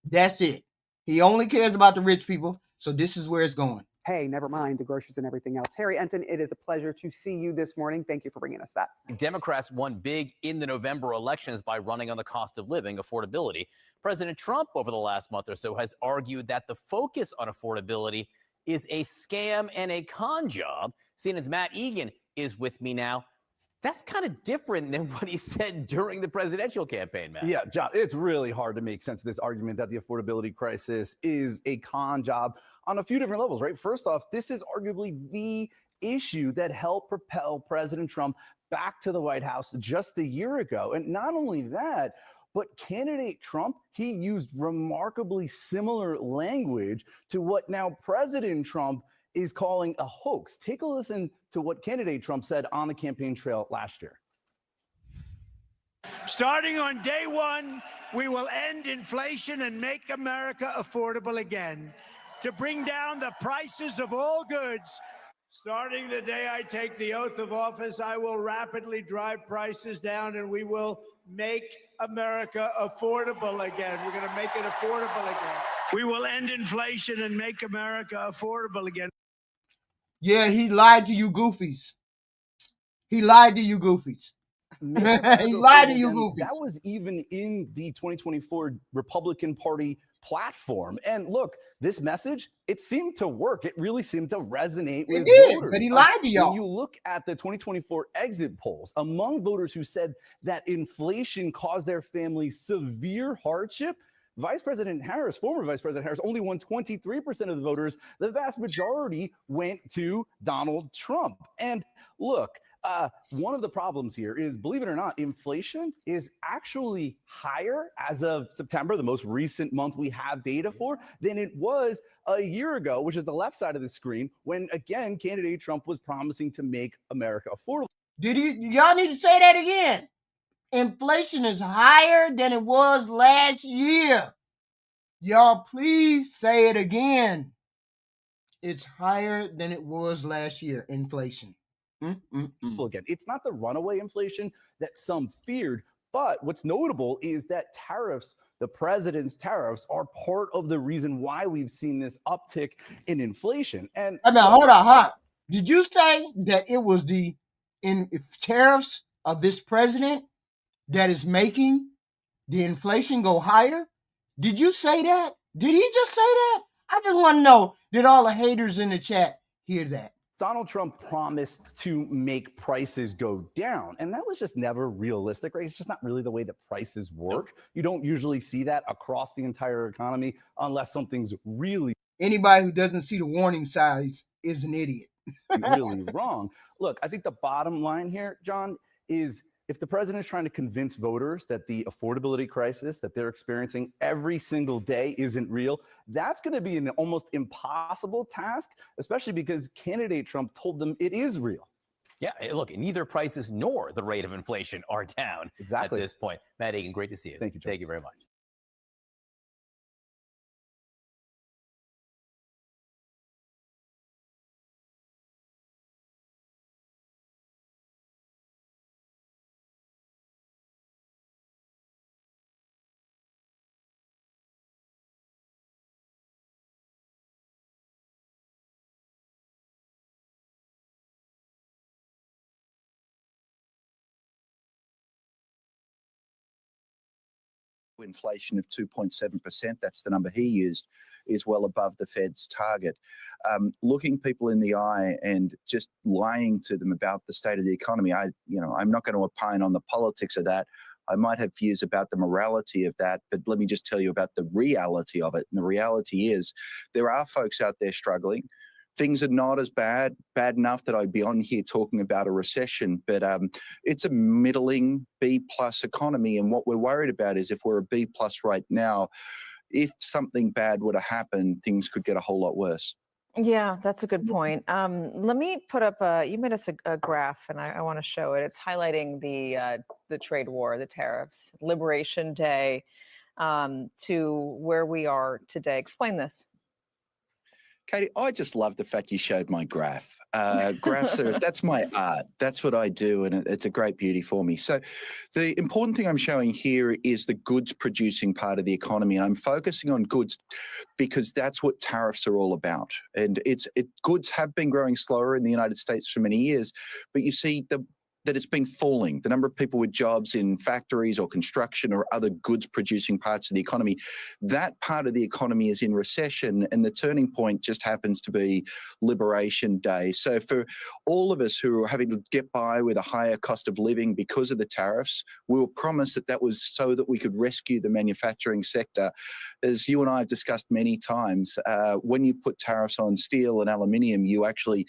That's it. He only cares about the rich people. So this is where it's going. Hey, never mind the groceries and everything else. Harry Enton, it is a pleasure to see you this morning. Thank you for bringing us that. Democrats won big in the November elections by running on the cost of living, affordability. President Trump, over the last month or so, has argued that the focus on affordability is a scam and a con job. CNN's Matt Egan is with me now. That's kind of different than what he said during the presidential campaign, Matt. Yeah, John, it's really hard to make sense of this argument that the affordability crisis is a con job on a few different levels, right? First off, this is arguably the issue that helped propel President Trump back to the White House just a year ago. And not only that, but candidate Trump, he used remarkably similar language to what now President Trump is calling a hoax. Take a listen to what candidate Trump said on the campaign trail last year. Starting on day one, we will end inflation and make America affordable again. To bring down the prices of all goods. Starting the day I take the oath of office, I will rapidly drive prices down and we will make America affordable again. We're going to make it affordable again. We will end inflation and make America affordable again. Yeah, he lied to you goofies. He lied to you goofies. He lied to you goofies. That was even in the 2024 Republican Party platform. And look, this message, it seemed to work. It really seemed to resonate with voters. But he lied to y'all. When you look at the 2024 exit polls, among voters who said that inflation caused their family severe hardship, Vice President Harris, former Vice President Harris, only won 23% of the voters. The vast majority went to Donald Trump. And look, one of the problems here is, believe it or not, inflation is actually higher as of September, the most recent month we have data for, than it was a year ago, which is the left side of the screen, when, again, candidate Trump was promising to make America affordable. Y'all need to say that again. Inflation is higher than it was last year. Y'all, please say it again. It's higher than it was last year, inflation. Again, it's not the runaway inflation that some feared, but what's notable is that tariffs, the president's tariffs, are part of the reason why we've seen this uptick in inflation. And I mean, hold on. Did you say that it was the tariffs of this president that is making the inflation go higher? Did you say that? Did he just say that? I just want to know, did all the haters in the chat hear that? Donald Trump promised to make prices go down, and that was just never realistic, right? It's just not really the way that prices work. You don't usually see that across the entire economy unless something's really... Anybody who doesn't see the warning signs is an idiot. really wrong. Look, I think the bottom line here, John, is if the president is trying to convince voters that the affordability crisis that they're experiencing every single day isn't real, that's going to be an almost impossible task, especially because candidate Trump told them it is real. Yeah, look, neither prices nor the rate of inflation are down Exactly. at this point. Matt Egan, great to see you. Thank you, Joe. Thank you very much. Inflation of 2.7%, that's the number he used, is well above the Fed's target. Looking people in the eye and just lying to them about the state of the economy, I'm not going to opine on the politics of that. I might have views about the morality of that, but let me just tell you about the reality of it. And the reality is there are folks out there struggling. Things are not as bad enough that I'd be on here talking about a recession, but it's a middling B+ economy. And what we're worried about is if we're a B+ right now, if something bad were to happen, things could get a whole lot worse. Yeah, that's a good point. Let me put up you made us a graph, and I want to show it. It's highlighting the trade war, the tariffs, Liberation Day, to where we are today. Explain this. Katie, I just love the fact you showed my graph. Graphs that's my art. That's what I do, and it's a great beauty for me. So the important thing I'm showing here is the goods producing part of the economy, and I'm focusing on goods because that's what tariffs are all about. And goods have been growing slower in the United States for many years, but you see that it's been falling. The number of people with jobs in factories or construction or other goods producing parts of the economy, that part of the economy is in recession, and the turning point just happens to be Liberation Day. So for all of us who are having to get by with a higher cost of living because of the tariffs, we were promised that was so that we could rescue the manufacturing sector. As you and I have discussed many times, when you put tariffs on steel and aluminium, you actually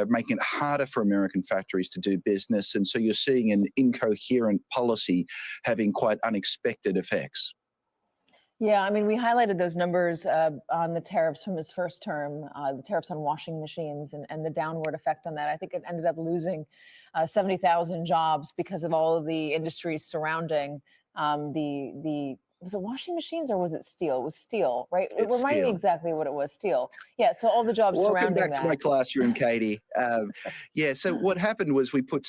making it harder for American factories to do business. And so you're seeing an incoherent policy having quite unexpected effects. Yeah, I mean, we highlighted those numbers on the tariffs from his first term, the tariffs on washing machines and the downward effect on that. I think it ended up losing 70,000 jobs because of all of the industries surrounding was it washing machines or was it steel? It was steel, right? Remind me exactly what it was, steel. Yeah, so all the jobs surrounding that. Welcome back to my classroom, Katie. Yeah, so what happened was we put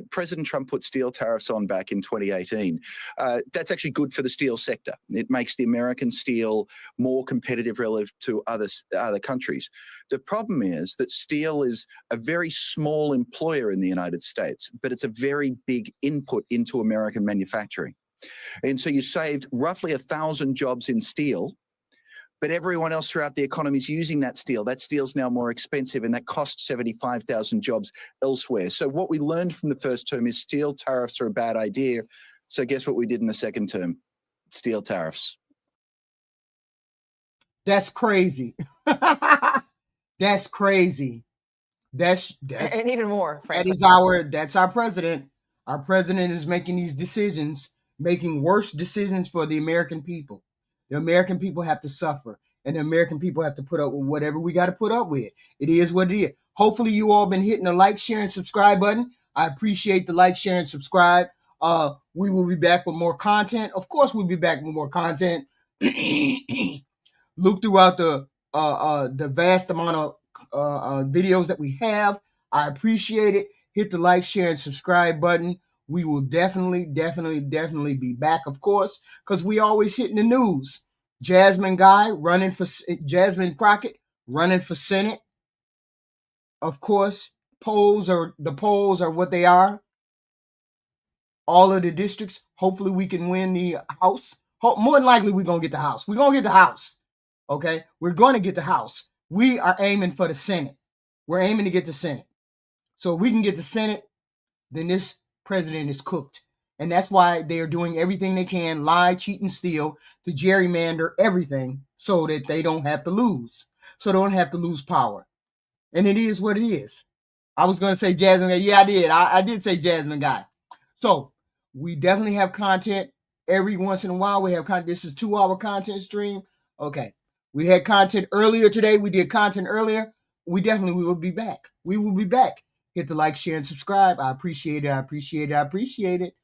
President Trump put steel tariffs on back in 2018. That's actually good for the steel sector. It makes the American steel more competitive relative to other countries. The problem is that steel is a very small employer in the United States, but it's a very big input into American manufacturing. And so you saved roughly 1,000 jobs in steel, but everyone else throughout the economy is using that steel. That steel's now more expensive, and that costs 75,000 jobs elsewhere. So what we learned from the first term is steel tariffs are a bad idea. So guess what we did in the second term? Steel tariffs. That's crazy. That's crazy. That's and even more. That's our president. Our president is making these decisions, making worse decisions for the American people. The American people have to suffer, and the American people have to put up with whatever we got to put up with. It is what it is. Hopefully you all been hitting the like, share, and subscribe button. I appreciate the like, share, and subscribe. We will be back with more content. Of course, we'll be back with more content. Look throughout the vast amount of videos that we have. I appreciate it. Hit the like, share, and subscribe button. We will definitely be back, of course, because we always hit in the news. Jasmine Crockett running for Senate. Of course, the polls are what they are. All of the districts, hopefully we can win the House. More than likely, we're going to get the House. We're going to get the House. Okay? We're going to get the House. We are aiming for the Senate. We're aiming to get the Senate. So if we can get the Senate, then this president is cooked. And that's why they are doing everything they can, lie, cheat, and steal, to gerrymander everything so that they don't have to lose. So they don't have to lose power. And it is what it is. I was going to say Jasmine guy. Yeah, I did. I did say Jasmine guy. So we definitely have content. Every once in a while we have content. This is a 2-hour content stream. Okay. We had content earlier today. We did content earlier. We will be back. We will be back. Hit the like, share, and subscribe. I appreciate it. I appreciate it. I appreciate it.